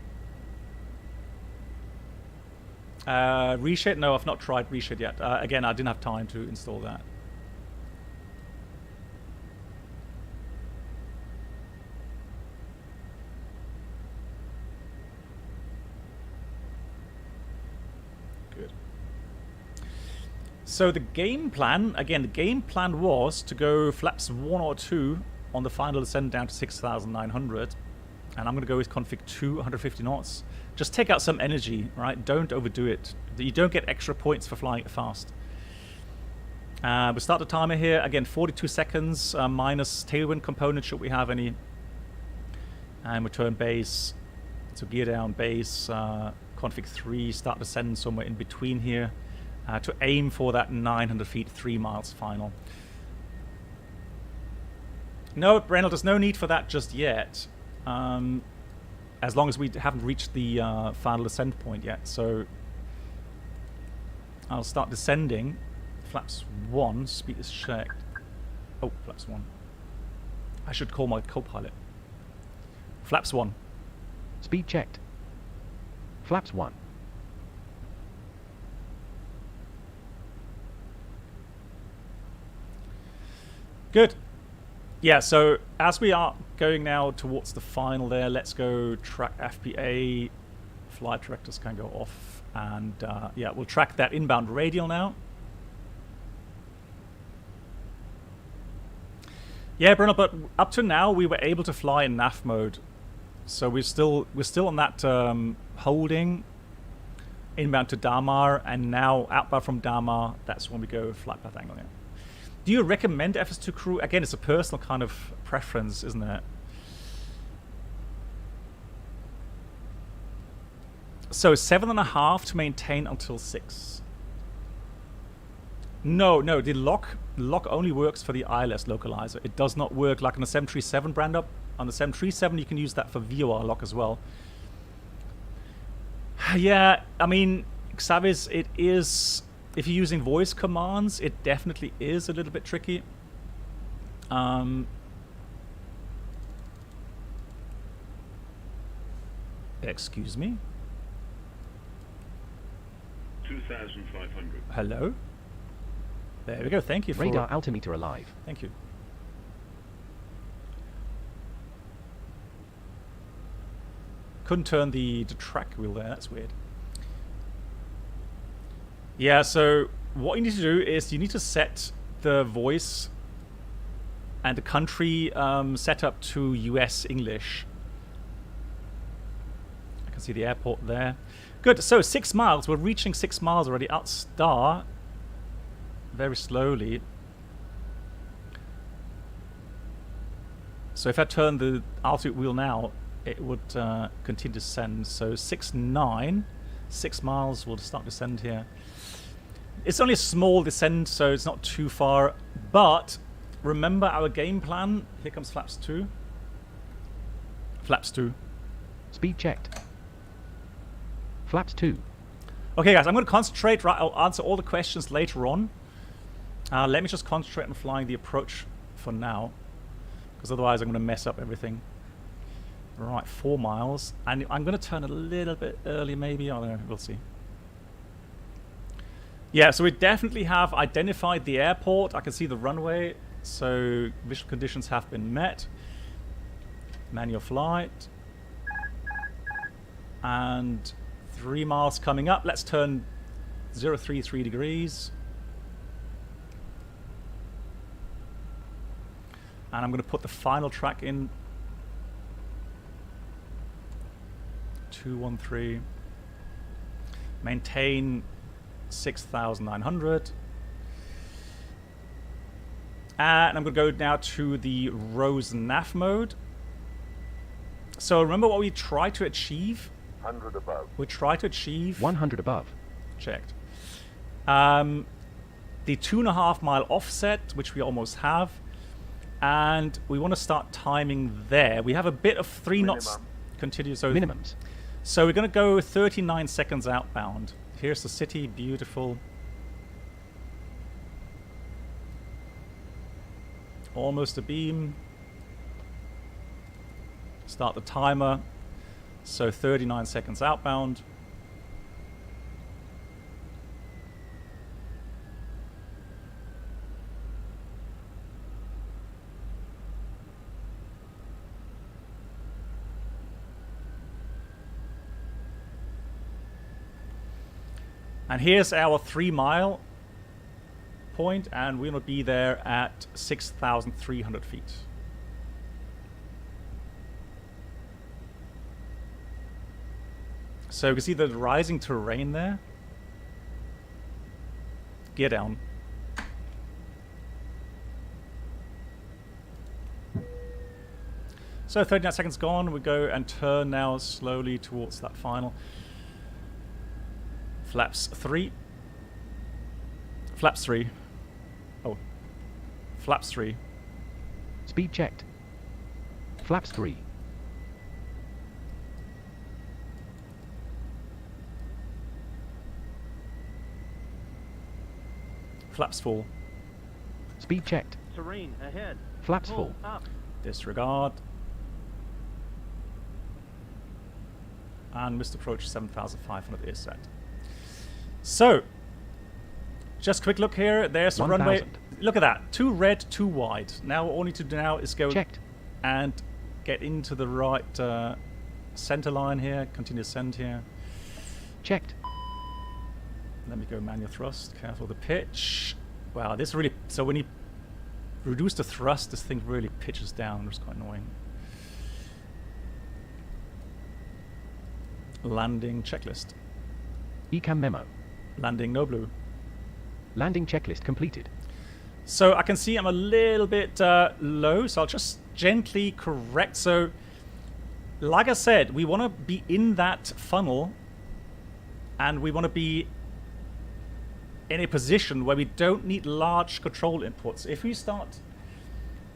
Reshape? No, I've not tried Reshape yet. Again, I didn't have time to install that. So the game plan, again, the game plan was to go flaps 1 or 2 on the final descent down to 6,900. And I'm going to go with config 2, 150 knots. Just take out some energy, right? Don't overdo it. You don't get extra points for flying it fast. We'll start the timer here. Again, 42 seconds minus tailwind component should we have any. And return base. So gear down base. Config 3, start descent somewhere in between here. To aim for that 900 feet, 3 miles final. No, Brennell, there's no need for that just yet. As long as we haven't reached the final descent point yet. So I'll start descending. Flaps 1, speed is checked. Oh, flaps 1. I should call my co-pilot. Flaps 1. Speed checked. Flaps 1. Good. Yeah, so as we are going now towards the final there, let's go track FPA. Flight directors can go off. And yeah, we'll track that inbound radial now. Yeah, Bruno, but up to now we were able to fly in NAF mode. So we're still on that holding inbound to Damar, and now outbound from Damar, that's when we go flight path angle. Yeah. Do you recommend FS2 crew? Again, it's a personal kind of preference, isn't it? So 7.5 to maintain until 6. No, the lock only works for the ILS localizer. It does not work like on the 737 brand up. On the 737, you can use that for VOR lock as well. Yeah, I mean, Xaviz, it is... If you're using voice commands, it definitely is a little bit tricky. Excuse me? 2,500. Hello? There we go, thank you for... Radar altimeter alive. Thank you. Couldn't turn the track wheel there, that's weird. Yeah, so what you need to do is you need to set the voice and the country set up to US English. I can see the airport there. Good, so 6 miles. We're reaching 6 miles already. Out star. Very slowly. So if I turn the altitude wheel now, it would continue to descend. So 6.9. 6 miles, we'll start descend here. It's only a small descent, so it's not too far. But remember our game plan. Here comes flaps 2. Flaps 2. Speed checked. Flaps 2. Okay, guys, I'm going to concentrate. Right, I'll answer all the questions later on. Let me just concentrate on flying the approach for now, because otherwise I'm going to mess up everything. Right, 4 miles. And I'm going to turn a little bit early, maybe. I don't know. We'll see. Yeah, so we definitely have identified the airport. I can see the runway. So visual conditions have been met. Manual flight. And 3 miles coming up. Let's turn 033 degrees. And I'm going to put the final track in. 213. Maintain 6,900. And I'm going to go now to the Rose NAF mode. So remember what we try to achieve? 100 above. We try to achieve... 100 above. Checked. The 2.5 mile offset, which we almost have. And we want to start timing there. We have a bit of 3 knots continuous. So minimums. So we're going to go 39 seconds outbound. Here's the city, beautiful. Almost a beam. Start the timer. So 39 seconds outbound. And here's our 3 mile. point, and we're going to be there at 6,300 feet. So you can see the rising terrain there. Gear down. So 39 seconds gone. We go and turn now slowly towards that final. Flaps 3. Flaps 3. Oh. Flaps 3. Speed checked. Flaps 3. Flaps 4. Speed checked. Terrain ahead. Flaps full. Up. Disregard. And missed approach 7,500 is set. So, just quick look here. There's the runway. 1,000. Look at that. 2 red, 2 wide. Now all we need to do now is go Checked. and get into the right center line here. Continue ascend here. Checked. Let me go manual thrust. Careful the pitch. Wow, this really... So when you reduce the thrust, this thing really pitches down. It's quite annoying. Landing checklist. ECAM memo. Landing no blue. Landing checklist completed. So I can see I'm a little bit low, so I'll just gently correct. So, like I said, we want to be in that funnel, and we want to be in a position where we don't need large control inputs. If we start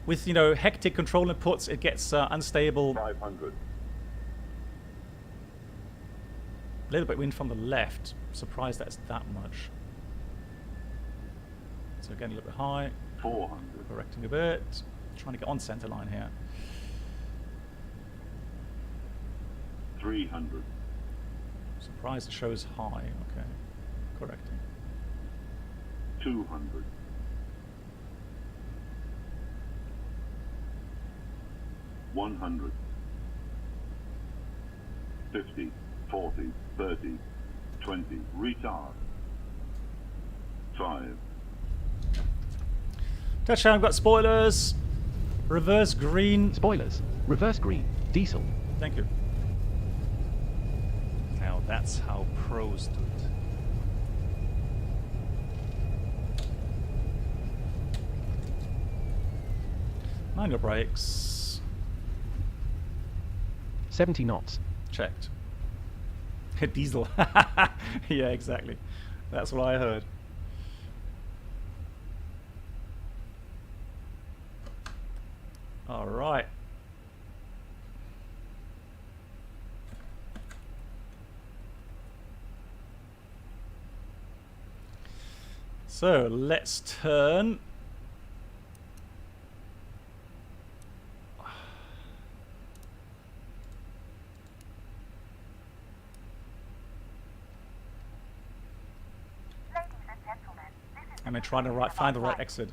with, you know, hectic control inputs, it gets unstable. 500. A little bit wind from the left. Surprised that's that much. So again, a little bit high. 400. Correcting a bit. Trying to get on center line here. 300. Surprised it shows high. Okay. Correcting. 200. 100. 50. 40. 30. 20. Retard. 5. Touchdown, got spoilers. Reverse green. Spoilers. Reverse green. Diesel. Thank you. Now that's how pros do it. Mind your brakes. 70 knots. Checked. Diesel. Yeah, exactly. That's what I heard. All right. So let's turn. And then trying to find the right exit.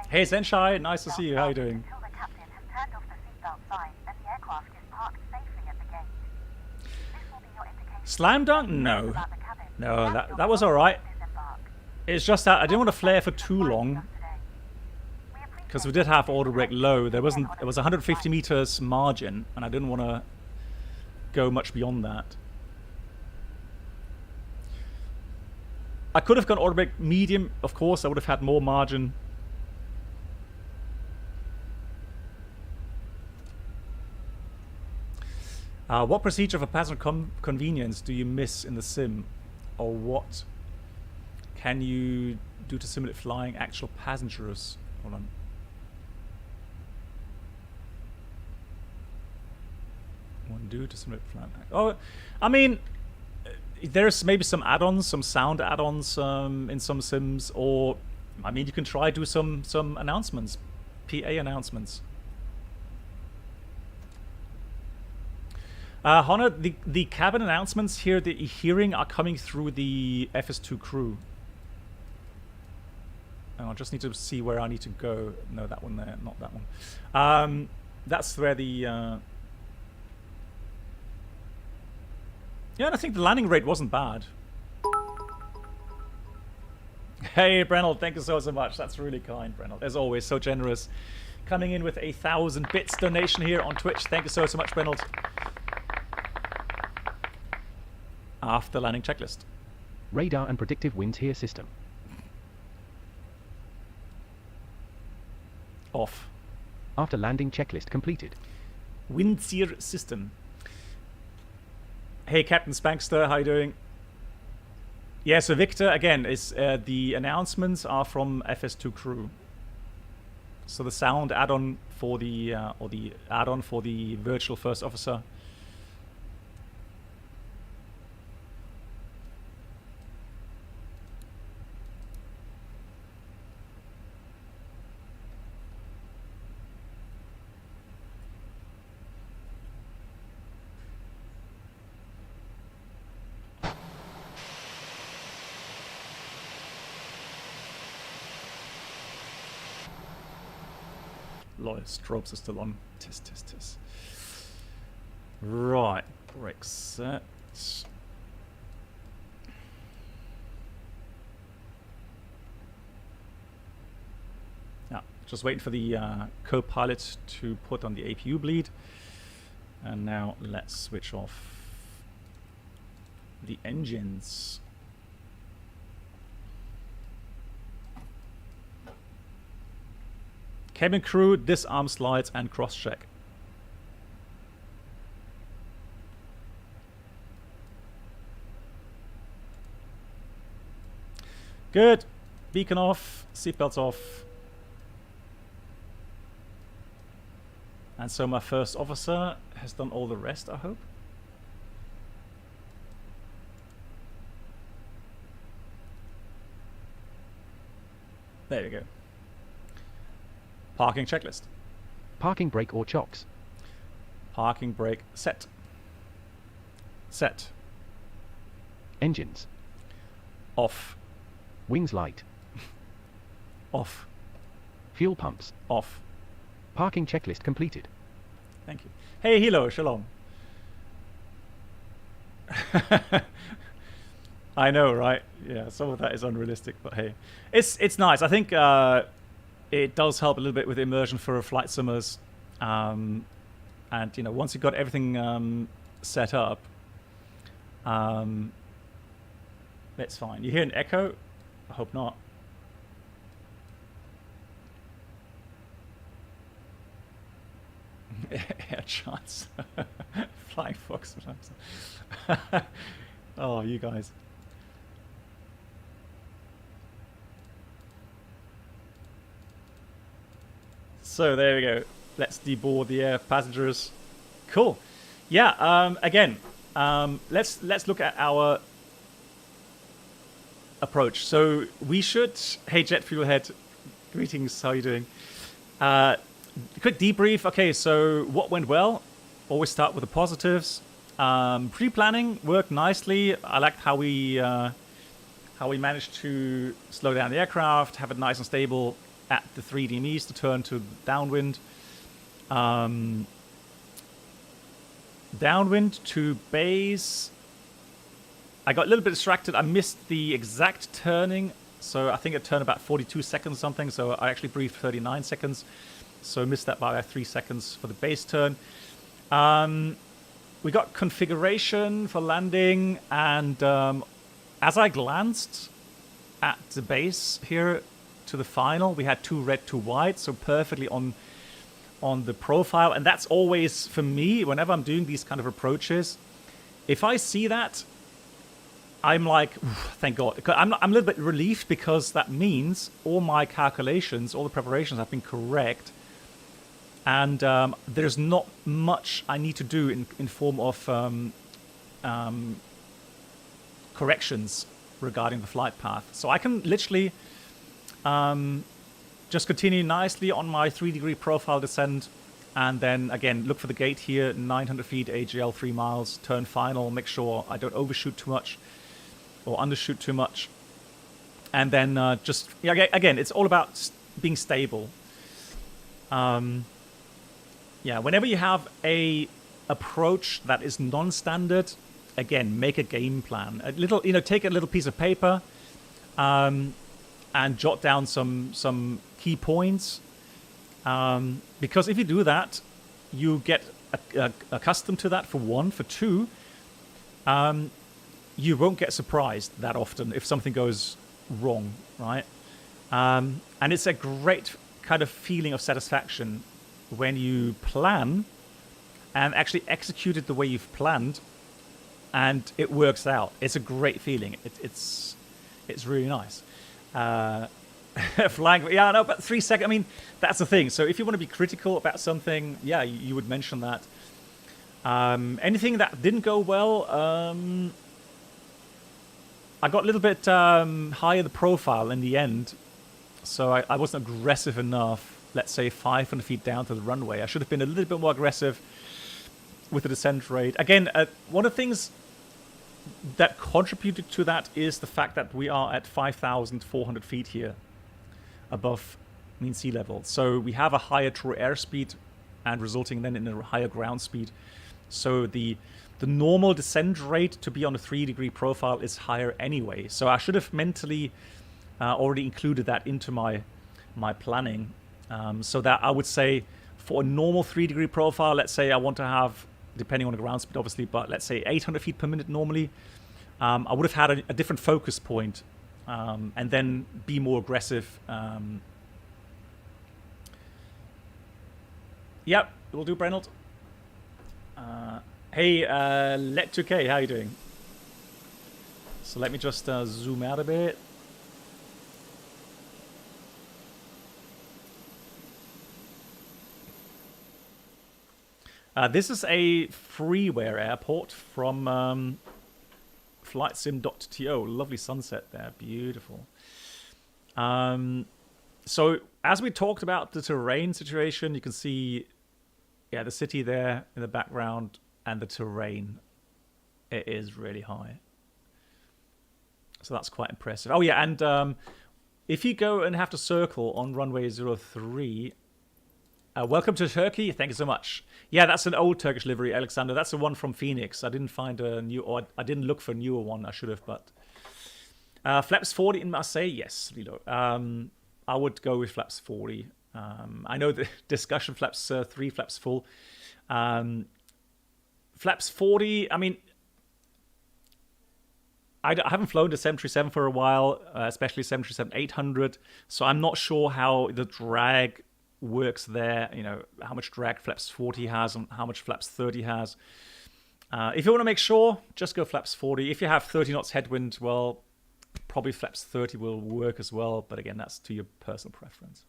Hey Zenshai, nice to see you. How are you doing? Until the captain has turned off the seatbelt sign and the aircraft is parked safely at the gate. This will be your indication. Slam dunk? No. About the cabin. No, Grab your that was alright. disembark. It's just that I didn't want to flare for too long We appreciate because we did have auto brake low. It was 150 meters margin, and I didn't want to go much beyond that. I could have gone auto brake medium, of course. I would have had more margin. What procedure for passenger convenience do you miss in the sim, or what can you do to simulate flying actual passengers? Hold on. One do to simulate flying. Oh, I mean, there's maybe some add-ons, some sound add-ons in some sims, or I mean, you can try do some announcements, PA announcements. Honor, the cabin announcements here that you're hearing are coming through the FS2 crew. And I just need to see where I need to go. No, that one there, not that one. That's where the... Yeah, and I think the landing rate wasn't bad. Hey, Brennell, thank you so much. That's really kind, Brennell. As always, so generous. Coming in with a 1,000 bits donation here on Twitch. Thank you so much, Brennell. After landing checklist. Radar and predictive winds here system. Off. After landing checklist completed. Windseer system. Hey, Captain Spankster, how you doing? Yeah, so Victor, again, is the announcements are from FS2 crew. So the sound add-on for the or the add-on for the virtual first officer. Strobes are still on. Tis. Right. Brake set. Yeah, just waiting for the co-pilot to put on the APU bleed. And now let's switch off the engines. Cabin crew, disarm slides and cross-check. Good. Beacon off, seatbelts off. And so my first officer has done all the rest, I hope. There we go. Parking checklist. Parking brake or chocks. Parking brake set. Set. Engines. Off. Wings light. Off. Fuel pumps. Off. Parking checklist completed. Thank you. Hey, Hilo, shalom. I know, right? Yeah, some of that is unrealistic, but hey. It's nice. I think it does help a little bit with immersion for flight simmers. And, you know, once you've got everything set up, that's fine. You hear an echo? I hope not. Air chance. Flying fox. Oh, you guys. So there we go. Let's deboard the air passengers. Cool. Yeah. Again, let's look at our approach. So we should. Hey, Jet Fuel Head. Greetings. How are you doing? Quick debrief. Okay, so what went well? Always start with the positives. Pre-planning worked nicely. I liked how we managed to slow down the aircraft, have it nice and stable at the 3 DMEs to turn to downwind. Downwind to base. I got a little bit distracted. I missed the exact turning, so I think it turned about 42 seconds or something. So I actually briefed 39 seconds. So missed that by about 3 seconds for the base turn. We got configuration for landing, and as I glanced at the base here to the final, we had 2 red, 2 white, so perfectly on the profile. And that's always, for me, whenever I'm doing these kind of approaches, if I see that, I'm like, thank God. I'm a little bit relieved, because that means all my calculations, all the preparations have been correct. And there's not much I need to do in form of corrections regarding the flight path. So I can literally just continue nicely on my 3-degree profile descent. And then, again, look for the gate here, 900 feet, AGL 3 miles, turn final, make sure I don't overshoot too much or undershoot too much. And then just, yeah, again, it's all about being stable. Yeah, whenever you have a approach that is non-standard, again, make a game plan. A little, take a little piece of paper, and and jot down some key points. Because if you do that, you get accustomed to that, for one. For two, you won't get surprised that often if something goes wrong, right? And it's a great kind of feeling of satisfaction when you plan and actually execute it the way you've planned, and it works out. It's a great feeling. It's really nice. Flying, yeah, no, but 3 seconds. I mean, that's the thing. So if you want to be critical about something, yeah, you would mention that. Anything that didn't go well, I got a little bit higher the profile in the end, so I wasn't aggressive enough. Let's say 500 feet down to the runway. I should have been a little bit more aggressive with the descent rate. Again, one of the things that contributed to that is the fact that we are at 5,400 feet here above mean sea level. So we have a higher true airspeed, and resulting then in a higher ground speed. So the normal descent rate to be on a 3-degree profile is higher anyway. So I should have mentally already included that into my planning. So that I would say for a normal 3-degree profile, let's say I want to have, depending on the ground speed obviously, but let's say 800 feet per minute normally, I would have had a different focus point, and then be more aggressive. Yep, we'll do, Brenold. Hey, Let2K, how you doing? So let me just zoom out a bit. This is a freeware airport from flightsim.to. Lovely sunset there, beautiful. So as we talked about the terrain situation, you can see, yeah, the city there in the background, and the terrain, it is really high. So that's quite impressive. Oh yeah, and if you go and have to circle on runway 03, welcome to Turkey. Thank you so much. Yeah, that's an old Turkish livery, Alexander. That's the one from FENIX. I didn't find a new, or I didn't look for a newer one. I should have, but flaps 40 in Marseille. Yes, Lilo. I would go with flaps 40. I know the discussion flaps 3, flaps full. Flaps 40. I mean, I haven't flown the 737 for a while, especially 737-800. So I'm not sure how the drag works there, you know, how much drag flaps 40 has and how much flaps 30 has. If you want to make sure, just go flaps 40. If you have 30 knots headwind, well, probably flaps 30 will work as well, but again, that's to your personal preference.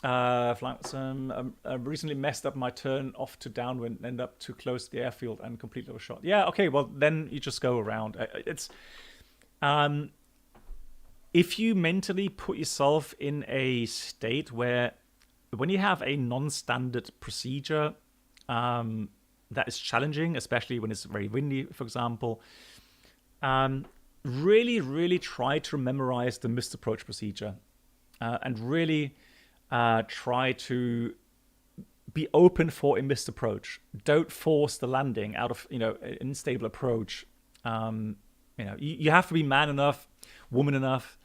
I recently messed up my turn off to downwind and ended up too close to the airfield and completely overshot. Yeah, okay, well, then you just go around. It's if you mentally put yourself in a state where when you have a non-standard procedure that is challenging, especially when it's very windy, for example, really, really try to memorize the missed approach procedure and really try to be open for a missed approach. Don't force the landing out of, you know, an unstable approach. You know, you have to be man enough, woman enough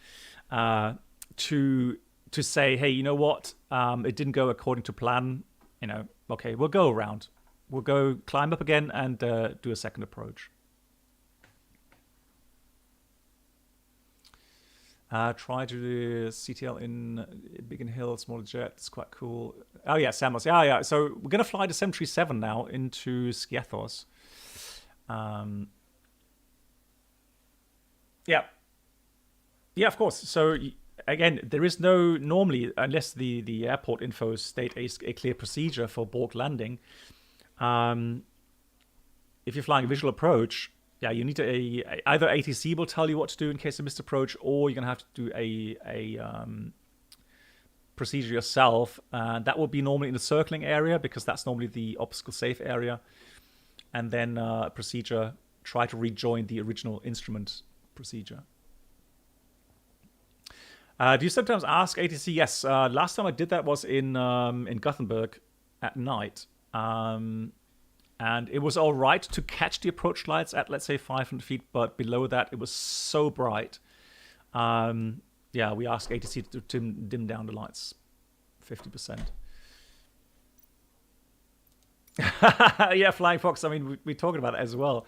to say, hey, you know what? It didn't go according to plan. You know, okay, we'll go around. We'll go climb up again and do a second approach. Try to do CTL in Biggin Hill, smaller jet. It's quite cool. Oh, yeah, Samos. Yeah. So we're going to fly the 737 now into Skiathos. Yeah. Yeah, of course. So, again, there is no, normally, unless the airport infos state a clear procedure for balk landing, if you're flying a visual approach, yeah, you need to either ATC will tell you what to do in case of missed approach, or you're gonna have to do a procedure yourself. That will be normally in the circling area because that's normally the obstacle safe area, and then procedure try to rejoin the original instrument procedure. Do you sometimes ask ATC? Yes. Last time I did that was in Gothenburg at night. And it was all right to catch the approach lights at, let's say, 500 feet, but below that, it was so bright. Yeah, we asked ATC to dim down the lights 50%. Yeah, Flying Fox. I mean, we're talking about it as well.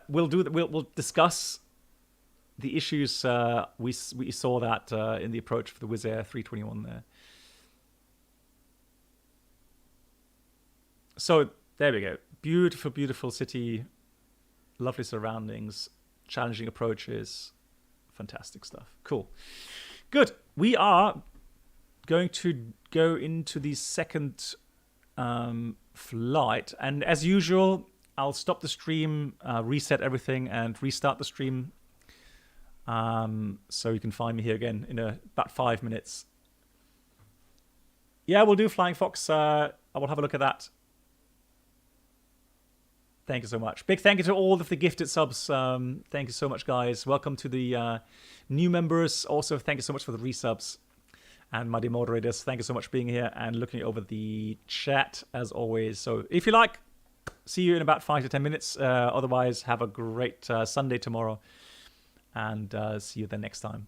We'll discuss the issues. We saw that in the approach for the Wizz Air 321 there. So there we go. Beautiful, beautiful city. Lovely surroundings. Challenging approaches. Fantastic stuff. Cool. Good. We are going to go into the second flight. And as usual, I'll stop the stream, reset everything, and restart the stream. So you can find me here again in about 5 minutes. Yeah, we'll do Flying Fox. I will have a look at that. Thank you so much. Big thank you to all of the gifted subs. Thank you so much, guys. Welcome to the new members. Also, thank you so much for the resubs. And my dear moderators, thank you so much for being here and looking over the chat, as always. So if you like, see you in about 5 to 10 minutes. Otherwise, have a great Sunday tomorrow. And see you then next time.